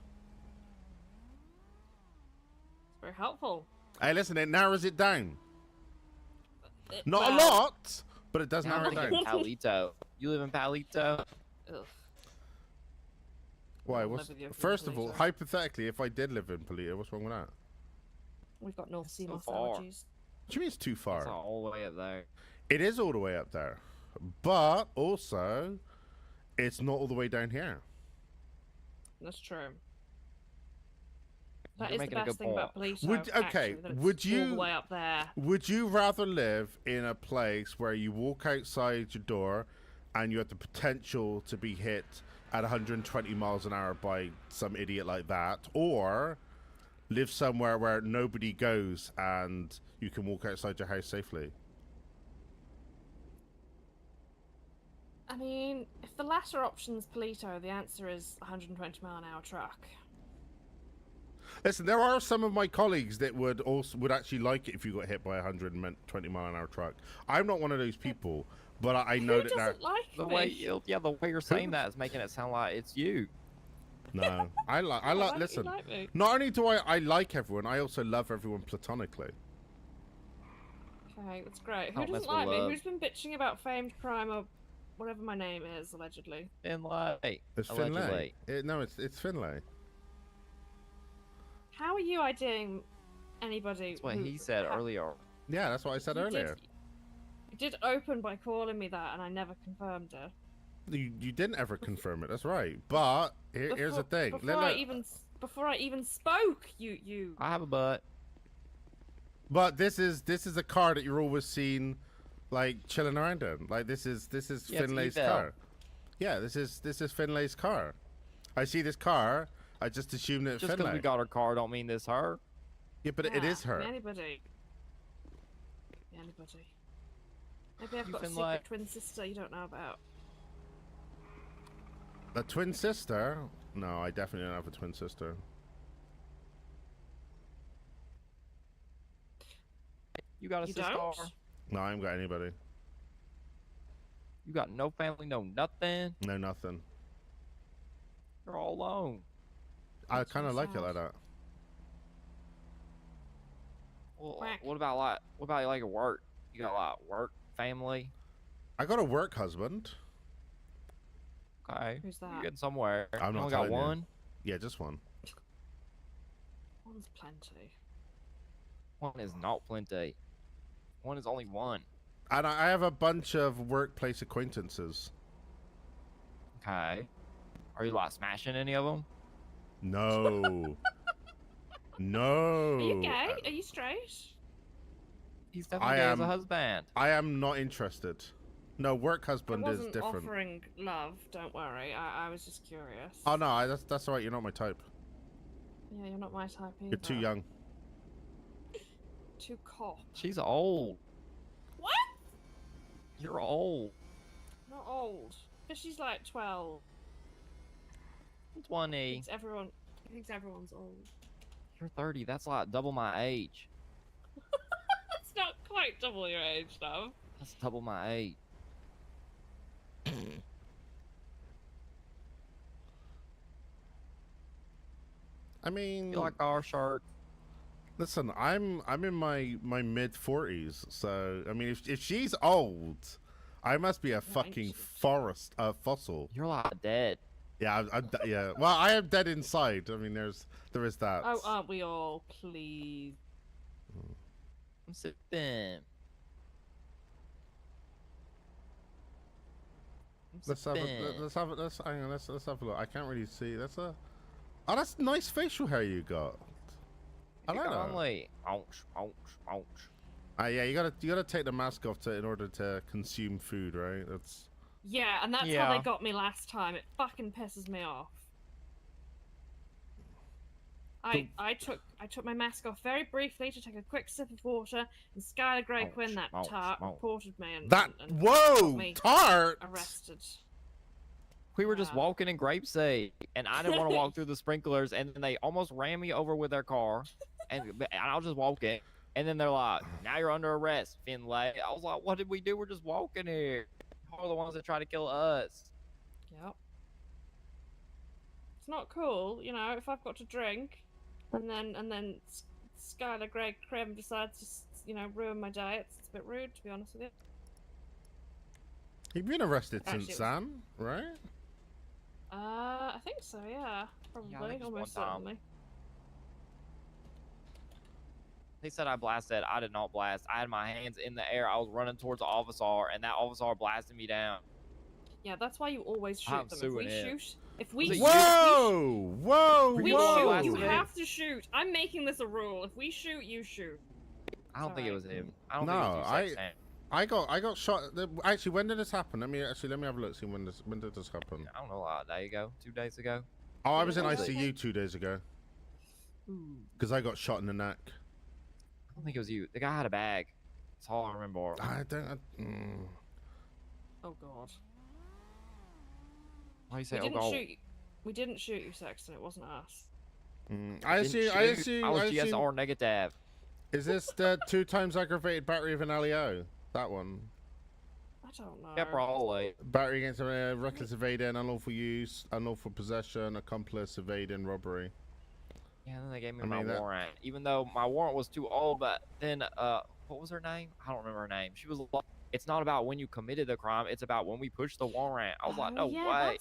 very helpful. Hey, listen, it narrows it down. Not Well, a lot, but it does Now I'm narrow it thinking down. Palito. You live in Palito? Ugh. Why? I'll What's, live with you if first you're of all, Palito. hypothetically, if I did live in Palito, what's wrong with that? We've got North Sea so moss far. allergies. What do you mean it's too far? It's all the way up there. It is all the way up there, but also, it's not all the way down here. That's true. That You're is the making a best good thing about point. Polito. Actually, that it's would you all the way up there? Would you rather live in a place where you walk outside your door and you have the potential to be hit at 120 miles an hour by some idiot like that, or live somewhere where nobody goes and you can walk outside your house safely? I mean, if the latter option's Polito, the answer is 120-mile-an-hour truck. Listen, there are some of my colleagues that would actually like it if you got hit by a 120-mile-an-hour truck. I'm not one of those people, but I know Who that doesn't like The me? way, the way you're saying that is making it sound like it's you. No, I like. Why don't you Listen, like me? not only do I like everyone, I also love everyone platonically. Okay, that's great. Who Don't mess doesn't like with me? love. Who's been bitching about famed crime or whatever my name is, allegedly? Finlay. It's Allegedly. Finlay. No, it's Finlay. How are you IDing anybody? That's what who- he said earlier. Yeah, that's what I said You earlier. You did open by calling me that, and I never confirmed it. You didn't ever confirm it. That's right. But here's the thing. Before I even spoke, you. I have a butt. But this is a car that you're always seen, like chilling around in. Like this is Yeah, it's Finlay's Evel. car. Yeah, this is Finlay's car. I see this car. I just assume that it's Just because Finlay. we got her car don't mean this her. Yeah, but it is her. Anybody. Anybody. Maybe I've You got a Finlay. secret twin sister you don't know about. A twin sister? No, I definitely don't have a twin sister. You got a You sister? don't? No, I haven't got anybody. You got no family, no nothing. No, nothing. You're all alone. I kind of like it like that. Well, Quack. what about like your work? You got like work, family. I got a work husband. Okay. Who's that? You're getting somewhere. I'm you not only got telling you. one. Yeah, just one. One's plenty. One is not plenty. One is only one. And I have a bunch of workplace acquaintances. Okay. Are you like smashing any of them? No. No. Are you gay? Are you straight? He's definitely gay as a husband. I am not interested. No, work husband I is wasn't different. offering love. Don't worry. I was just curious. Oh no, that's all right. You're not my type. Yeah, you're not my type either. You're too young. Too cop. She's old. What? You're old. Not old. But she's like 12. 20. Thinks everyone's old. You're 30. That's like double my age. That's not quite double your age, though. That's double my age. I mean, You like our shirt? listen, I'm in my mid 40s, so I mean, if she's old, I must be a fucking fossil. You're like dead. Yeah, yeah. Well, I am dead inside. I mean, there is that. Oh, aren't we all? Please. I'm sipping. Let's have hang on, let's have a look. I can't really see. That's nice facial hair you got. I like that. Only. Ouch, ouch, ouch. Yeah, you gotta take the mask off in order to consume food, right? That's. Yeah, and that's how they got me last time. It fucking pisses me off. I took my mask off very briefly to take a quick sip of water, and Skylar Grey Quinn, that tart, reported me and got me tart arrested. We were just walking in Grapeseed, and I didn't want to walk through the sprinklers, and then they almost ran me over with their car, and I was just walking, and then they're like, "Now you're under arrest, Finlay." I was like, "What did we do? We're just walking here. Who are the ones that try to kill us?" Yep. not cool. You know, if I've got to drink, and then Skylar Grey Krim decides to ruin my day, it's a bit rude, to be honest with you. You've been arrested Actually, since it was- Sam, right? I think so. Yeah, probably. I think just Almost one time. certainly. They said I blasted. I did not blast. I had my hands in the air. I was running towards the officer, and that officer blasted me down. Yeah, that's why you always shoot I'm them. suing If him. we shoot, Whoa! Whoa! we Whoa! shoot. You have to shoot. I'm making this a rule. If we shoot, you shoot. I don't think it was him. I don't No, think it was you, Sam. I got shot. Actually, when did this happen? Let me have a look. See when did this happen? I don't know, a day ago, 2 days ago. Oh, I was in Was it? ICU 2 days ago. Because I got shot in the neck. I don't think it was you. The guy had a bag. That's all I remember. I don't. Oh God. Why you say, We oh didn't God? shoot. We didn't shoot you, Sexton. It wasn't us. I Didn't assume. shoot. I was GSR negative. Is this the 2 times aggravated battery of an LEO? That one. I don't know. Yeah, probably. Battery against reckless evading, unlawful use, unlawful possession, accomplice, evading, robbery. Yeah, then they gave me I my mean, that- warrant. Even though my warrant was too old, but then, what was her name? I don't remember her name. She was like, it's not about when you committed the crime, it's about when we pushed the warrant. I was like, no yeah, way.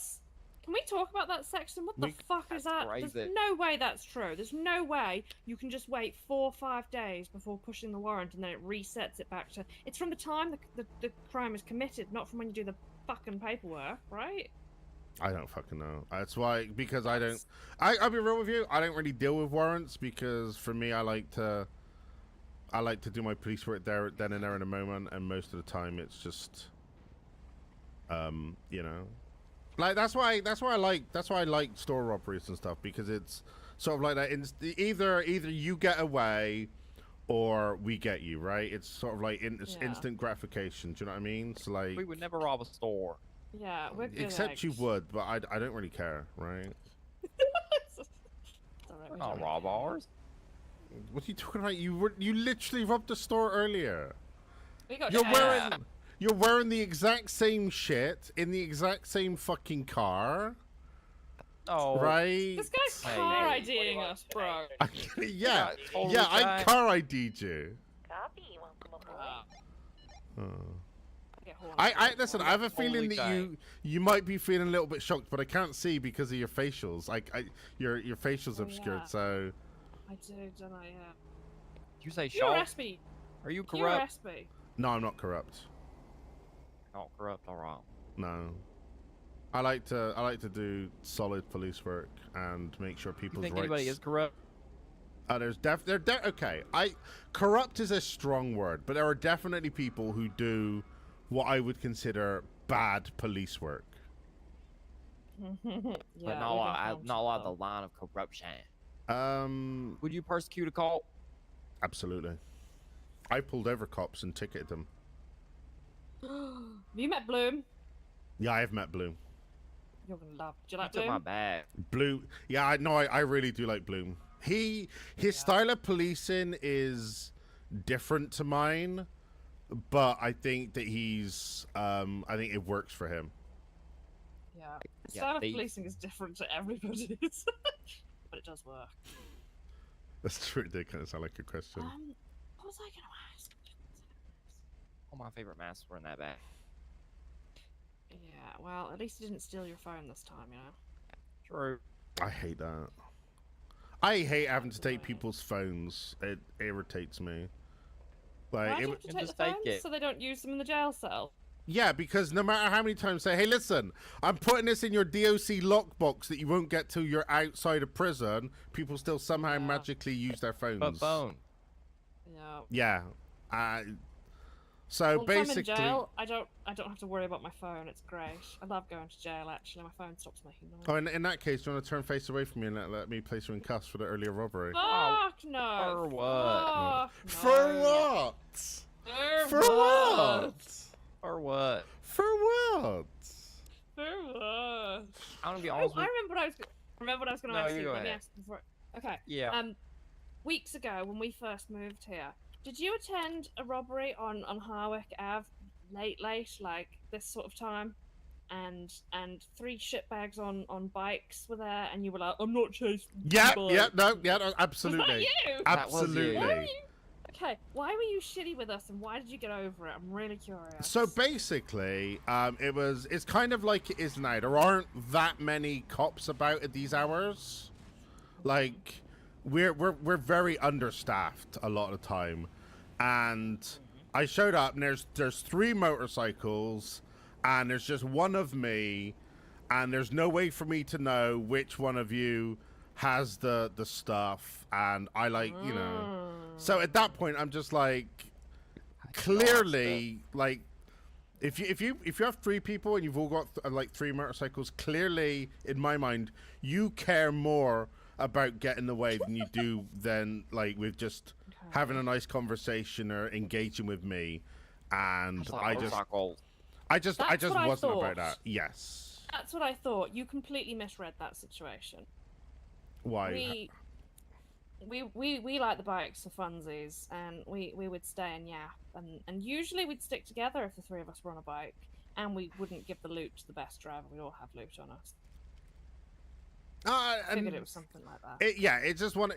Can we talk about that, Sexton? What the fuck is that? crazy. There's no way that's true. There's no way you can just wait 4 or 5 days before pushing the warrant and then it resets it back to... It's from the time the crime is committed, not from when you do the fucking paperwork, right? I don't fucking know. That's why, because I don't. I'll be real with you. I don't really deal with warrants because for me, I like to do my police work there, then and there in a moment, and most of the time it's just, you know, like that's why I like store robberies and stuff because it's sort of like that. Either you get away, or we get you, right? It's sort of like instant gratification. Do you know what I mean? So like, We would never rob a store. Yeah, we're good except eggs. you would, but I don't really care, right? We're not rob ours. What are you talking about? You literally robbed the store earlier. We got You're wearing the exact same shit in the exact same fucking car. Oh, right? This guy's car IDing us, bro. yeah, totally yeah, I fine. car ID'd you. Copy. Welcome aboard. I listen. I have a feeling Totally that fine. you might be feeling a little bit shocked, but I can't see because of your facials. Your facials obscured. yeah. So I do, don't I? Yeah. You say You shock? arrest me. Are you You corrupt? arrest me. no, I'm not corrupt. Not corrupt, all right. No, I like to do solid police work and make sure You people's think rights. anybody is corrupt? There's okay. Corrupt is a strong word, but there are definitely people who do what I would consider bad police work. But not a lot of the line of corruption. Would you persecute a cop? Absolutely. I pulled over cops and ticketed them. Have you met Bloom? Yeah, I have met Bloom. You're gonna love. Do you like took Bloom? my bag. Bloom. Yeah, I really do like Bloom. His style of policing is different to mine, but I think that I think it works for him. Yeah. The Yeah, style of they- policing is different to everybody's, but it does work. That's true. They kind of sound like a question. What was I gonna ask? All my favorite masks were in that bag. Yeah. Well, at least he didn't steal your phone this time, you know. True. I hate that. I hate having to take people's phones. It irritates me. Why Like, do you have to take the phones so they don't use them in the jail cell? yeah, because no matter how many times I say, hey, listen, I'm putting this in your DOC lockbox that you won't get till you're outside of prison, people still somehow magically use their phones. But phone. Yeah. Yeah. So Once I'm in basically, jail, I don't have to worry about my phone. It's great. I love going to jail. Actually, my phone stops making noise. oh, in that case, do you want to turn face away from me and let me place you in cuffs for the earlier robbery? Fuck no. For what? Fuck For no. what? For For what? what? Or what? For what? For what? I'm gonna be Oh, honest I with remember what I was going to No, ask you you. go Let me ahead. ask before. Okay. Yeah. Weeks ago when we first moved here, did you attend a robbery on Harwick Ave late, like this sort of time? and 3 shitbags on bikes were there, and you were like, "I'm not chasing." Yeah, bikes." yeah, no, absolutely. Was that you? Absolutely. Why were you... Okay, why were you shitty with us, and why did you get over it? I'm really curious. So basically, it's kind of like it is now. There aren't that many cops about at these hours. Like, we're very understaffed a lot of the time, and I showed up and there's 3 motorcycles, and there's just one of me, and there's no way for me to know which one of you has the stuff, and I like, you know. So at that point, I'm just like, clearly, like, if you have 3 people and you've all got like 3 motorcycles, clearly in my mind, you care more about getting away than you do than like with just having a nice conversation or engaging with me. And I just wasn't about that. Yes. That's what I thought. You completely misread that situation. Why? We like the bikes for funsies, and we would stay and yap, and usually we'd stick together if the 3 of us were on a bike, and we wouldn't give the loot to the best driver. We'd all have loot on us. I figured it was something like that.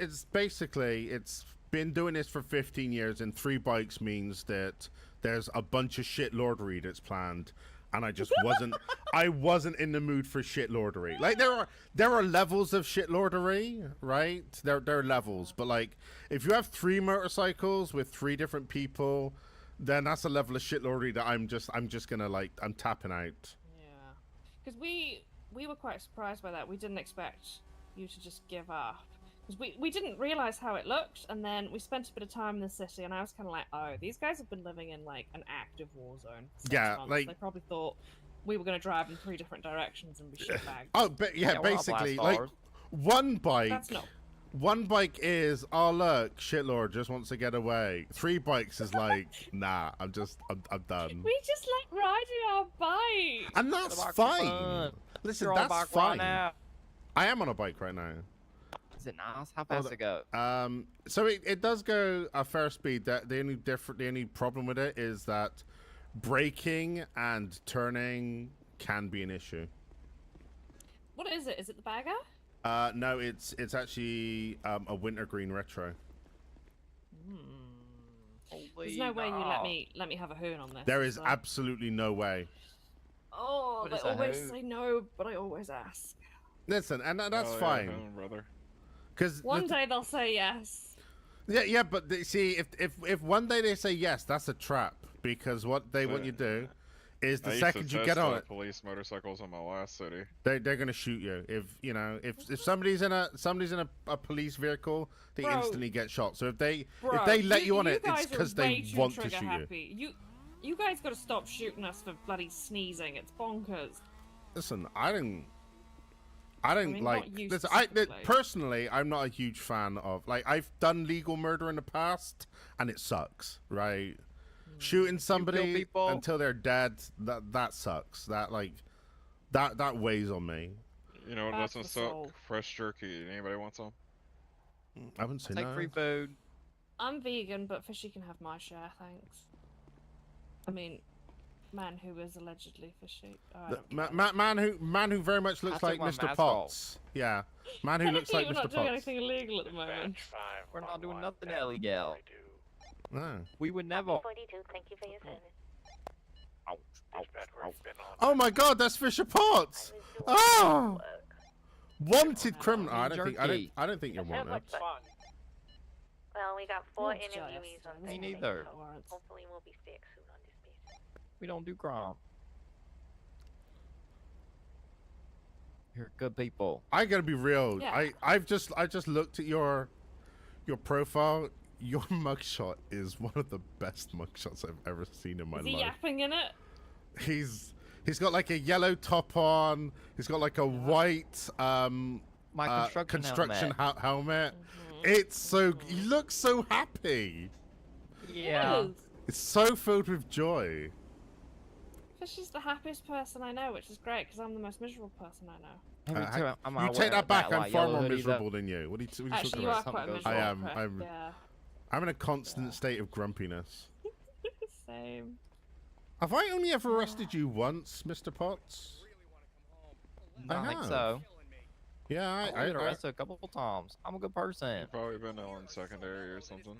It's basically, it's been doing this for 15 years, and 3 bikes means that there's a bunch of shit lordery that's planned. And I just wasn't. I wasn't in the mood for shitlordery. Like there are levels of shitlordery, right? There are levels, but like if you have 3 motorcycles with 3 different people, then that's a level of shitlordery that I'm just gonna like I'm tapping out. Yeah, because we were quite surprised by that. We didn't expect you to just give up. Because we didn't realize how it looked, and then we spent a bit of time in the city, and I was kind of like, oh, these guys have been living in like an active war zone. For 6 months. Like they probably thought we were going to drive in 3 different directions and be shitbags. Oh, but yeah, basically, like one bike is, oh look, shitlord just wants to get away. 3 bikes is like, nah, I'm done. We just like riding our bike, and that's fine. Listen, that's fine. I am on a bike right now. Is it nice? How fast it go? So it does go a fair speed. That the only problem with it is that braking and turning can be an issue. What is it? Is it the bagger? No, it's actually a wintergreen retro. There's no way you let me have a hoon on this. There is absolutely no way. Oh, they always say no, but I always ask. Listen, and that's fine. Brother. Because one day they'll say yes. Yeah, but see, if one day they say yes, that's a trap. Because what they want you to do is the second you get on it, police motorcycles in my last city. They're gonna shoot you. If somebody's in a police vehicle, they instantly get shot. So if they let you on it, it's because they want to shoot you. You guys got to stop shooting us for bloody sneezing. It's bonkers. Listen, I don't like. Listen, personally, I'm not a huge fan of. Like, I've done legal murder in the past, and it sucks, right? Shooting somebody until they're dead, that sucks. That weighs on me. You know what doesn't suck? Fresh jerky. Anybody want some? I wouldn't say no. Take free food. I'm vegan, but fishy can have my share, thanks. I mean, man who is allegedly fishy. Man who very much looks like Mr. Potts. Yeah, man who looks like Mr. Potts. We're not doing anything illegal at the moment. We're not doing nothing illegal. No. We would never. 42, thank you for your service. Oh my God, that's Fisher Potts. Oh, wanted criminal. I don't think you're wanted. Well, we got 4 interviewees on Me Thursday, neither. so hopefully we'll be fixed soon on this piece. We don't do crime. You're good people. I gotta be real. Yeah. I just looked at your profile. Your mugshot is one of the best mugshots I've ever seen in my life. Is he yapping in it? He's got like a yellow top on. He's got like a white construction helmet. It's so he looks so happy. Yeah. It's so filled with joy. Fishy's the happiest person I know, which is great because I'm the most miserable person I know. You take that back. I'm far more miserable than you. What are you Actually, talking you about? are quite miserable. I'm in a constant state of grumpiness. Same. Have I only ever arrested you once, Mr. Potts? I think so. Yeah, I got arrested a couple of times. I'm a good person. You've probably been on secondary or something.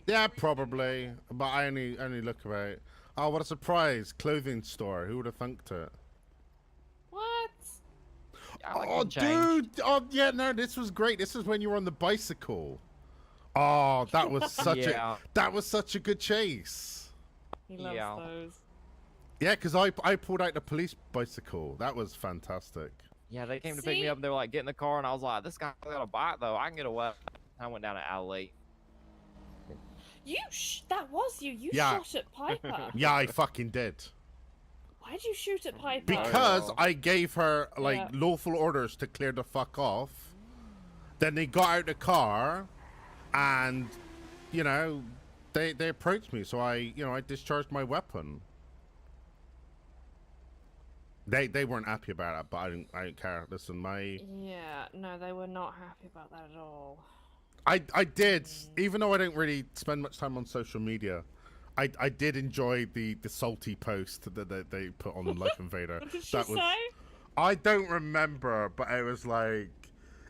Yeah, probably. But I only look about it. Oh, what a surprise! Clothing store. Who would have thunked it? What? Yeah, like Oh, dude! Oh, yeah, no, this was great. This is when you were on the bicycle. Oh, that was such a good chase. He loves those. Yeah, because I pulled out the police bicycle. That was fantastic. Yeah, they came to pick me up and they were like, get in the car, and I was like, this guy's got a bike though. I can get away. I went down an alley. That was you. You Yeah. shot at Piper. Yeah, I fucking did. Why did you shoot at Piper? Because I gave her like Yeah. lawful orders to clear the fuck off. Then they got out the car, and you know, they approached me, so I discharged my weapon. They weren't happy about it, but I didn't care. Listen, Yeah, no, they were not happy about that at all. I did, even though I don't really spend much time on social media, I did enjoy the salty post that they put on Life Invader. What did she That was, say? I don't remember, but it was like,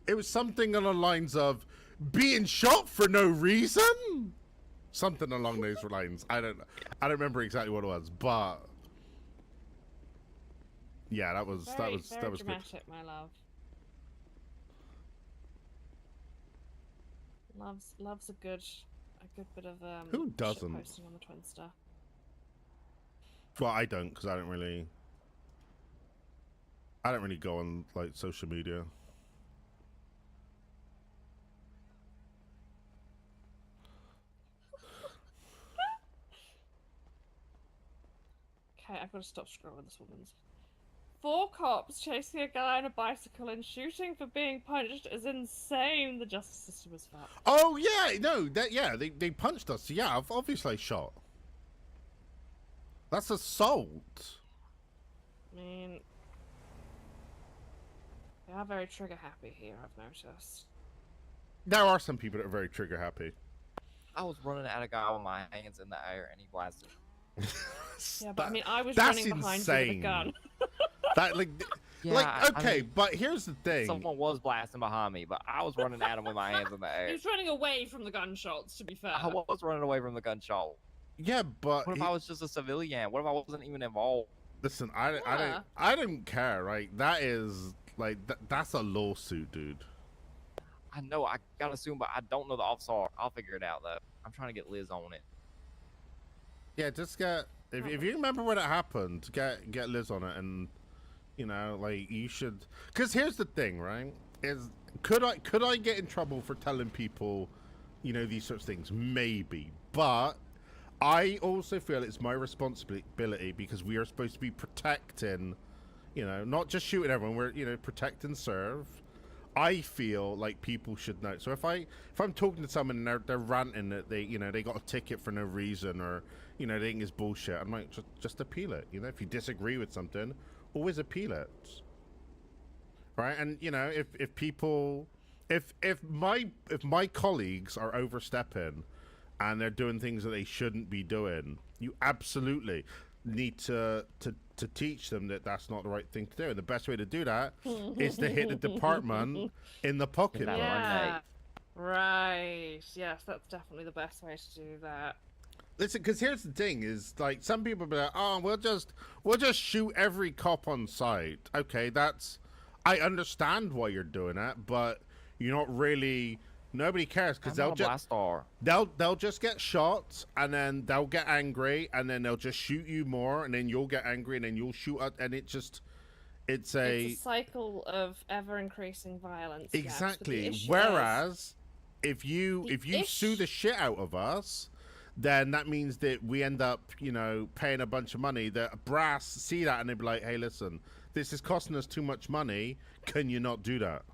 it was something on the lines of being shot for no reason, something along those lines. I don't remember exactly what it was, but yeah, that was Very good. dramatic, my love. Loves a good bit of Who doesn't? posting on the Twinster. Well, I don't, because I don't really go on like social media. Okay, I've got to stop scrolling this woman's. 4 cops chasing a guy on a bicycle and shooting for being punched is insane. The justice system is fucked. Oh yeah, no, they punched us. Yeah, I've obviously shot. That's assault. I mean, they are very trigger happy here, I've noticed. There are some people that are very trigger happy. I was running at a guy with my hands in the air, and he blasted. Yeah, but I mean, I was That's running behind insane. you with a gun. That like, Yeah, like I okay, mean, but here's the thing. Someone was blasting behind me, but I was running at him with my hands in the He air. was running away from the gunshots, to be fair. I was running away from the gunshot. Yeah, but What if I was just a civilian? What if I wasn't even involved? Listen, I don't care, right? That is like that's a lawsuit, dude. I know, I gotta assume, but I don't know the officer. I'll figure it out though. I'm trying to get Liz on it. Yeah, just get if you remember when it happened, get Liz on it, and you know, like you should. Because here's the thing, right? Is could I get in trouble for telling people, you know, these sorts of things? Maybe, but I also feel it's my responsibility because we are supposed to be protecting, you know, not just shooting everyone. We're, you know, protect and serve. I feel like people should know. So if I'm talking to someone and they're ranting that they, you know, they got a ticket for no reason, or you know, they think it's bullshit, I'm like, just appeal it. You know, if you disagree with something, always appeal it. Right? And you know, if people, if my colleagues are overstepping and they're doing things that they shouldn't be doing, you absolutely need to teach them that that's not the right thing to do. And the best way to do that is to hit the department in the pocket. Yeah. Right. Yes, that's definitely the best way to do that. Listen, because here's the thing: is like some people be like, "Oh, we'll just shoot every cop on sight." Okay, I understand why you're doing that, but you're not really. Nobody cares because they'll just get shot, and then they'll get angry, and then they'll just shoot you more, and then you'll get angry, and then you'll shoot at, and it's a cycle of ever increasing violence. Exactly. Yes, whereas if you sue the shit out of us, then that means that we end up, you know, paying a bunch of money. The brass see that and they be like, "Hey, listen, this is costing us too much money. Can you not do that?"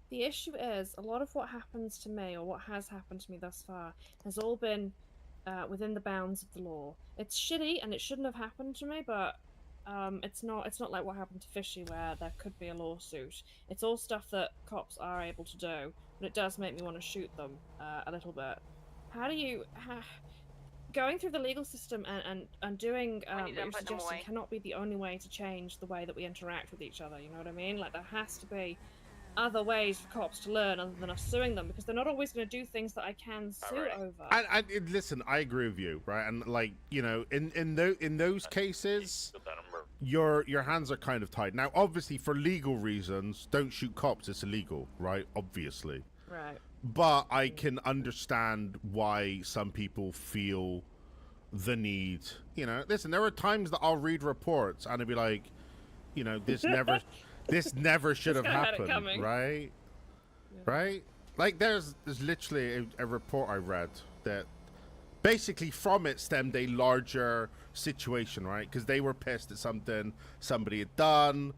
The issue is, a lot of what happens to me, or what has happened to me thus far, has all been within the bounds of the law. It's shitty, and it shouldn't have happened to me, but it's not like what happened to Fishy, where there could be a lawsuit. It's all stuff that cops are able to do, but it does make me want to shoot them a little bit. going through the legal system and doing When you what done you're putting them suggesting away. cannot be the only way to change the way that we interact with each other. You know what I mean? Like there has to be other ways for cops to learn other than us suing them, because they're not always going to do things that I can sue over. Listen, I agree with you, right? And like, you know, in those cases, your hands are kind of tied. Now, obviously, for legal reasons, don't shoot cops. It's illegal, right? Obviously. Right. But I can understand why some people feel the need. You know, listen, there are times that I'll read reports and I'll be like, you know, this never should have This guy had it happened, coming. right? Right? Like there's literally a report I read that basically from it stemmed a larger situation, right? Because they were pissed at something somebody had done,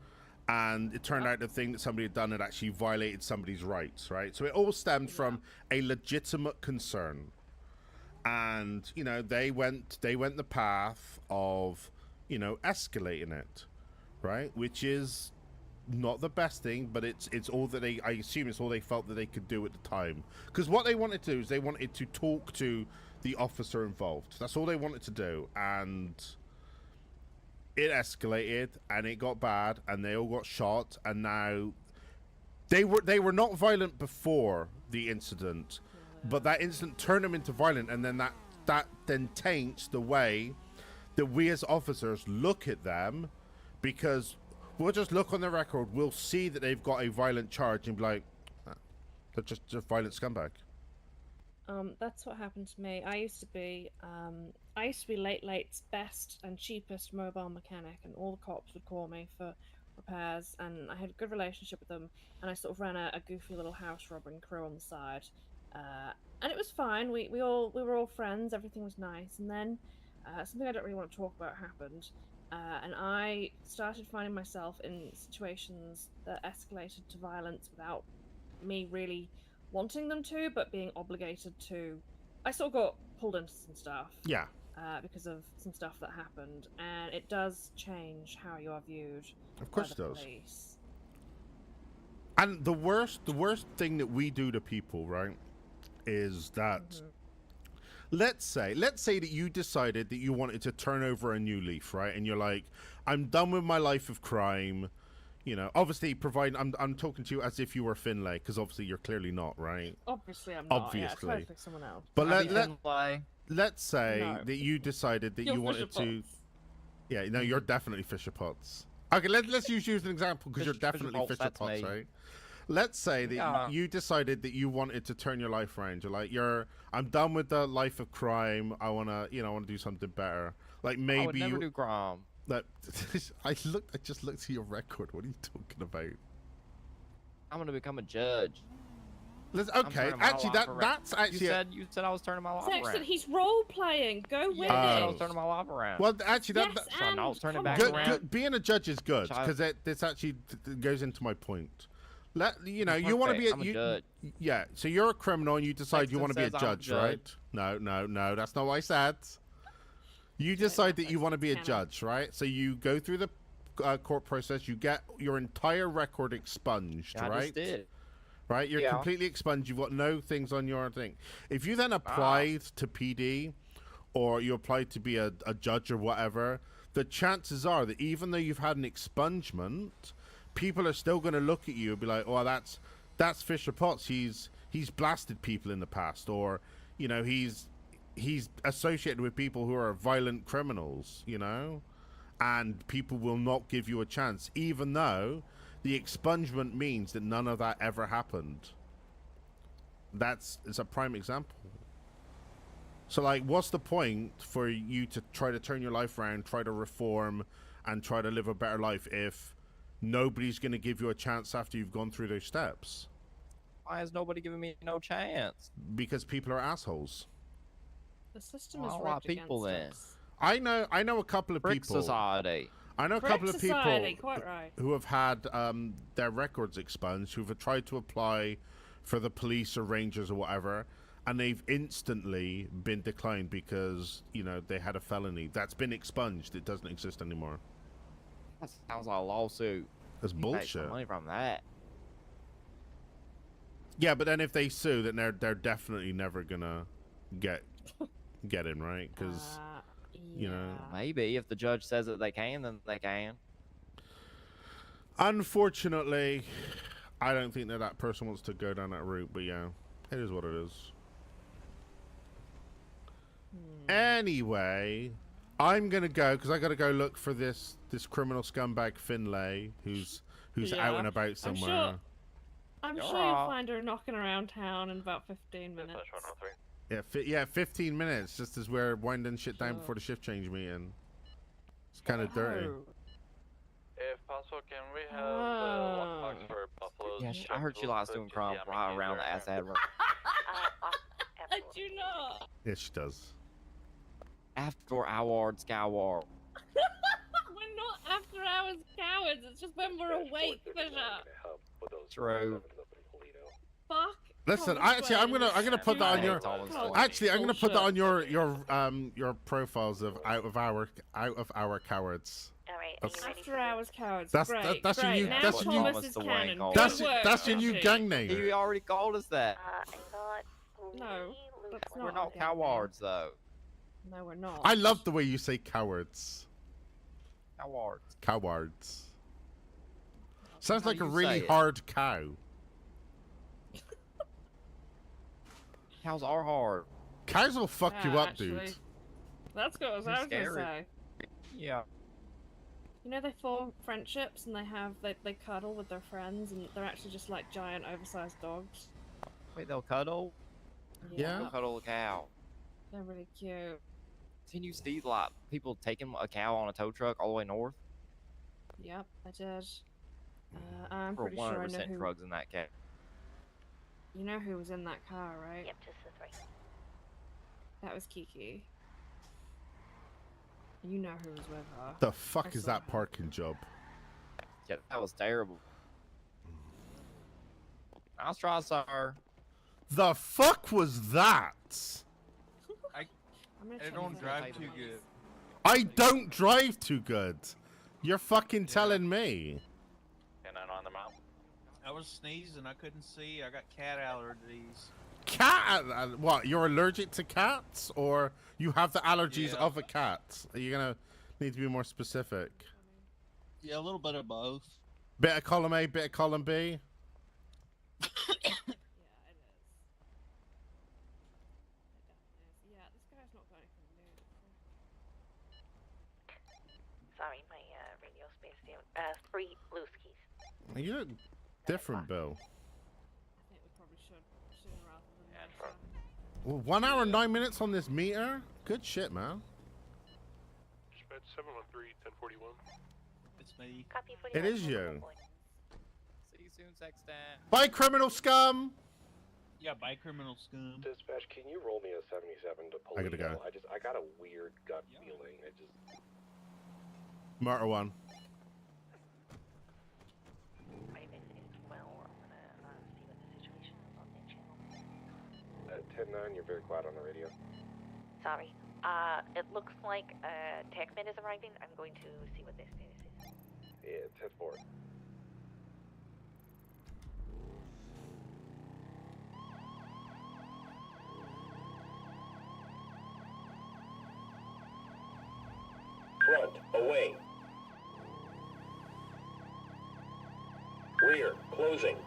and it turned out the thing that somebody had done had actually violated somebody's rights, right? So it all stemmed from a legitimate concern. And, you know, they went the path of, you know, escalating it, right? Which is not the best thing, but it's all that I assume it's all they felt that they could do at the time. Because what they wanted to do is they wanted to talk to the officer involved. That's all they wanted to do, and it escalated, and it got bad, and they all got shot, and now they were not violent before the incident, but that incident turned them into violent, and then that then taints the way that we as officers look at them, because we'll just look on the record, we'll see that they've got a violent charge and be like, "Ah, they're just a violent scumbag." That's what happened to me. I used to be Late's best and cheapest mobile mechanic, and all the cops would call me for repairs, and I had a good relationship with them, and I sort of ran a goofy little house robbing crew on the side, and it was fine. We were all friends. Everything was nice, and then something I don't really want to talk about happened, and I started finding myself in situations that escalated to violence without me really wanting them to, but being obligated to. I sort of got pulled into some stuff. Yeah. Because of some stuff that happened, and it does change how you are viewed. Of course by it the does. police. And the worst thing that we do to people, right, is that let's say that you decided that you wanted to turn over a new leaf, right? And you're like, I'm done with my life of crime. You know, obviously, I'm talking to you as if you were Finlay, because obviously you're clearly not, right? Obviously, I'm not. Obviously. Yeah, try to pick someone else. But let's say that you decided that You're you wanted Fisher to. Yeah, no, you're definitely Fisher Potts. Okay, let's use you as an example, because you're definitely Fisher Potts, right? Let's say that you decided that you wanted to turn your life around. You're like, I'm done with the life of crime. I wanna do something better. Like maybe I would never do crime. That I just looked at your record. What are you talking about? I'm gonna become a judge. Okay, actually, that's actually. You said I was turning my life Sex around. that he's role playing. Go with I it. was turning my life around. Well, actually, Yes, so now I'll turn it back good, around. being a judge is good, because this actually goes into my point. You want to be I'm a judge. Yeah, so you're a criminal and you decide you want to be a says I'm a judge, right? No, that's not what I said. You decide that you want to be a judge, right? So you go through the court process, you get your entire record expunged, I right? just did. Right, you're completely expunged. You've got no things on your thing. If you then applied to PD, or you applied to be a judge or whatever, the chances are that even though you've had an expungement, people are still going to look at you and be like, "Oh, that's Fisher Potts. He's blasted people in the past, or he's associated with people who are violent criminals, and people will not give you a chance, even though the expungement means that none of that ever happened." It's a prime example. So, like, what's the point for you to try to turn your life around, try to reform, and try to live a better life if nobody's going to give you a chance after you've gone through those steps? Why is nobody giving me no chance? Because people are assholes. The system Well, is a lot of rigged people against then. us. I know a couple of Brick people. society. I know a Brick couple of society, people quite right. who have had their records expunged, who've tried to apply for the police or rangers or whatever, and they've instantly been declined because they had a felony that's been expunged. It doesn't exist anymore. That sounds like a lawsuit. That's Make some bullshit. money from that. Yeah, but then if they sue, then they're definitely never gonna get get in, right? Because you know, Maybe if the judge says that they can, then they can. unfortunately, I don't think that that person wants to go down that route. But yeah, it is what it is. Anyway, I'm gonna go because I gotta go look for this criminal scumbag Finlay who's out and about somewhere. I'm sure you'll find her knocking around town in about 15 minutes. Yeah, 15 minutes just as we're winding shit down before the shift change meeting. It's kind of dirty. If possible, can we have the lockbox for Buffalo's? Yeah, I heard she likes doing crime right around the ass admiral. I do not. Yes, she does. After Howard Skyward. We're not after hours cowards. It's just when we're awake, Fisher. True. Fuck. Listen, I'm gonna put that on your. Actually, I'm gonna put that on your profiles of out of our cowards. All right. After hours cowards. That's great. that's great. your new Now that's your new Thomas is canon. that's your new gang name. He already called us that. No, that's not. We're not cowards though. No, we're not. I love the way you say cowards. Cowards. Cowards. Sounds How like a you really say it. hard cow. Cows are hard. Cows will fuck you up, actually, dude. That's what I was gonna scary. say. Yeah. You know, they form friendships and they cuddle with their friends, and they're actually just like giant, oversized dogs. Wait, they'll cuddle? Yeah. They'll cuddle a cow. They're really cute. Didn't you see like people taking a cow on a tow truck all the way north? Yep, I did. I'm For pretty sure I know 100% who. drugs in that car. You know who was in that car, right? Yep, just the three. That was Kiki. You know who was with her. The fuck I is saw that her. parking job? Yeah, that was terrible. Nice try, sir. The fuck was that? I'm gonna I check don't this drive out. too good. I don't drive too good. You're fucking telling me. And then on the mount. I was sneezing. I couldn't see. I got cat allergies. Cat? What? You're allergic to cats, or you have the allergies Yeah. of a cat? Are you gonna need to be more specific? Yeah, a little bit of both. Bit of column A, bit of column B. Yeah, it is. Yeah, this guy's not got anything new. Sorry, my radio space down. 3 loose keys. You look different, Bill. I think we probably should sooner rather than later. Well, 1 hour and 9 minutes on this meter. Good shit, man. Dispatch 713-1041. It's me. Copy for It is you. See you soon, Sexton. Bye, criminal scum. Yeah, by criminal scum. Dispatch, can you roll me a 77 to Polito? I gotta go. I got a weird gut feeling. I just. Murder one. Raven is well. I'm gonna see what the situation is on that channel. 10-9, you're very quiet on the radio. Sorry. It looks like TechMed is arriving. I'm going to see what their status is. Yeah, 10-4. Front, away. Rear, closing.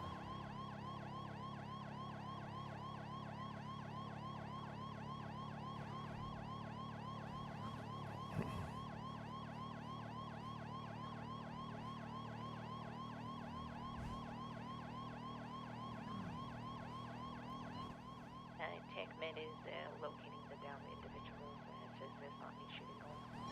TechMed is locating the downed individuals. It says there's not any shooting going on.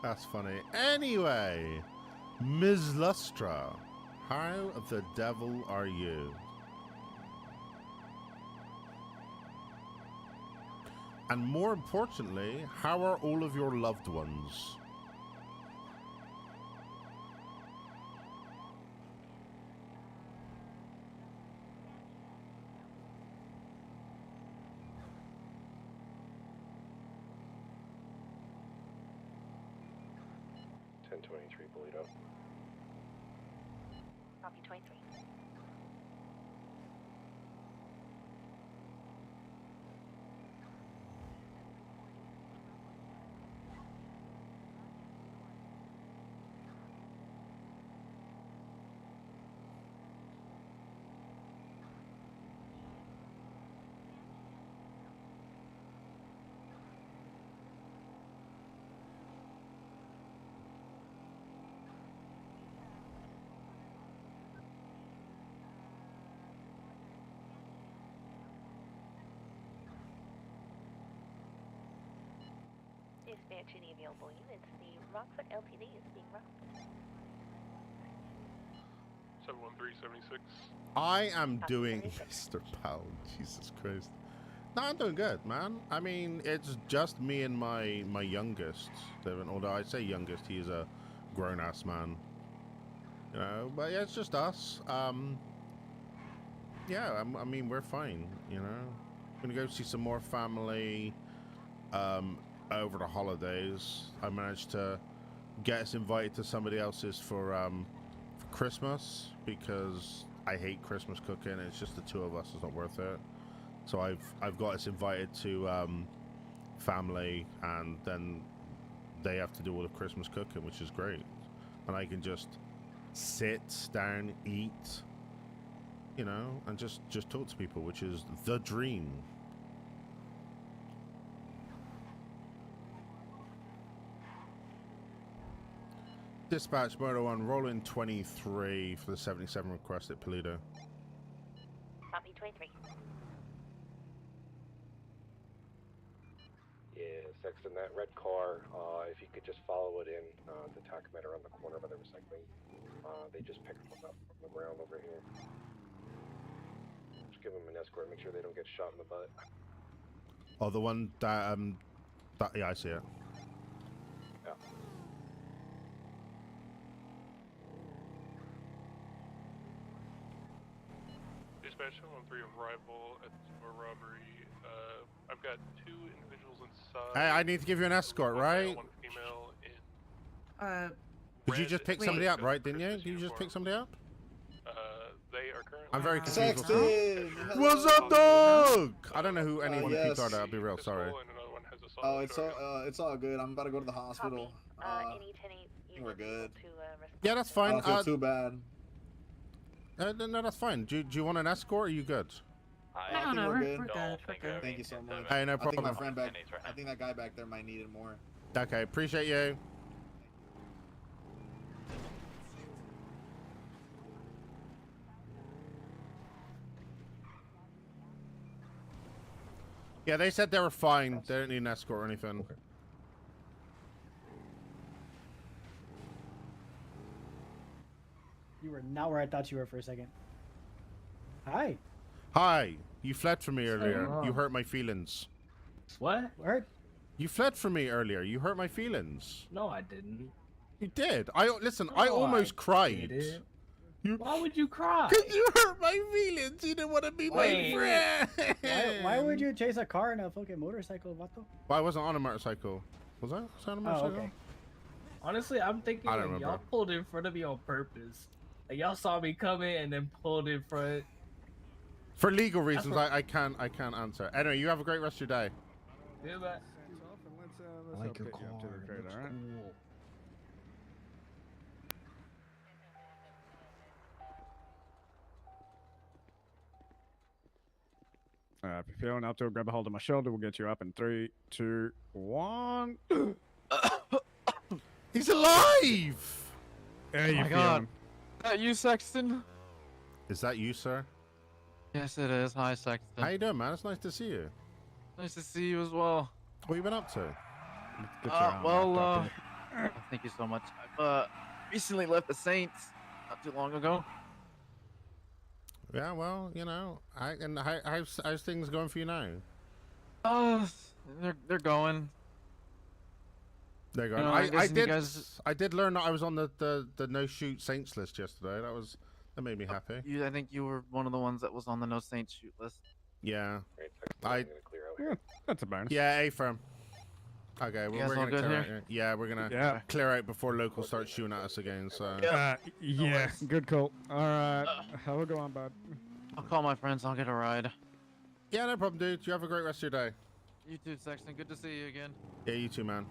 That's funny. Anyway, Ms. Lustra, how the devil are you? And more importantly, how are all of your loved ones? 1023 Polito. Copy 23. Dispatch any available units. The Rockford LTD is being rocked. 71376. I am doing, Mr. Powell. Jesus Christ. No, I'm doing good, man. I mean, it's just me and my youngest. Although I say youngest, he is a grown-ass man. You know, but yeah, it's just us. Yeah, I mean, we're fine. You know, I'm gonna go see some more family. Over the holidays, I managed to get us invited to somebody else's for Christmas because I hate Christmas cooking. It's just the two of us; it's not worth it. So I've got us invited to family, and then they have to do all the Christmas cooking, which is great. And I can just sit down, eat, you know, and just talk to people, which is the dream. Dispatch Moto 1, rolling 23 for the 77 request at Polito. Copy 23. Yeah, Sexton, that red car, if you could just follow it in to Tacomet around the corner by the recycling. They just picked one up from the ground over here. Just give them an escort, make sure they don't get shot in the butt. Oh, the one that, yeah, I see it. Yeah. Dispatch 713 arrival at the store robbery. I've got 2 individuals inside. Hey, I need to give you an escort, right? One female in Did you just pick somebody up, right? Didn't you? Did you just pick somebody up? they are currently. I'm very confused. Sexton! What's up, dog? I don't know who any of the people are. I'll be real sorry. Oh, it's all good. I'm about to go to the hospital. We're good. Yeah, that's fine. I don't feel too bad. No, that's fine. Do you want an escort? Or are you good? I think we're good. Thank you so much. Hey, no I think problem. my friend back. I think that guy back there might need it more. Okay, appreciate you. Yeah, they said they were fine. They didn't need an escort or anything. Okay. You were not where I thought you were for a second. Hi. Hi. You fled from me What's earlier. going on? You hurt my feelings. What? What? You fled from me earlier. You hurt my feelings. No, I didn't. You did. I listen. No, I almost cried. didn't. Why would you cry? Because you hurt my feelings. You didn't want to be my friend. Why would you chase a car in a fucking motorcycle, Vato? Well, I wasn't on a motorcycle. Was I? Was I on a motorcycle? okay. Honestly, I'm thinking I don't like, y'all remember. pulled in front of me on purpose. Like y'all saw me coming and then pulled in front. For legal That's reasons, what- I can't answer. Anyway, you have a great rest of your day. Yeah, but I like your car. It looks cool. If you're feeling up to it, grab a hold of my shoulder. We'll get you up in 3, 2, 1. He's alive! How you my feeling? God. Is that you, Sexton? Is that you, sir? Yes, it is. Hi, Sexton. How you doing, man? It's nice to see you. Nice to see you as well. What you been up to? Thank you so much. I've recently left the Saints not too long ago. Yeah, well, you know, how's things going for you now? They're going. There you go. You know, I did learn that I was on the no shoot Saints list yesterday. That made me happy. I think you were one of the ones that was on the no Saints shoot list. Yeah. Great, Sexton, I'm gonna clear out here. That's a bonus. Yeah, A firm. Okay, well, guys we're all gonna good clear here? out. Yeah, we're gonna Yeah. clear out before locals start shooting at us again. So. Yeah, good call. All right, have a good one, bud. I'll call my friends. I'll get a ride. Yeah, no problem, dude. You have a great rest of your day. You too, Sexton. Good to see you again. Yeah, you too, man.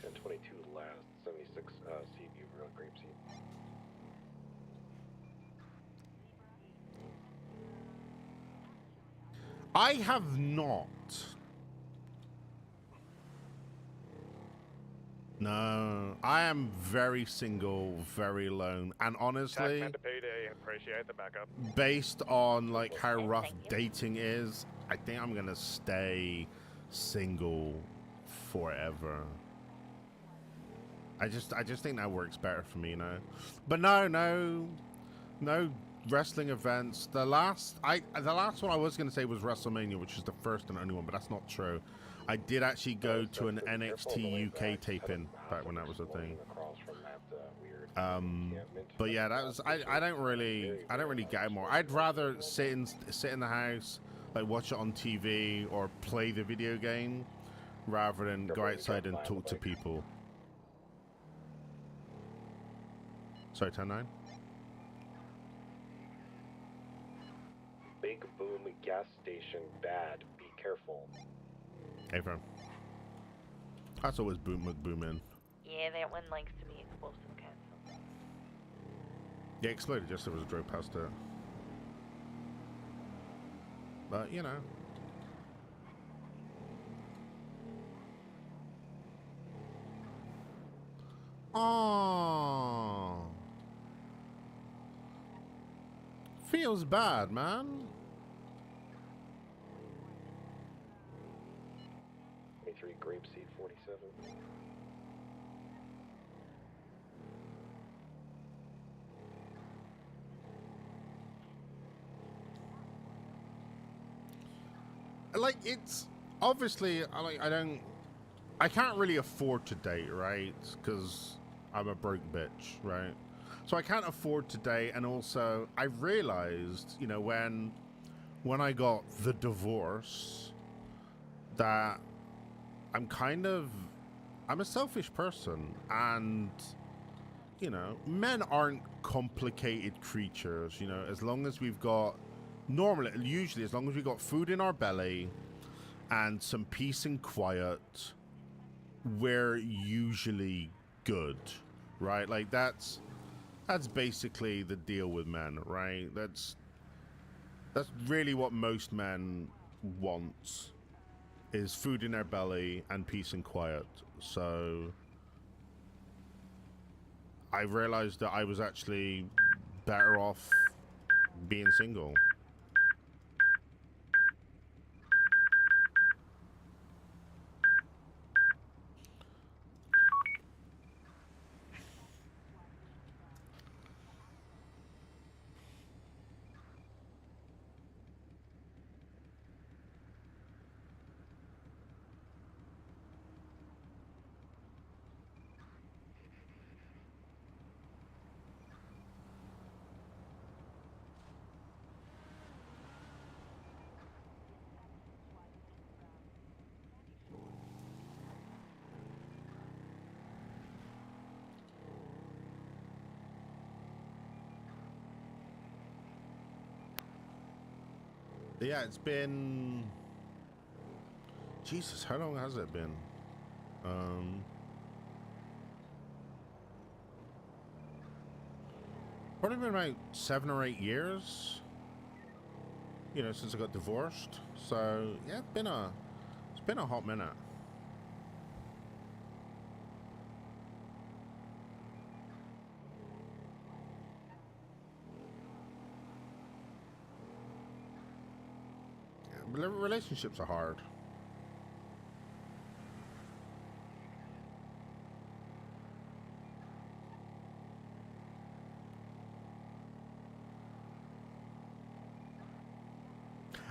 1022 last, 76 Seaview, real Grapeseed. I have not. No, I am very single, very alone, and honestly, Taxman to payday. Appreciate the backup. based on like how rough dating is, I think I'm gonna stay single forever. I just think that works better for me, you know. But no wrestling events. The last one I was gonna say was WrestleMania, which is the first and only one, but that's not true. I did actually go to an NXT UK taping back when that was a thing. But yeah, that was I don't really get more. I'd rather sit in the house, like watch it on TV or play the video game, rather than go outside and talk to people. Sorry, 10-9. Big Boom gas station bad. Be careful. Hey, fam. That's always booming. Yeah, that one likes to be explosive castle. Yeah, exploded just as I drove past it. But you know. Oh. Feels bad, man. 23 Grapeseed 47. Like, it's obviously I can't really afford to date, right? Because I'm a broke bitch, right? So I can't afford to date, and also I realized, you know, when I got the divorce, that I'm a selfish person, and you know, men aren't complicated creatures, you know, as long as we've got usually as long as we've got food in our belly and some peace and quiet, we're usually good, right? Like that's basically the deal with men, right? That's really what most men want, is food in their belly and peace and quiet. So I realized that I was actually better off being single. Yeah, it's been... Jesus, how long has it been? Probably been about 7 or 8 years, you know, since I got divorced. So yeah, it's been a hot minute. Yeah, relationships are hard.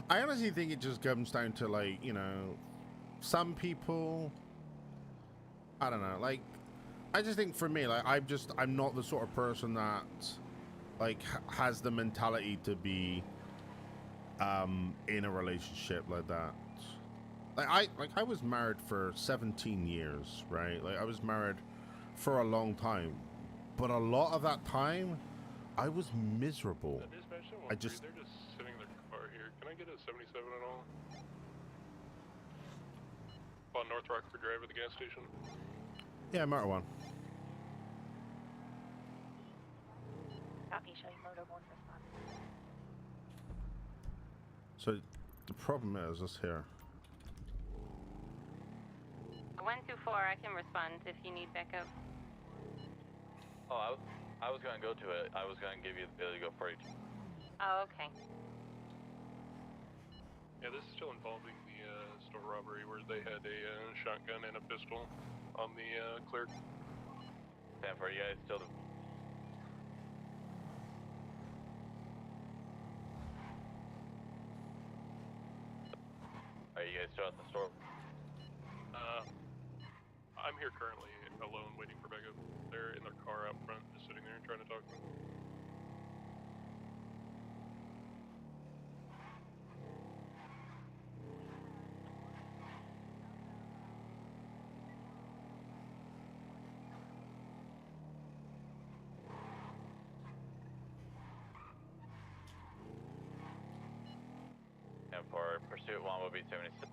I honestly think it just comes down to, like, you know, some people, I don't know, like, I just think for me, like, I'm not the sort of person that, like, has the mentality to be in a relationship like that. I was married for 17 years, right? Like I was married for a long time, but a lot of that time I was miserable. I just They're just sitting their car here. Can I get a 77 at all? On North Rockford Drive at the gas station. yeah, Motor One. Copy, show you motor 1 respond. So the problem is this here. 124, I can respond if you need backup. Oh, I was gonna go to it. I was gonna give you the ability to go for each. Oh, okay. Yeah, this is still involving the store robbery where they had a shotgun and a pistol on the clerk. Stand for you guys still. Are you guys still at the store? I'm here currently alone waiting for backup. They're in their car out front, just sitting there trying to talk to them. And for pursuit 1 will be 76.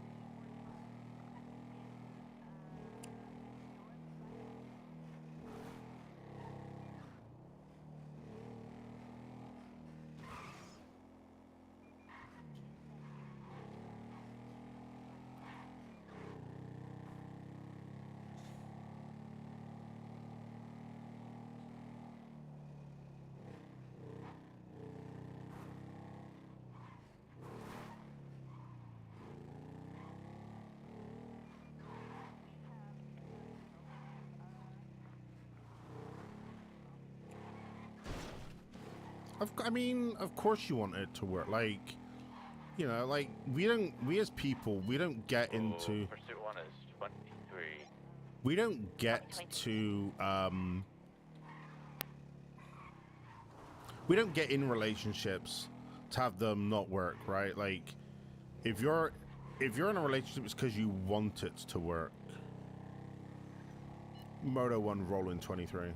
I mean, of course you want it to work. Like, you know, like we as people, we don't get into. Pursuit 1 is 23. We don't get to. We don't get in relationships to have them not work, right? Like, if you're in a relationship, it's because you want it to work. Moto 1 rolling 23.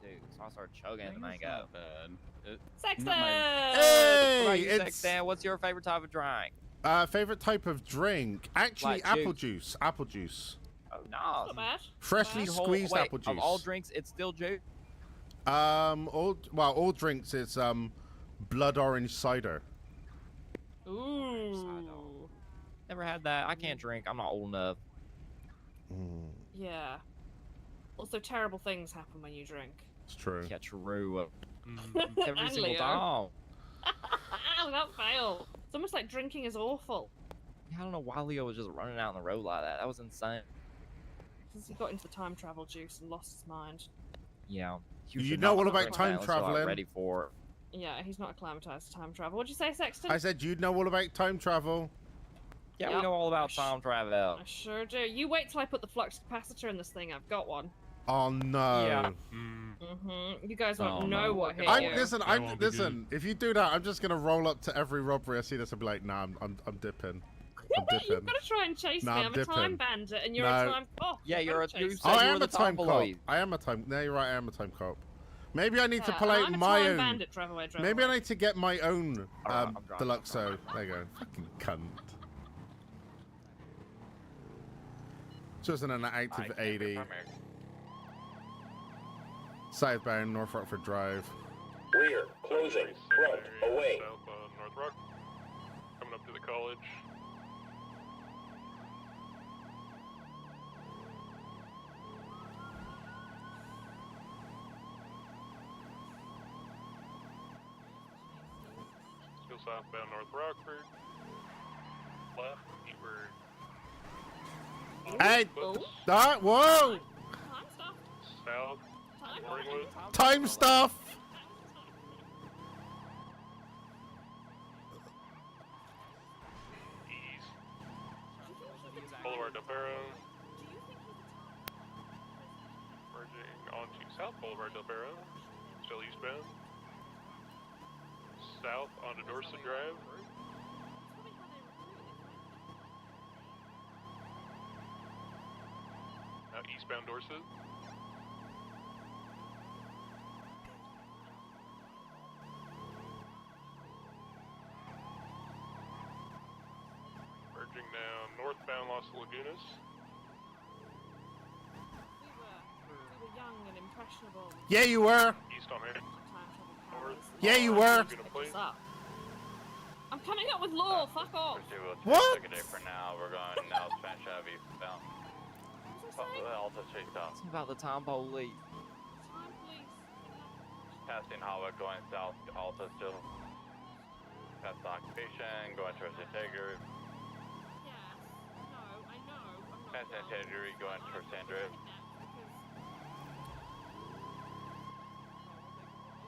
Too, so I'll start chugging the mango. Sexton! Hey, what about you, it's Sexton? What's your favorite type of drink? Favorite type of drink? Actually, Like apple juice. Apple juice. Oh no! Not bad. Freshly squeezed apple juice. Of all drinks, it's still juice. All drinks. It's blood orange cider. Ooh. Never had that. I can't drink. I'm not old enough. Yeah. Also, terrible things happen when you drink. It's true. Yeah, true. Every And single Leo. time. Without fail. It's almost like drinking is awful. I don't know why Leo was just running out on the road like that. That was insane. Because he got into the time travel juice and lost his mind. Yeah. You know all about time traveling. Ready for it. Yeah, he's not acclimatized to time travel. What'd you say, Sexton? I said you know all about time travel. Yeah, we know all about time travel. I sure do. You wait till I put the flux capacitor in this thing. I've got one. Oh no. Yeah. You guys won't know what hit you. Listen. If you do that, I'm just gonna roll up to every robbery I see this and be like, nah, I'm dipping. I'm dipping. You've got to try and chase me. I'm a time bandit, and you're a time cop. Yeah, you're a. You said I you were am the a time cop. boy. I am a time. No, you're right. I am a time cop. Maybe I need to Yeah, pull out I'm a my time own. bandit, drive away, drive Maybe away. I need to get my own I'm driving. Deluxo. There you go. Fucking cunt. Just an active 80. Southbound North Rockford Drive. Rear, closing, front, away. South North Rock. Coming up to the college. Still southbound North Rockford. Left, eastward. Hey! Whoa! South. Ringwood. Time stuff! Boulevard del Perro. We're merging onto South Boulevard Del Perro, still eastbound. South onto Dorset Drive. Now eastbound Dorset. Merging now northbound Los Lagunas. We were young and impressionable. Yeah, you were. East on here. North. Yeah, you were. I'm coming up with law. Fuck off. What? For now, we're going now Spanish Ave eastbound. Alta Chase South. It's about the time police. Passing Howard going south, Alta still. Past the occupation, going towards Integrity. Past Integrity, going towards Sandra.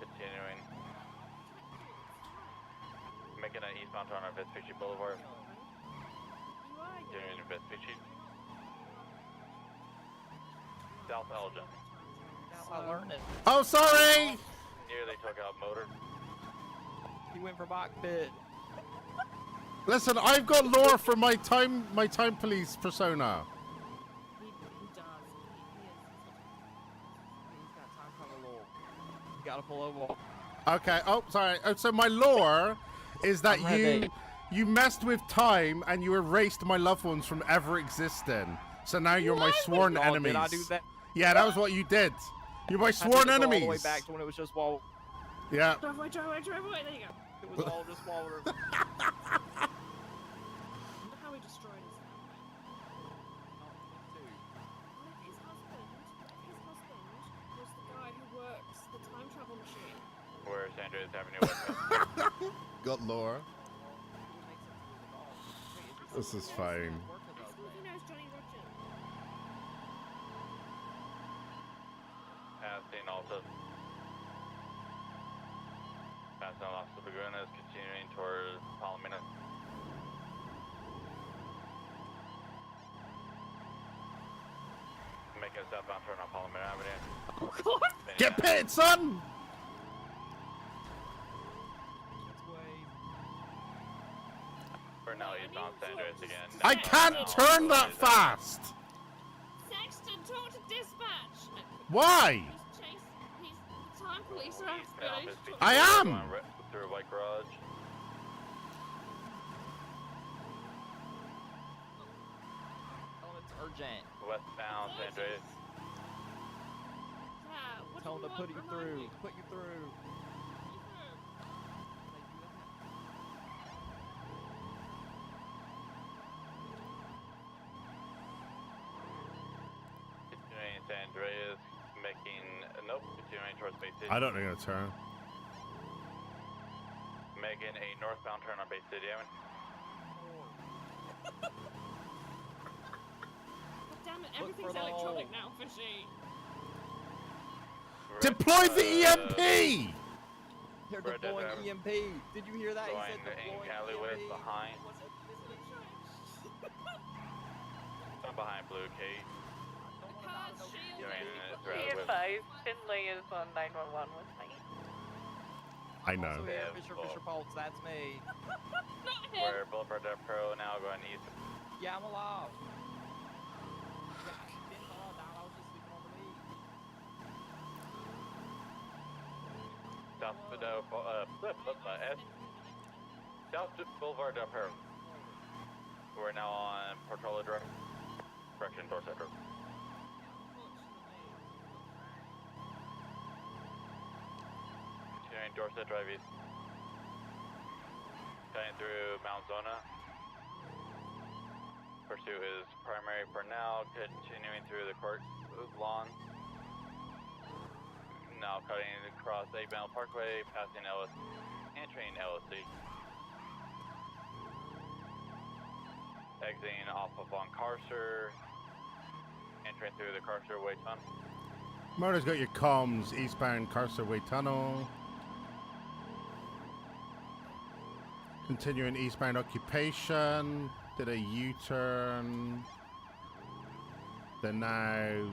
Continuing. Making an eastbound turn on Vespucci Boulevard. Continuing to Vespucci. South Elgin. I learned it. Oh, sorry. Nearly took out motor. He went for Bach pit. Listen, I've got lore for my time police persona. He does. He's got time for the lore. You gotta pull over. Okay. Oh, sorry. So my lore is that you messed with time and you erased my loved ones from ever existing. So now you're my sworn enemies. Did I do that? Yeah, that was what you did. You're my sworn enemies. All the way back to when it was just water. Yeah. Drive away, there you go. It was all just water. I wonder how we destroyed his family. His husband was the guy who works the time travel machine. Where Sandra Avenue was. Got lore. This is fine. He knows Johnny Roger. Passing Alta. Passing Los Lagunas, continuing towards Palomino. Making a southbound turn on Palomino Avenue. Oh God! Get pitted, son! For now, eastbound San Andreas again. I can't turn that fast. Sexton, talk to dispatch. Why? He's the time police are after. I am. Through White Garage. It's urgent. Westbound San Andreas. Tell him to put you through. Put you through. Continuing San Andreas, making continuing towards Bay City. I don't know how to turn. Making a northbound turn on Bay City Avenue. Damn it, everything's electronic now, fishy. Deploy the EMP! They're deploying EMP. Did you hear that? He said deploying Callaway EMP. behind. I'm behind Blue Kate. Be advised, Finley is on 911 with me. I know. Also here, Fisher Pulse, that's me. We're Boulevard Del Pro now going east. Yeah, I'm alive. South Boulevard Del Pro. We're now on Portola Drive. Correction, Dorset Drive. Continuing Dorset Drive east. Cutting through Mount Zona. Pursuit is primary for now. Continuing through the court lawn. Now cutting across 8 Mile Parkway, passing Ellis, entering LSC. Exiting off of on Carcer, entering through the Carcer Way Tunnel. Murder's got your comms, eastbound Carcerway Tunnel. Continuing eastbound occupation. Did a U-turn. They're now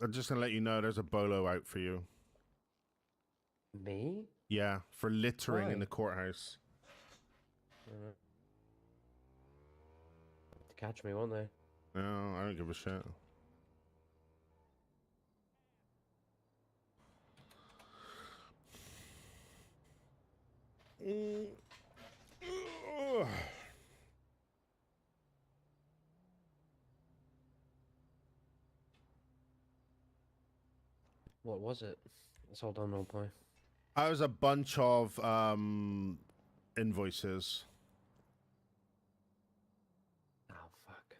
I'm just gonna let you know there's a bolo out for you. Me? Yeah, for littering in Why? the courthouse. To catch me, won't they? No, I don't give a shit. What was it? Let's hold on, old boy. I was a bunch of invoices. Oh, fuck.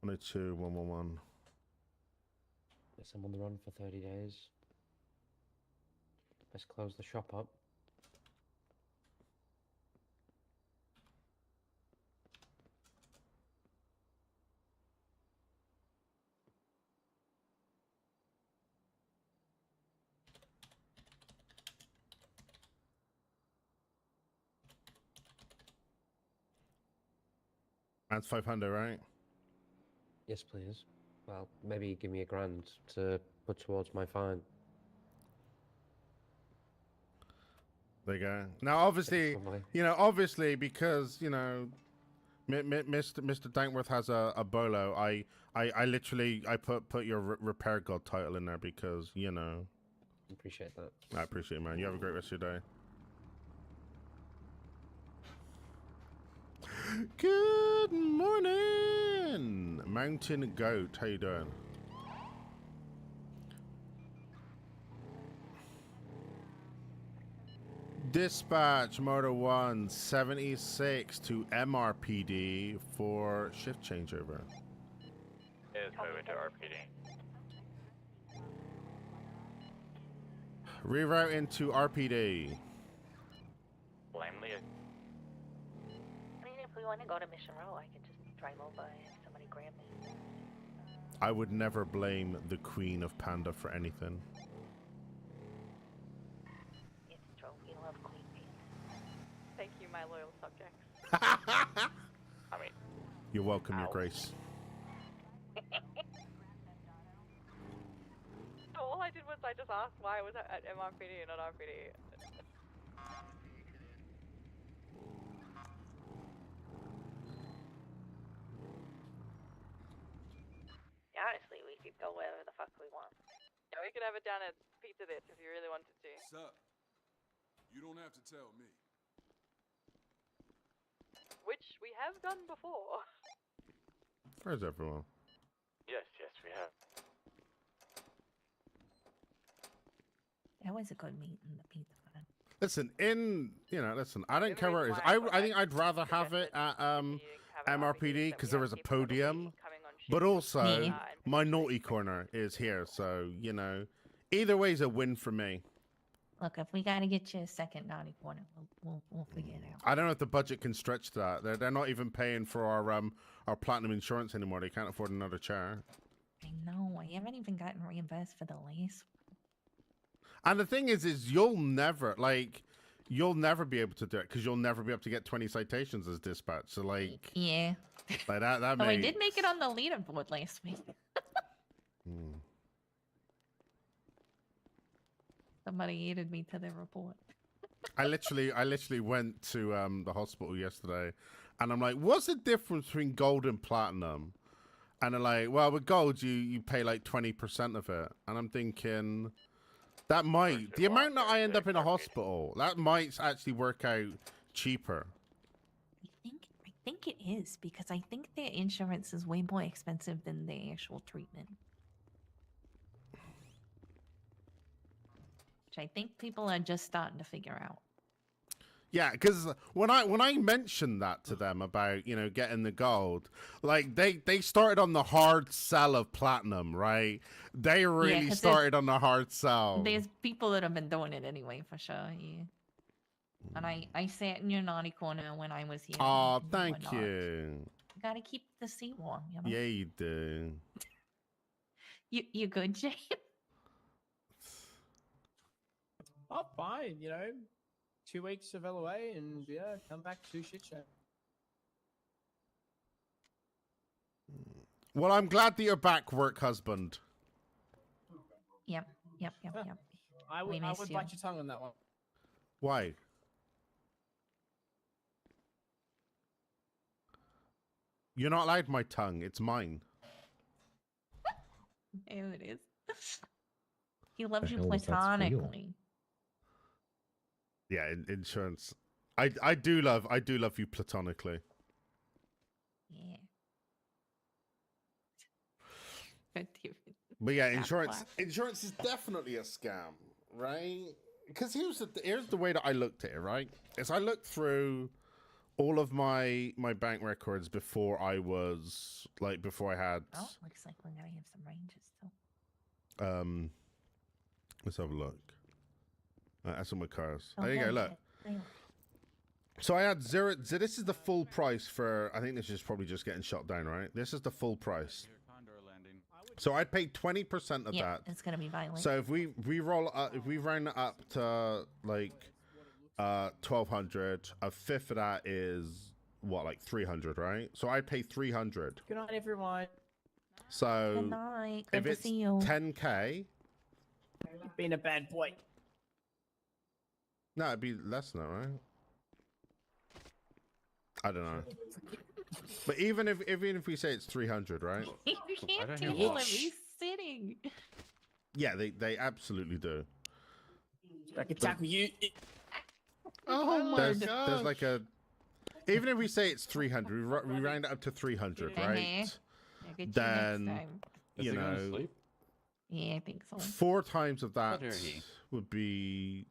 102, 111. Guess I'm on the run for 30 days. Let's close the shop up. That's 500, right? Yes, please. Well, maybe give me $1,000 to put towards my fine. There you go. Now, obviously, obviously, because, Mr. Dankworth has a bolo, I literally, I put your repair god title in there because, Appreciate that. I appreciate it, man. You have a great rest of your day. Good morning, Mountain Goat. How you doing? Dispatch Motor 176 to MRPD for shift changeover. Is moving to RPD. Reroute into RPD. Blame Leah. I mean, if we want to go to Mission Row, I can just drive over and have somebody grab me. I would never blame the Queen of Panda for anything. It's true. You love Queen Panda. Thank you, my loyal subjects. I mean, You're welcome, Your Grace. So all I did was I just asked why I was at MRPD and not RPD. Honestly, we could go wherever the fuck we want. Yeah, we could have it down at Pizza This if you really wanted to. Sup? You don't have to tell me. Which we have done before. Where's everyone? yes, we have. That was a good meeting, the pizza hut. Listen, listen, I don't care where it is. I think I'd rather have it at MRPD because there is a podium, but also my naughty corner is here, so either way is a win for me. Look, if we gotta get you a second naughty corner, we'll figure it out. I don't know if the budget can stretch that. They're not even paying for our platinum insurance anymore. They can't afford another chair. I know. I haven't even gotten reimbursed for the last. And the thing is you'll never be able to do it because you'll never be able to get 20 citations as dispatch. So yeah, like that. Oh, I did make it on the leaderboard last week. Somebody added me to their report. I literally went to the hospital yesterday, and I'm like, what's the difference between gold and platinum? And they're like, well, with gold you pay like 20% of it, and I'm thinking. The amount that I end up in a hospital, that might actually work out cheaper. I think it is because I think their insurance is way more expensive than the actual treatment. Which I think people are just starting to figure out. Yeah, because when I mentioned that to them about getting the gold, like they started on the hard sell of platinum, right? They really started on the hard sell. There's people that have been doing it anyway, for sure. Yeah. And I sat in your naughty corner when I was here. Oh, thank you. You gotta keep the seat warm, Yeah, you do. You good, Jay? Oh, fine. 2 weeks of LOA and come back to shit show. Well, I'm glad that you're back, work husband. Yep. I We would miss you. bite your tongue on that one. Why? You're not allowed my tongue. It's mine. Ew, it is. He loves The you hell was that squeal? platonically. Yeah, insurance. I do love you platonically. Yeah. But But yeah, That insurance class. insurance is definitely a scam, right? Because here's the way that I looked at it, right? Is I looked through all of my bank records before I had Oh, looks like we're gonna have some ranges still. let's have a look. That's on my cars. Oh, there you go, hell look. yeah. So I had zero. So this is the full price for. I think this is probably just getting shot down, right? This is the full price. So I'd pay 20% of Yeah, that. it's gonna be violent. So if we roll if we round it up to like 1,200, a fifth of that is what, like 300, right? So I'd pay 300. Good night, everyone. So Good night. Good if to it's see you. 10k, You've been a bad boy. no, it'd be less than that, right? I don't know. But even if we say it's 300, right? You can't do it when he's sitting. Yeah, they absolutely do. I can tackle you. Oh my There's like a. Even if we say it's 300, we round it up to 300, right? I'll get you next Then time. you know, Yeah, I think so. 4 times of that dare he. would be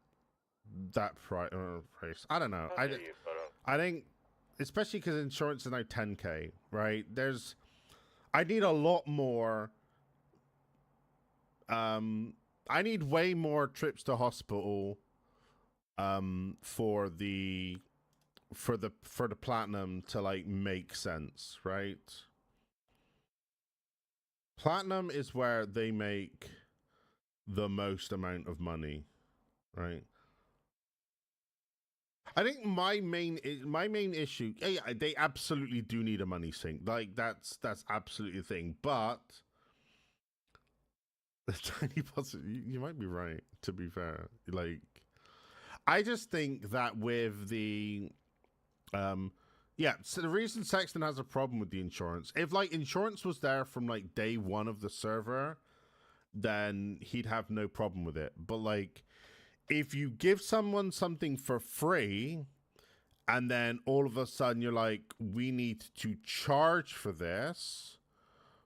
that price. I don't know. I think, especially because insurance is now 10k, right? I need a lot more. I need way more trips to hospital. For the platinum to like make sense, right? Platinum is where they make the most amount of money, right? I think my main issue, yeah, they absolutely do need a money sink. Like that's absolutely the thing. But the tiny possibility, you might be right. To be fair, like I just think that with the, yeah. So the reason Sexton has a problem with the insurance, if like insurance was there from like day one of the server, then he'd have no problem with it. But like, if you give someone something for free, and then all of a sudden you're like, we need to charge for this,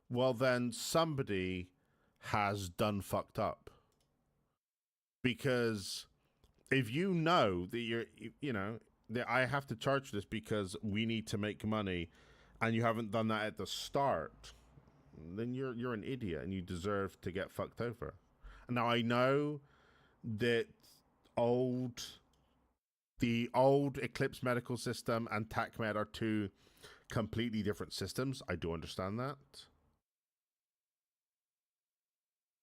well then somebody has done fucked up. Because if you know that that I have to charge this because we need to make money, and you haven't done that at the start, then you're an idiot and you deserve to get fucked over. Now I know that the old Eclipse medical system and TACMed are two completely different systems. I do understand that.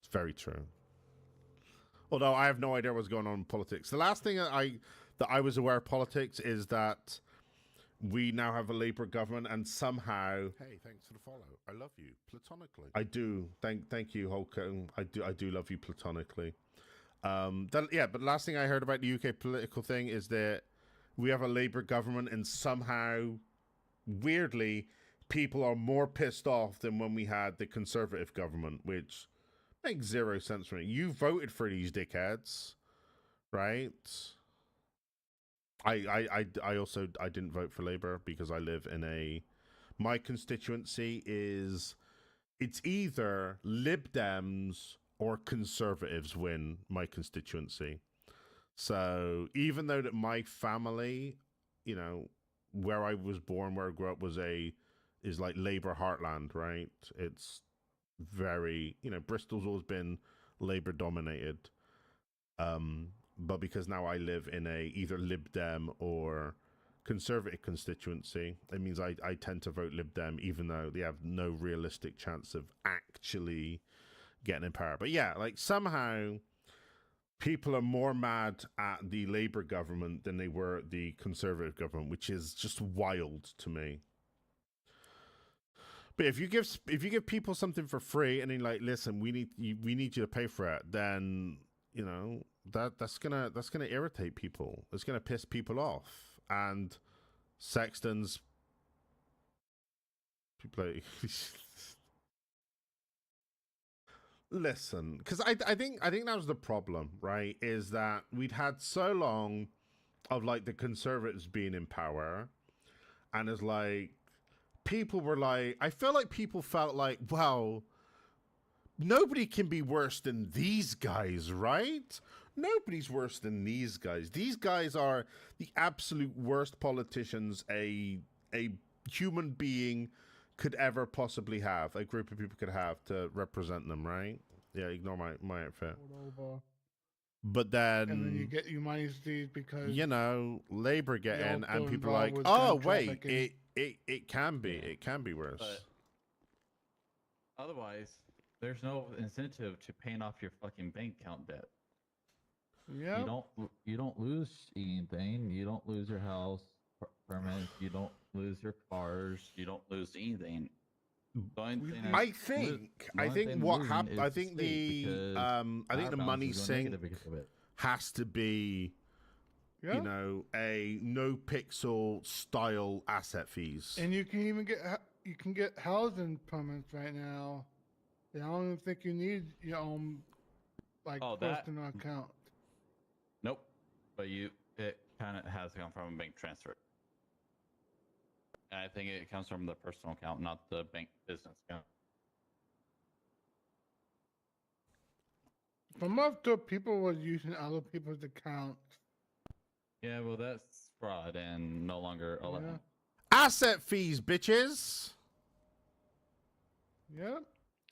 It's very true. Although I have no idea what's going on in politics. The last thing that I was aware of politics is that we now have a Labour government, and somehow. Hey, thanks for the follow. I love you platonically. I do. Thank you, Holcomb. I do love you platonically. But the last thing I heard about the UK political thing is that we have a Labour government, and somehow, weirdly, people are more pissed off than when we had the Conservative government, which makes zero sense for me. You voted for these dickheads, right? I also didn't vote for Labour because I live in my constituency it's either Lib Dems or Conservatives win my constituency. So even though that my family, where I was born, where I grew up is like Labour heartland, right? It's very, Bristol's always been Labour dominated. But because now I live in either Lib Dem or Conservative constituency, it means I tend to vote Lib Dem, even though they have no realistic chance of actually getting in power. But yeah, like somehow people are more mad at the Labour government than they were at the Conservative government, which is just wild to me. But if you give people something for free and then like, listen, we need you to pay for it, then you know that's gonna irritate people. It's gonna piss people off. And sextons, people like, listen, because I think that was the problem, right? Is that we'd had so long of like the conservatives being in power, and it's like people were like, I feel like people felt like, well, nobody can be worse than these guys, right? Nobody's worse than these guys. These guys are the absolute worst politicians a human being could ever possibly have, a group of people could have to represent them, right? Yeah, ignore my outfit. But then, and then you get humanity because you know, Labour get in and people are involved like, with oh gun wait, trafficking. it can be worse. But otherwise, there's no incentive to paying off your fucking bank account debt. Yeah. You don't lose anything. You don't lose your house permits. You don't lose your cars. You don't lose anything. I think what happened. I think the money sink has to be, you know, a no pixel style asset fees. And you can even get housing permits right now. I don't even think you need your own personal account. Nope. But it kind of has come from a bank transfer. And I think it comes from the personal account, not the bank business account. From up to people were using other people's accounts. Yeah, well, that's fraud and no longer allowed. Yeah. Asset fees, bitches. Yeah.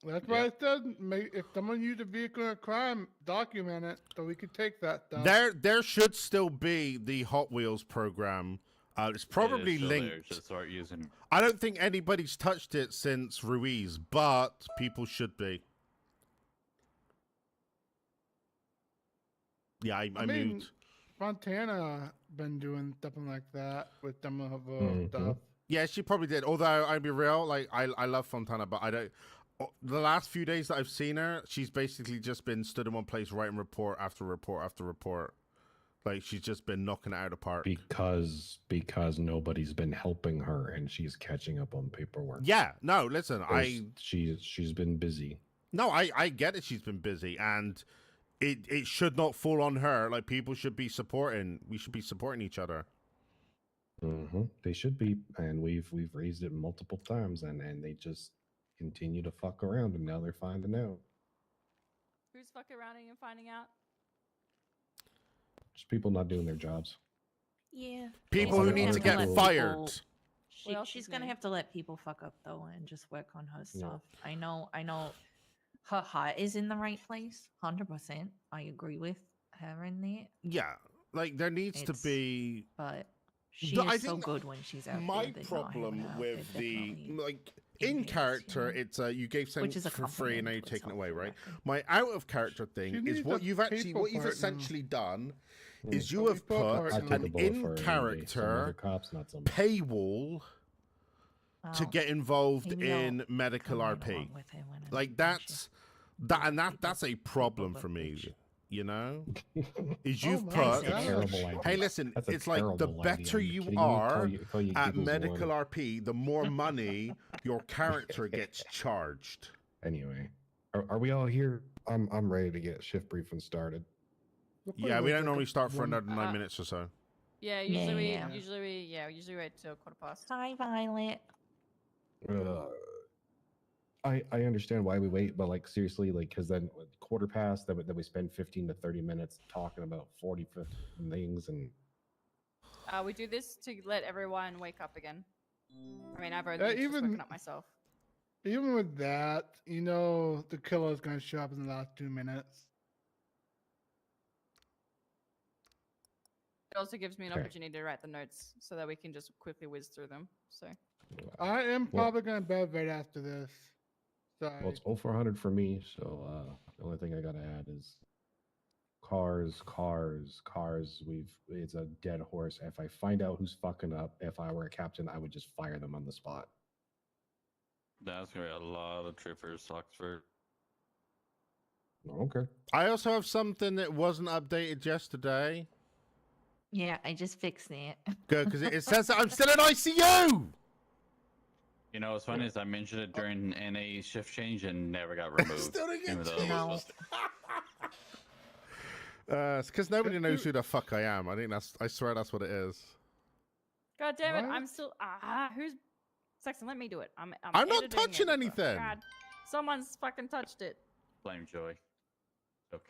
That's why I said, if someone used a vehicle in a crime, document it so we could take that stuff. There should still be the Hot Wheels program. It's probably linked. Just start using. I don't think anybody's touched it since Ruiz, but people should be. Yeah, I mean, moved. Fontana been doing something like that with some of her stuff. Yeah, she probably did. Although I'd be real, like I love Fontana, but I don't. The last few days that I've seen her, she's basically just been stood in one place writing report after report after report. Like she's just been knocking it out of the park. Because nobody's been helping her and she's catching up on paperwork. Yeah, no, listen, she's been busy. No, I get it. She's been busy, and it should not fall on her. Like people should be supporting. We should be supporting each other. They should be, and we've raised it multiple times, and they just continue to fuck around, and now they're finding out. Who's fucking around and finding out? Just people not doing their jobs. Yeah. People who need to get fired. She's gonna have to let people fuck up though, and just work on her stuff. I know. Her heart is in the right place, 100%. I agree with her in there. Yeah, like there needs to be. But she is so good when she's out my there. problem with the in character, it's you gave something for free and now you're taking it away, right? My out of character thing is what you've essentially done is you have put an in character paywall to get involved in medical RP. Like that's a problem for me. You know, is you've put. Hey, listen, it's like the better you are at medical RP, the more money your character gets charged. Anyway, are we all here? I'm ready to get shift briefing started. Yeah, we don't normally start for another 9 minutes or so. Yeah, usually we wait till 15:15. Hi, Violet. I understand why we wait, but like seriously, like because then 15:15, then we spend 15 to 30 minutes talking about 40 things, and we do this to let everyone wake up again. I mean, I've already just woken up myself. Even with that, you know, the killer's gonna show up in the last 2 minutes. It also gives me an opportunity to write the notes so that we can just quickly whiz through them. So I am probably gonna bed right after this. Sorry. Well, it's 0400 for me, so the only thing I gotta add is cars. It's a dead horse. If I find out who's fucking up, if I were a captain, I would just fire them on the spot. That's gonna be a lot of troopers, Oxford. Okay. I also have something that wasn't updated yesterday. Yeah, I just fixed it. Good, because it says that I'm still in ICU. You know what's funny is I mentioned it during NA shift change and never got removed. Still didn't get even though it was No. supposed to. It's because nobody knows who the fuck I am. I swear that's what it is. God damn it! What? I'm still. Who's? Sexton, let me do it. I'm not editing touching it. anything. God, someone's fucking touched it. Blame Joy.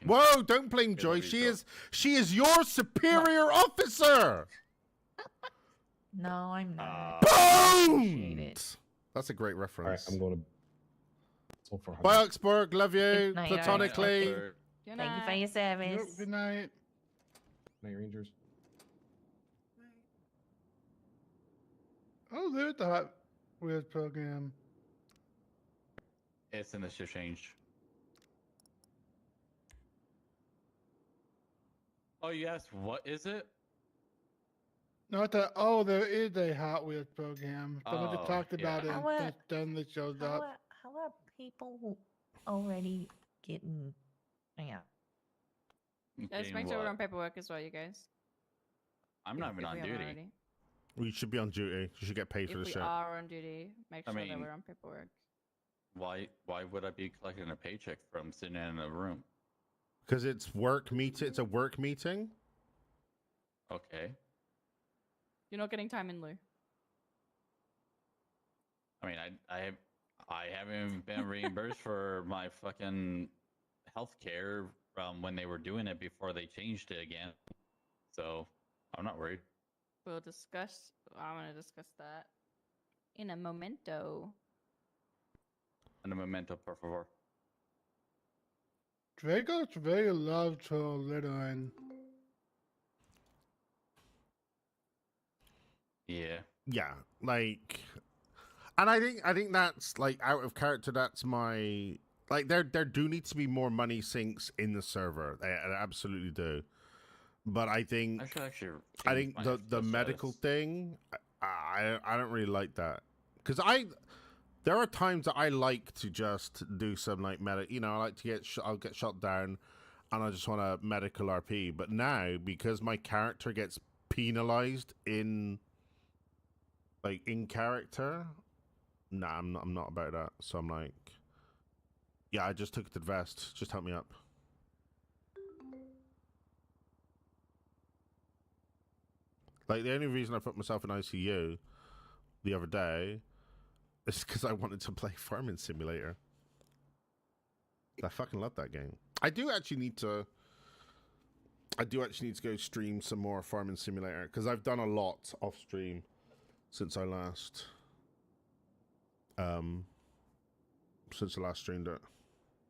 Whoa! Don't blame Joy. She is your superior officer. No, I'm not. Boom! That's a great All reference. right, I'm going to. Bye, Oxburg. Love you Good night, platonically. Good Thank you night. for your service. Yep, good night. Night Rangers. Oh, there's the Hot Wheels program. It's in the shift change. Oh, you asked what is it? Not that. Oh, there is a Hot Wheels program. Someone just Oh, talked about yeah. it, How, and suddenly shows up. How are people already getting? Yeah. Let's make sure we're on paperwork as well, you guys. I'm not even If on we haven't duty. already. We should be on duty. You should get paid for If the we shit. are on duty, make I sure that mean- we're on paperwork. Why would I be collecting a paycheck from sitting in a room? Because it's work meeting. It's a work meeting. Okay. You're not getting time in lieu. I mean, I haven't been reimbursed for my fucking health care from when they were doing it before they changed it again. So I'm not worried. We'll discuss. I want to discuss that in a momento. And a memento, por favor. Draco's very loved to littering. Yeah. Yeah, like, and I think that's like out of character. That's my like. There do need to be more money sinks in the server. They absolutely do. But I think I think the medical thing. I don't really like that because there are times that I like to just do some like medic. You know, I like to get I'll get shot down, and I just want a medical RP. But now because my character gets penalized in character, nah, I'm not about that. So I'm like, yeah, I just took the vest. Just help me up. Like the only reason I put myself in ICU the other day is because I wanted to play Farming Simulator. I fucking love that game. I do actually need to go stream some more Farming Simulator because I've done a lot off stream since I last streamed it.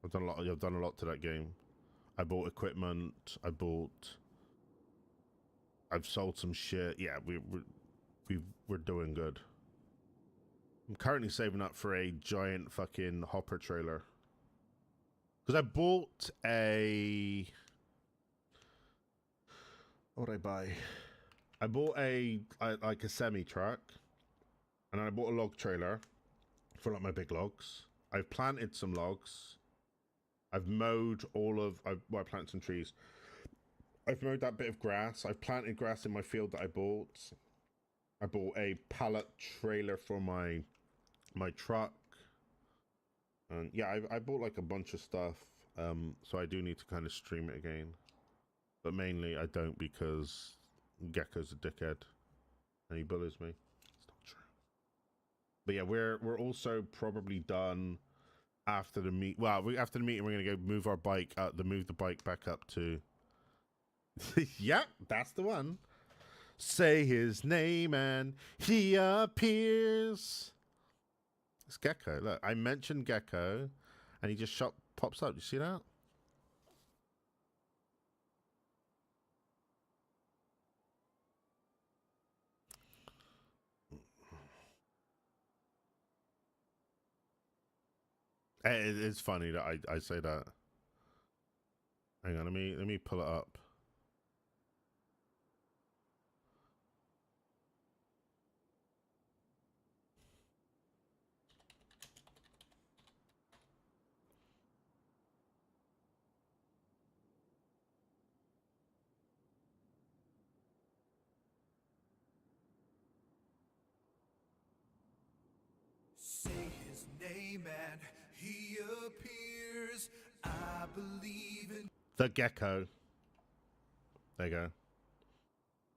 I've done a lot to that game. I bought equipment. I've sold some shit. Yeah, we're doing good. I'm currently saving up for a giant fucking hopper trailer. Because I bought a... What did I buy? I bought like a semi-truck. And I bought a log trailer for like my big logs. I've planted some logs. I've mowed I planted some trees. I've mowed that bit of grass. I've planted grass in my field that I bought. I bought a pallet trailer for my truck. And yeah, I bought like a bunch of stuff. So I do need to kind of stream it again. But mainly I don't because Gecko's a dickhead. And he bullies me. It's not true. But yeah, we're also probably done after the meet. Well, after the meeting, we're gonna go move our bike move the bike back up to. Yep, that's the one. Say his name and he appears. It's Gecko. Look, I mentioned Gecko, and he just pops up. You see that? It's funny that I say that. Hang on, let me pull it up. name and he appears. I believe in The gecko. There you go.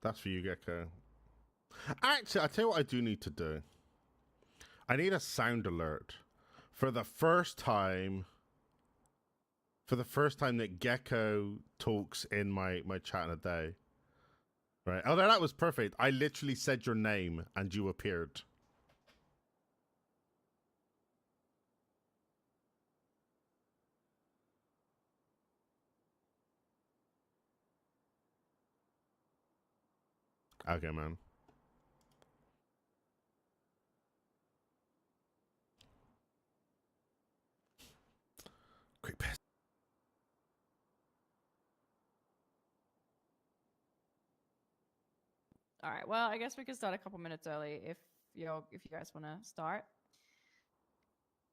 That's for you, gecko. Actually, I tell you what I do need to do. I need a sound alert for the first time. For the first time that Gecko talks in my chat in a day. Right. Oh, no, that was perfect. I literally said your name and you appeared. Okay, man. Quick piss. All right. Well, I guess we can start a couple minutes early if you guys want to start.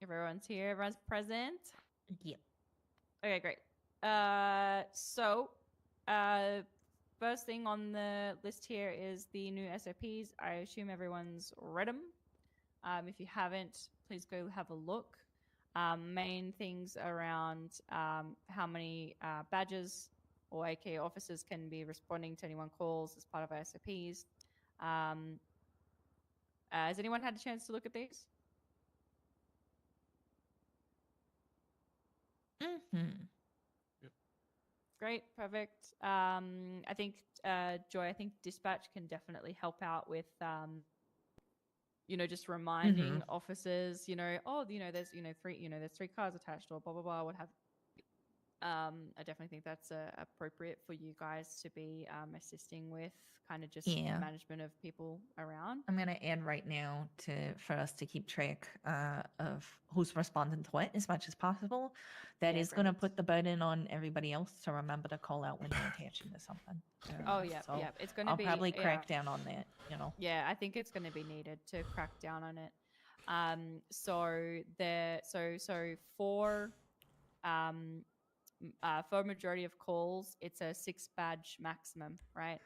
Everyone's here. Everyone's present. Yep. Okay, great. First thing on the list here is the new SOPs. I assume everyone's read them. If you haven't, please go have a look. Main things around how many badges or AK officers can be responding to anyone calls as part of our SOPs. Has anyone had a chance to look at these? Mm-hmm. Great, perfect. I think Joy, I think dispatch can definitely help out with just reminding officers, there's there's 3 cars attached or blah blah blah, what have. I definitely think that's appropriate for you guys to be assisting with kind of just Yeah. management of people around. I'm gonna add right now for us to keep track of who's responding to what as much as possible. That Yeah, is gonna great. put the burden on everybody else to remember to call out when they're attaching to something. Oh yeah, so yeah. It's gonna I'll be probably crack down on that. Yeah, I think it's gonna be needed to crack down on it. For majority of calls, it's a 6 badge maximum, right?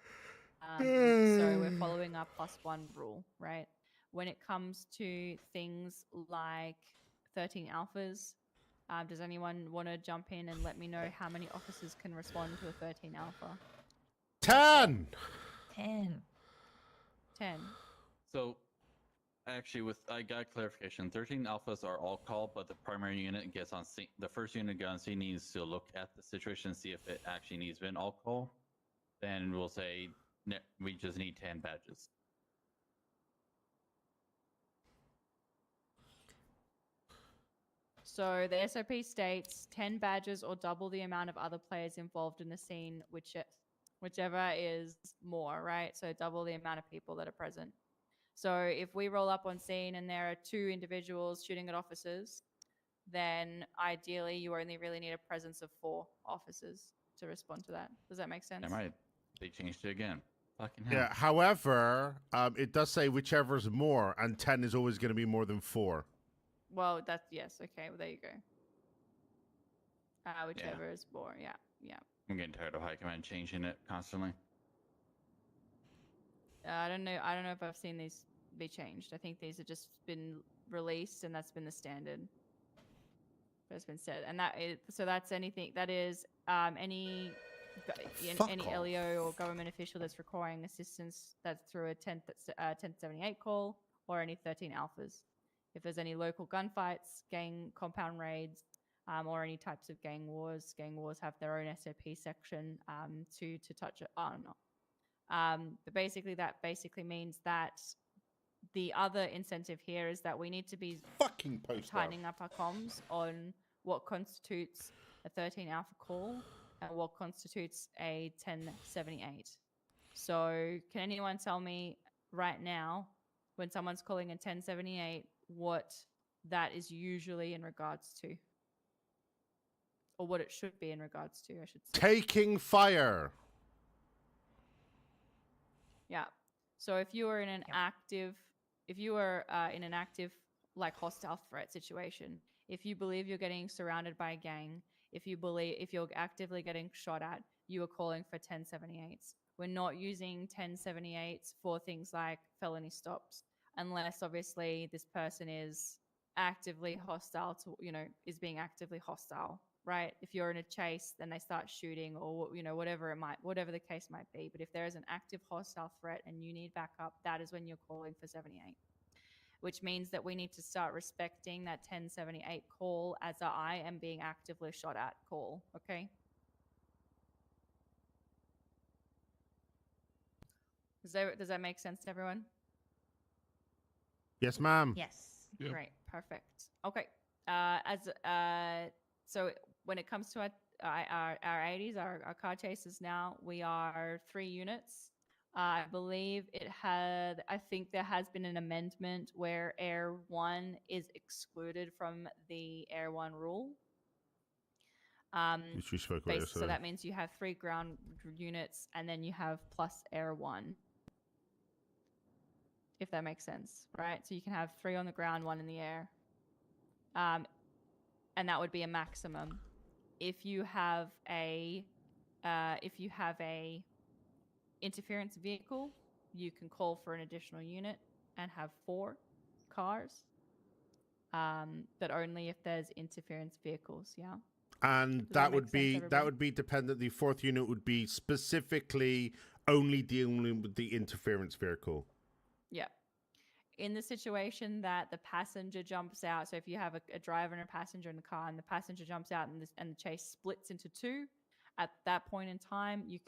So we're following our +1 rule, right? When it comes to things like 13 alphas, does anyone want to jump in and let me know how many officers can respond to a 13 alpha? 10! 10. 10. So, actually, I got clarification. 13 alphas are all call, but the primary unit gets on scene. The first unit gets on scene needs to look at the situation and see if it actually needs been all call. Then we'll say we just need 10 badges. So the SOP states 10 badges or double the amount of other players involved in the scene, whichever is more, right? So double the amount of people that are present. So if we roll up on scene and there are 2 individuals shooting at officers, then ideally you only really need a presence of 4 officers to respond to that. Does that make sense? They changed it again. Fucking hell. Yeah, however, it does say whichever's more, and 10 is always going to be more than 4. Well, yes. Okay, well, there you go. Whichever is more, yeah. I'm getting tired of High Command changing it constantly. I don't know if I've seen these be changed. I think these have just been released, and that's been the standard. That's been said, and that's anything that is any LEO or government official that's requiring assistance that's through a 1078 call or any 13 alphas. If there's any local gunfights, gang compound raids, or any types of gang wars have their own SOP section to touch it on. But basically, that means that the other incentive here is that we need to be tightening up our comms on what constitutes a 13 alpha call and what constitutes a 1078. So can anyone tell me right now, when someone's calling a 1078, what that is usually in regards to? Or what it should be in regards to, I should say. Taking fire! Yeah. So if you are in an active, like hostile threat situation, if you believe you're getting surrounded by a gang, if you're actively getting shot at, you are calling for 1078s. We're not using 1078s for things like felony stops, unless obviously this person is actively hostile to, is being actively hostile, right? If you're in a chase, then they start shooting or, whatever the case might be. But if there is an active hostile threat and you need backup, that is when you're calling for 78, which means that we need to start respecting that 1078 call as a I am being actively shot at call, okay? Does that make sense to everyone? Yes, ma'am. Yes. Great. Perfect. Okay. So when it comes to our 80s, our car chases now, we are 3 units. I believe I think there has been an amendment where Air 1 is excluded from the Air 1 rule. Which we spoke about So yesterday. that means you have 3 ground units and then you have plus Air 1. If that makes sense, right? So you can have 3 on the ground, 1 in the air. And that would be a maximum. If you have a interference vehicle, you can call for an additional unit and have 4 cars. But only if there's interference vehicles, yeah. And that would be dependent. The 4th unit would be specifically only dealing with the interference vehicle. Yeah. In the situation that the passenger jumps out, so if you have a driver and a passenger in the car, and the passenger jumps out and the chase splits into 2, at that point in time, you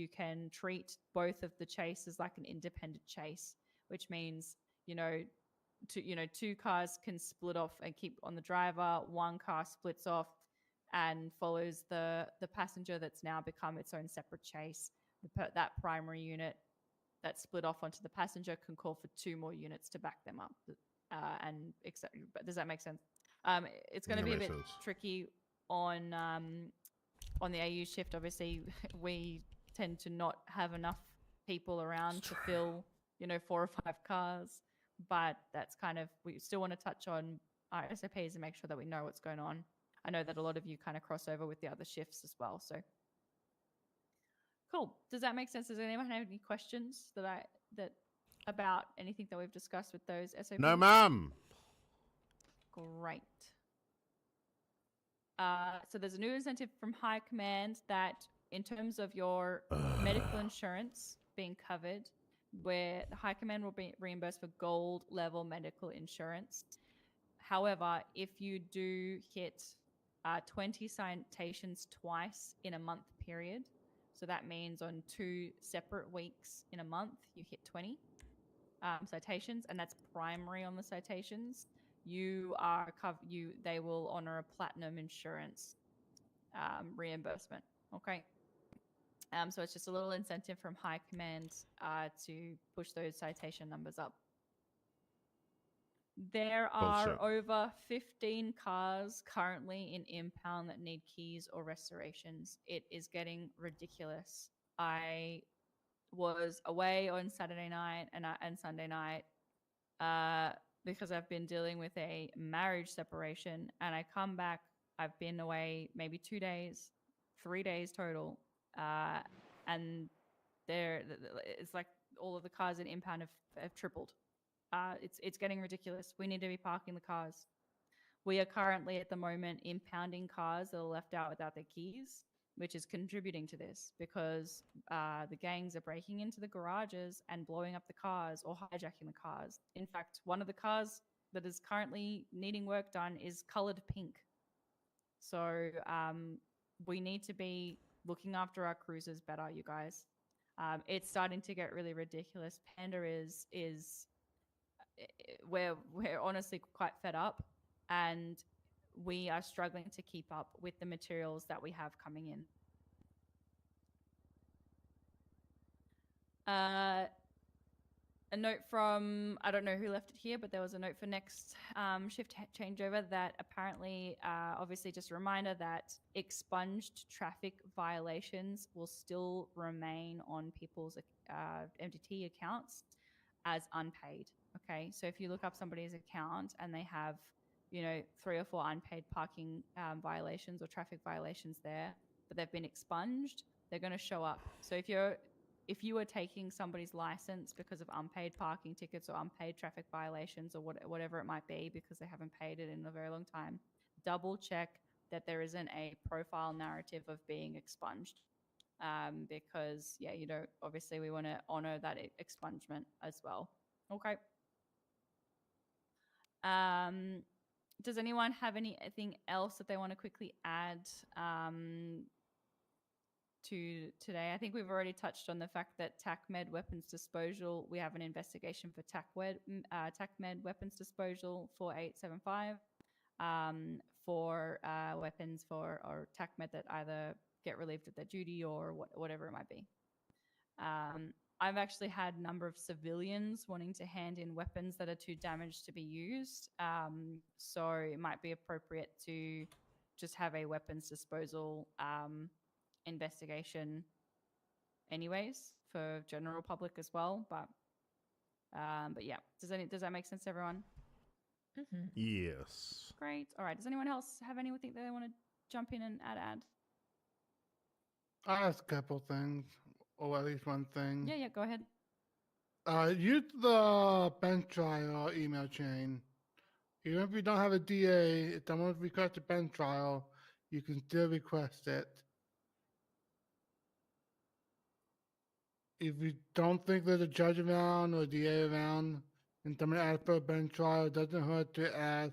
can treat both of the chases like an independent chase, which means 2 cars can split off and keep on the driver. 1 car splits off and follows the passenger that's now become its own separate chase. That primary unit that split off onto the passenger can call for 2 more units to back them up, and etc. But does that make sense? It's going to be a bit tricky on the AU shift. Obviously, we tend to not have enough people around to fill 4 or 5 cars, but that's we still want to touch on our SOPs and make sure that we know what's going on. I know that a lot of you kind of cross over with the other shifts as well, so cool. Does that make sense? Does anyone have any questions that about anything that we've discussed with those SOPs? No, ma'am. Great. So there's a new incentive from High Command that in terms of your medical insurance being covered, where the High Command will be reimbursed for gold level medical insurance. However, if you do hit 20 citations twice in a month period, so that means on 2 separate weeks in a month, you hit 20 citations, and that's primary on the citations. They will honor a platinum insurance reimbursement. Okay. So it's just a little incentive from High Command to push those citation numbers up. There are over 15 cars currently in impound that need keys or restorations. It is getting ridiculous. I was away on Saturday night and Sunday night because I've been dealing with a marriage separation, and I come back. I've been away maybe 2 days, 3 days total, and it's like all of the cars in impound have tripled. It's getting ridiculous. We need to be parking the cars. We are currently at the moment impounding cars that are left out without their keys, which is contributing to this because the gangs are breaking into the garages and blowing up the cars or hijacking the cars. In fact, one of the cars that is currently needing work done is colored pink. So we need to be looking after our cruisers better, you guys. It's starting to get really ridiculous. Panda is we're honestly quite fed up, and we are struggling to keep up with the materials that we have coming in. A note from, I don't know who left it here, but there was a note for next shift changeover that apparently, obviously just a reminder that expunged traffic violations will still remain on people's MDT accounts as unpaid. Okay, so if you look up somebody's account and they have, 3 or 4 unpaid parking violations or traffic violations there, but they've been expunged, they're going to show up. So if you're if you are taking somebody's license because of unpaid parking tickets or unpaid traffic violations or whatever it might be because they haven't paid it in a very long time, double check that there isn't a profile narrative of being expunged. Because yeah, you don't, obviously we want to honor that expungement as well. Okay. Does anyone have anything else that they want to quickly add to today? I think we've already touched on the fact that TACMed weapons disposal, we have an investigation for TACMed weapons disposal for 875 for weapons for or TACMed that either get relieved of their duty or whatever it might be. I've actually had a number of civilians wanting to hand in weapons that are too damaged to be used. So it might be appropriate to just have a weapons disposal investigation anyways for general public as well. But yeah, does that make sense to everyone? Yes. Great. All right. Does anyone else have anything that they want to jump in and add? I have a couple things, or at least one thing. Yeah, go ahead. Use the bench trial email chain. Even if you don't have a DA, if someone requests a bench trial, you can still request it. If you don't think there's a judge around or a DA around, and someone asks for a bench trial, it doesn't hurt to ask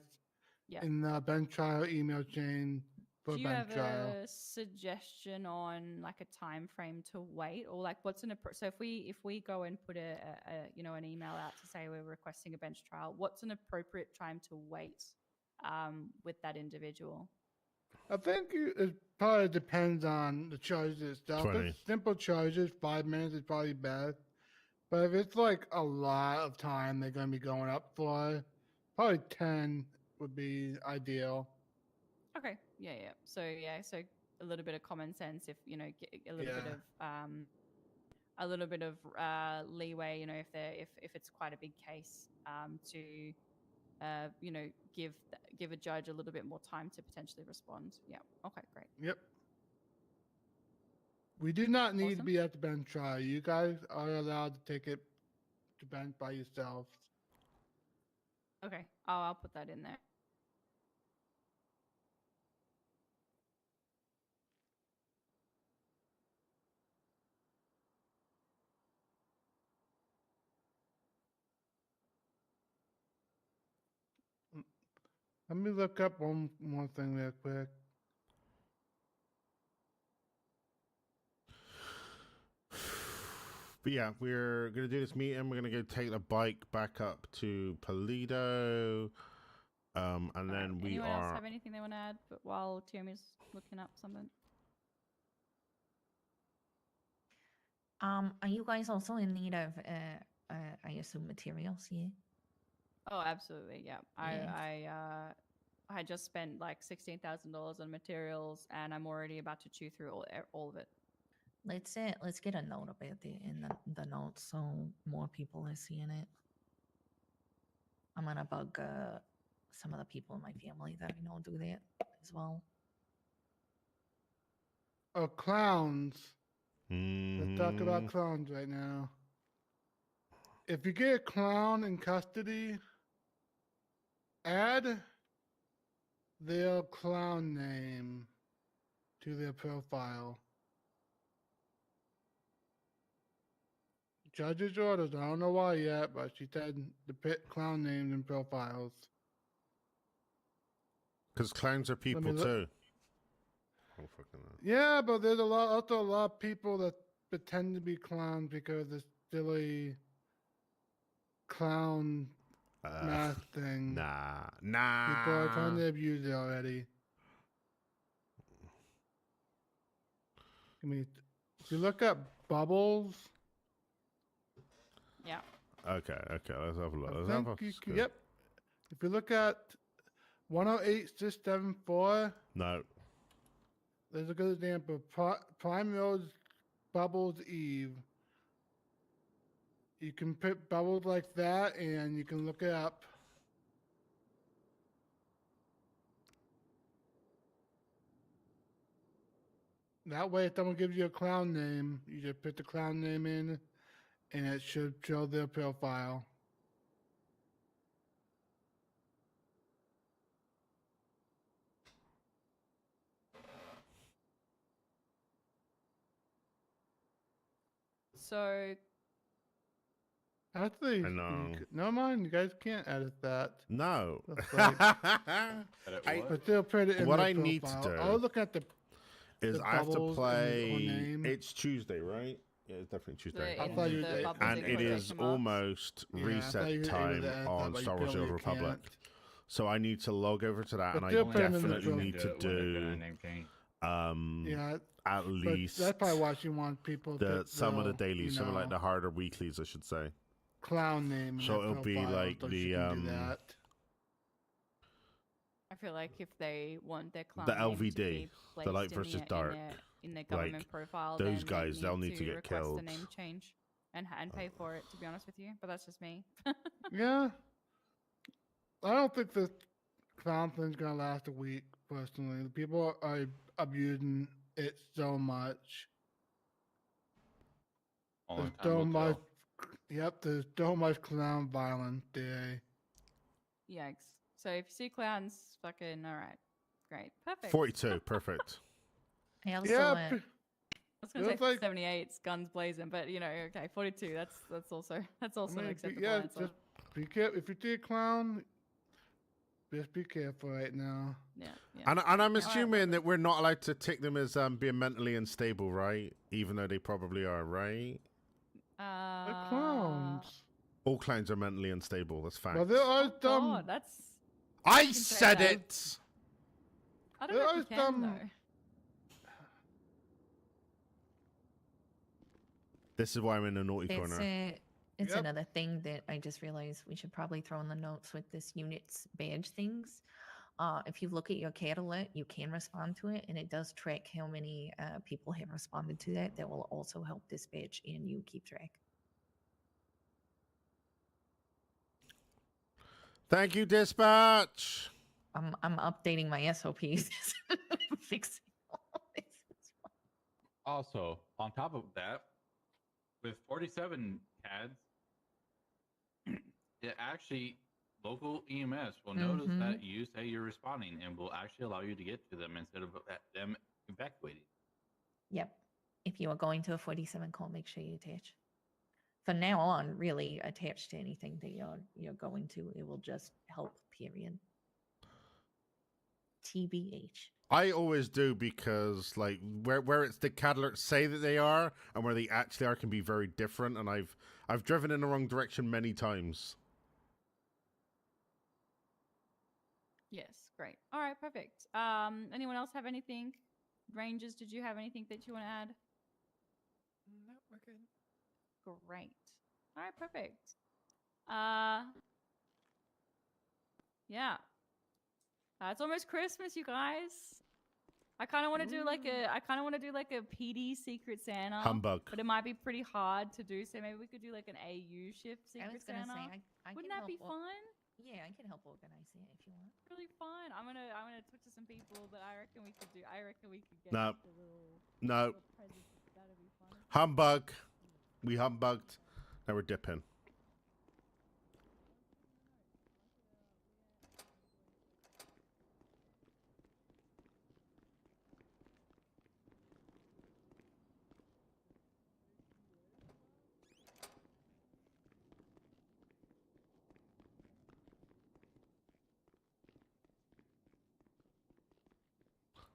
in the bench trial email chain for Do a you bench have trial. a suggestion on like a time frame to wait, or like what's so if we go and put a an email out to say we're requesting a bench trial, what's an appropriate time to wait with that individual? I think it probably depends on the charges itself. 20. If it's simple charges, 5 minutes is probably best. But if it's like a lot of time they're going to be going up for, probably 10 would be ideal. Okay. Yeah. So a little bit of common sense, if a little bit of leeway, if it's quite a big case, to give a judge a little bit more time to potentially respond. Yeah. Okay. Great. Yep. We do not need to be at the bench trial. You guys are allowed to take it to bench by yourselves. Okay. I'll put that in there. Let me look up one more thing real quick. But yeah, we're gonna do this meeting. We're gonna go take the bike back up to Toledo, and then we Anyone are. else have anything they want to add? But while Tiami's looking up something. Are you guys also in need of I assume materials? Yeah. Oh, absolutely. Yeah. I just spent like $16,000 on materials, and I'm already about to chew through all of it. Let's get a note of it in the notes so more people are seeing it. I'm gonna bug some of the people in my family that I know do that as well. Oh, clowns. Let's talk Mm-hmm. about clowns right now. If you get a clown in custody, add their clown name to their profile. Judge's orders. I don't know why yet, but she said to put clown names in profiles. Because clowns are people too. Oh, fucking hell. Yeah, but there's also a lot of people that pretend to be clowns because of this silly clown mask thing. Nah. People are trying to abuse it already. I mean, if you look at Bubbles. Yeah. Okay. Let's have a look. Yep. If you look at 108674. No. There's a good example. Prime Rose Bubbles Eve. You can put bubbles like that, and you can look it up. That way, if someone gives you a clown name, you just put the clown name in, and it should show their profile. So Actually, I know. no mind, you guys can't edit that. No. That's right. But they'll put it in What their I need to profile. do I'll look at is the I have to bubbles in the play. name. It's Tuesday, right? Yeah, it's definitely Tuesday. I thought you did. And it is almost Yeah, I reset thought you were able time to edit that, on but Star Wars: The Old apparently you Republic. can't. So I need to log over to that, But and I they'll put 'em in the definitely pro- need to do Yeah, at but least that's probably what you want people to some of the they'll, dailies, you some of like know, the harder weeklies, I should say. clown name. in So their it'll be profile, like so the you can do that. I feel like if they want their clown the name to LVD, be the light placed versus in dark. in their government Like, profile, those then guys, they'll need to get request killed. a name change and pay for it. To be honest with you, but that's just me. Yeah, I don't think this clown thing's gonna last a week. Personally, the people are abusing it so much. Only There's time so will much. tell. Yep, there's so much clown violence today. Yikes! So if you see clowns, fucking all right, great, perfect. 42, perfect. I also Yeah, went. I was gonna say Feels like- 78, guns blazing, but you know, okay, 42. That's also I mean, an acceptable yeah, answer. just be careful. If you see a clown, just be careful right now. Yeah, yeah. And I'm All right, assuming that we're not allowed to take them as being mentally unstable, right? Even though they probably are, right? They're clowns. All clowns are mentally unstable. That's fact. Well, there are Oh, some. God, that's. I can say said that. it. I don't know if you There are can some- though. This is why I'm in the naughty It's corner. it's Yep. another thing that I just realized we should probably throw in the notes with this unit's badge things. If you look at your cat alert, you can respond to it, and it does track how many people have responded to that. That will also help dispatch and you keep track. Thank you, dispatch. I'm updating my SOPs. Fixing all this. Also, on top of that, with 47 CADs, it actually local EMS will notice that you say you're responding and will actually allow you to get to them instead of them evacuating. Yep. If you are going to a 47 call, make sure you attach. From now on, really attach to anything that you're going to. It will just help. Period. TBH. I always do because like where it's the CAD alerts say that they are and where they actually are can be very different, and I've driven in the wrong direction many times. Yes, great. All right, perfect. Anyone else have anything? Rangers, did you have anything that you want to add? No, we're good. Great. All right, perfect. Yeah. It's almost Christmas, you guys. I kind of want to do like a PD Secret Santa. Humbug. But it might be pretty hard to do. So maybe we could do like an AU shift Secret I was gonna Santa. say I Wouldn't can that be help or- fun? Yeah, I can help organize it if you want. Really fun. I'm gonna talk to some people, but I reckon we could get No. like, a little No. present. That'd be fun. Humbug. We humbugged. Now we're dipping.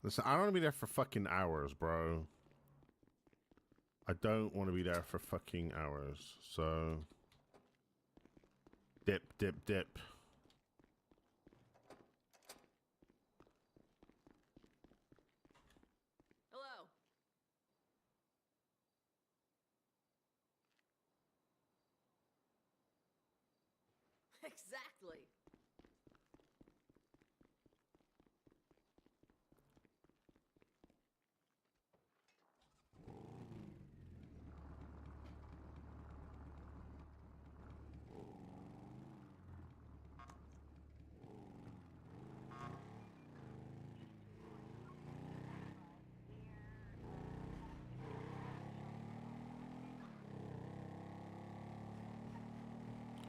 Listen, I don't want to be there for fucking hours, bro. I don't want to be there for fucking hours. So, dip, dip, dip. Hello. Exactly.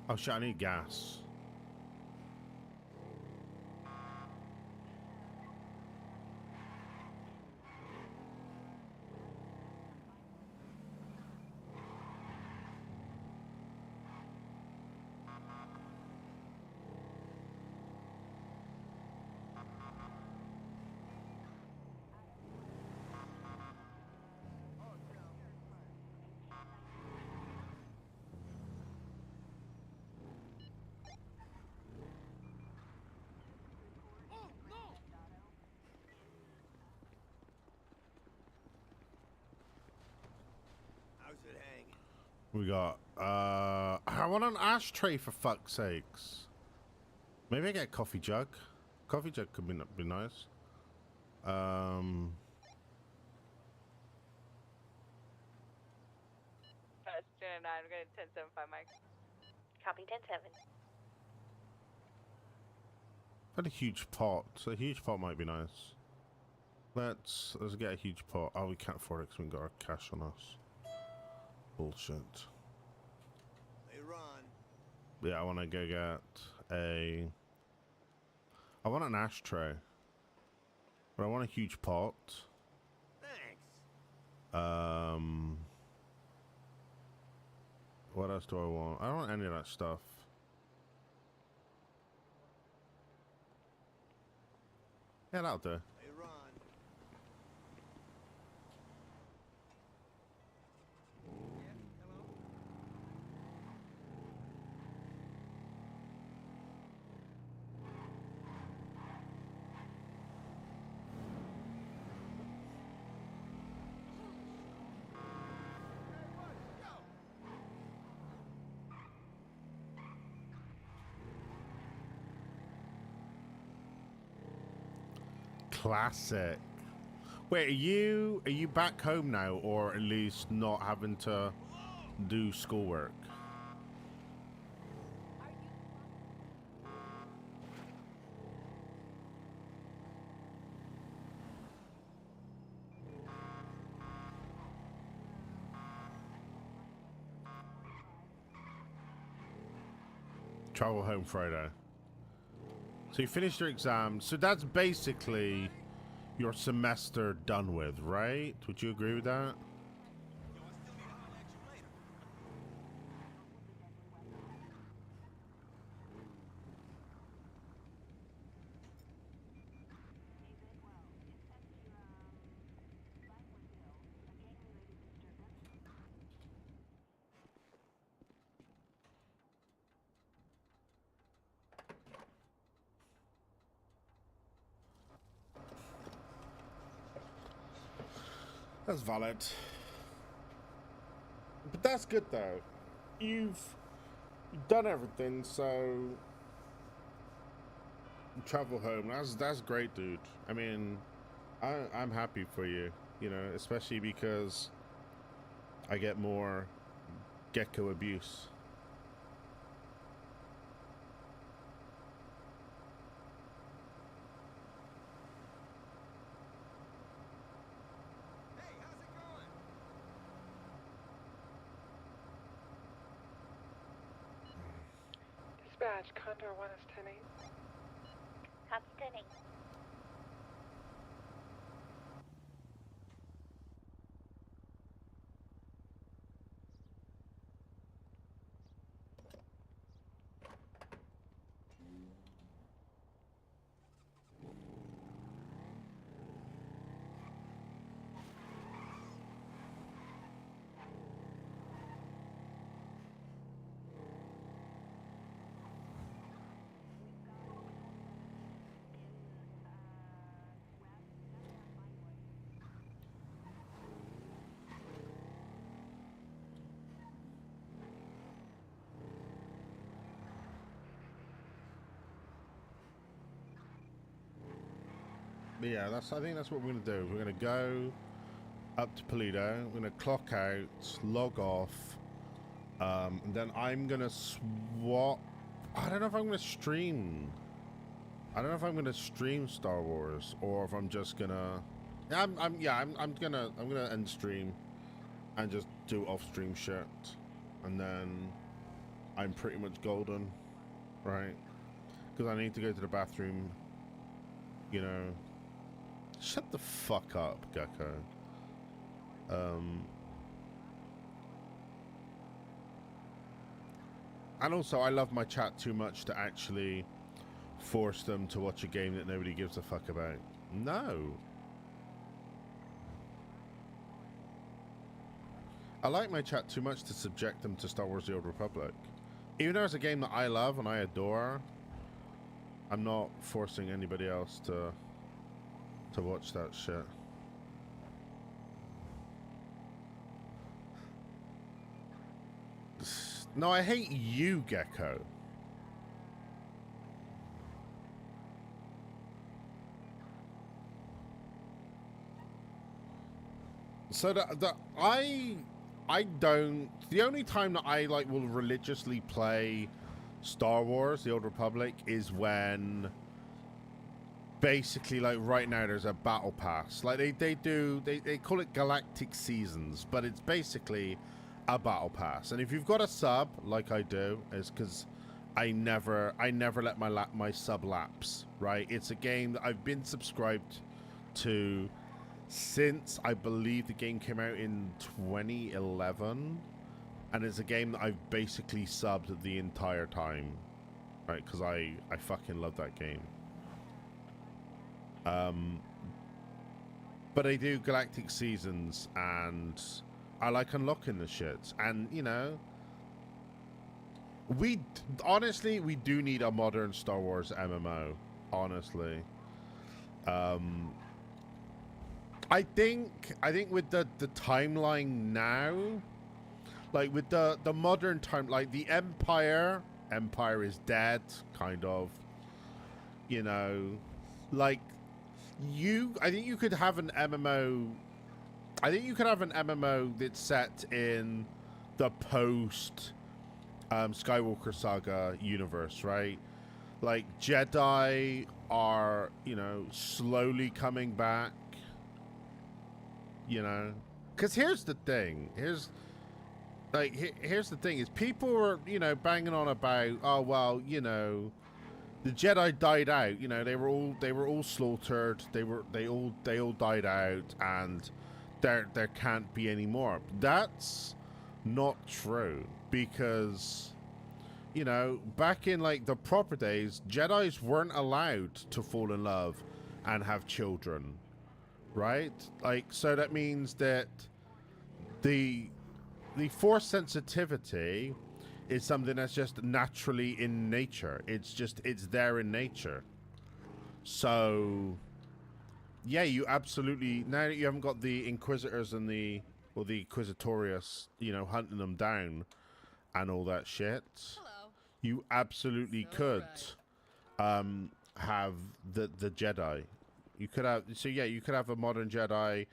Oh shit, I need gas. How's it hanging? We got, I want an ashtray for fuck's sakes. Maybe I get a coffee jug. Coffee jug could be nice. That's 209. I'm going to 1075 Mike. Copy 10-7. Got a huge pot. So a huge pot might be nice. Let's get a huge pot. Oh, we can't afford it because we got our cash on us. Bullshit. They run. Yeah, I want to go get a... I want an ashtray. But I want a huge pot. Thanks. What else do I want? I don't want any of that stuff. Yeah, that'll do. They run. Classic. Wait, are you back home now, or at least not having to do schoolwork? Travel home Friday. So you finished your exam. So that's basically your semester done with, right? Would you agree with that? That's valid. But that's good though. You've done everything, so travel home. That's great, dude. I mean, I'm happy for you, you know, especially because I get more gecko abuse. Dispatch, Condor 1 is 10-8. Copy 10-8. But yeah, I think that's what we're gonna do. We're gonna go up to Toledo. We're gonna clock out, log off, and then I'm gonna swap. I don't know if I'm gonna stream. I don't know if I'm gonna stream Star Wars or if I'm just gonna. I'm gonna end stream and just do off-stream shit, and then I'm pretty much golden, right? Because I need to go to the bathroom, you know. Shut the fuck up, Gecko. And also, I love my chat too much to actually force them to watch a game that nobody gives a fuck about. No. I like my chat too much to subject them to Star Wars The Old Republic. Even though it's a game that I love and I adore, I'm not forcing anybody else to watch that shit. No, I hate you, Gecko. So I don't. The only time that I like will religiously play Star Wars: The Old Republic is when basically, like, right now there's a battle pass. Like they call it Galactic Seasons, but it's basically a battle pass. And if you've got a sub like I do, it's because I never let my sub lapse. Right? It's a game that I've been subscribed to since I believe the game came out in 2011, and it's a game that I've basically subbed the entire time, right? Because I fucking love that game. But I do Galactic Seasons, and I like unlocking the shit. And you know, honestly we do need a modern Star Wars MMO. Honestly, I think with the timeline now, like with the modern time, like the Empire is dead, kind of. You know, like I think you could have an MMO. I think you could have an MMO that's set in the post Skywalker Saga universe, right? Like Jedi are, you know, slowly coming back. You know, because here's the thing. Here's the thing is people are, you know, banging on about, oh well, you know, the Jedi died out. You know, they were all slaughtered. They all died out, and there can't be any more. That's not true, because you know, back in like the proper days, Jedis weren't allowed to fall in love and have children, right? Like, so that means that the force sensitivity is something that's just naturally in nature. It's there in nature. So yeah, you absolutely, now that you haven't got the Inquisitors and the Inquisitorius, you know, hunting them down and all that shit. Hello. You absolutely could have the Jedi. You could have, so yeah, you could have a modern Jedi,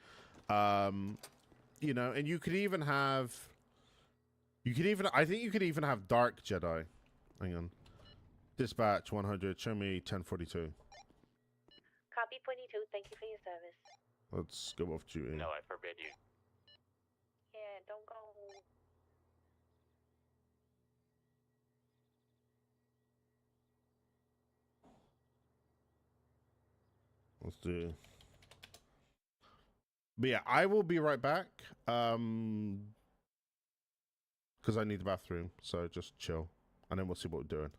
you know, and you could even have, I think you could even have Dark Jedi. Hang on. Dispatch 100, show me 1042. Copy 22, thank you for your service. Let's go off duty. No, I forbid you. Yeah, don't go. Let's do. But yeah, I will be right back. Because I need the bathroom, so just chill, and then we'll see what we're doing.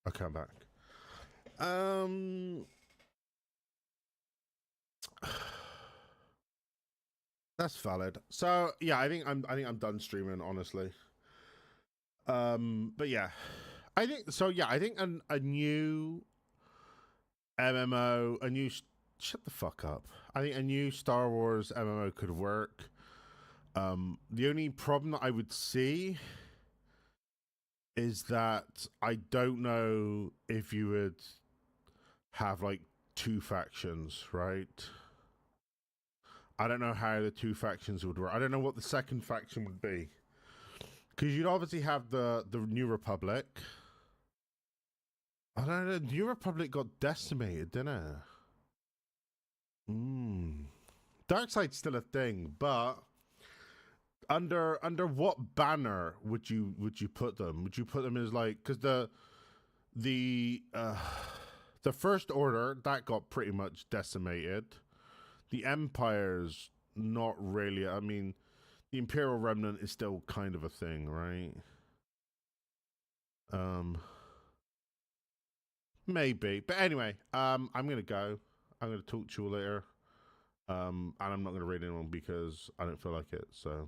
Okay, I'm back. That's valid. So yeah, I think I'm done streaming, honestly. But yeah, I think so. Yeah, I think a new MMO, shut the fuck up. I think a new Star Wars MMO could work. The only problem that I would see is that I don't know if you would have like two factions, right? I don't know how the two factions would work. I don't know what the second faction would be. Because you'd obviously have the New Republic. I don't know. New Republic got decimated, didn't it? Darkseid's still a thing, but under what banner would you put them? Would you put them as like, because the First Order that got pretty much decimated. The Empire's not really. I mean, the Imperial Remnant is still kind of a thing, right? Maybe. But anyway, I'm gonna go. I'm gonna talk to you later. And I'm not gonna read anyone because I don't feel like it, so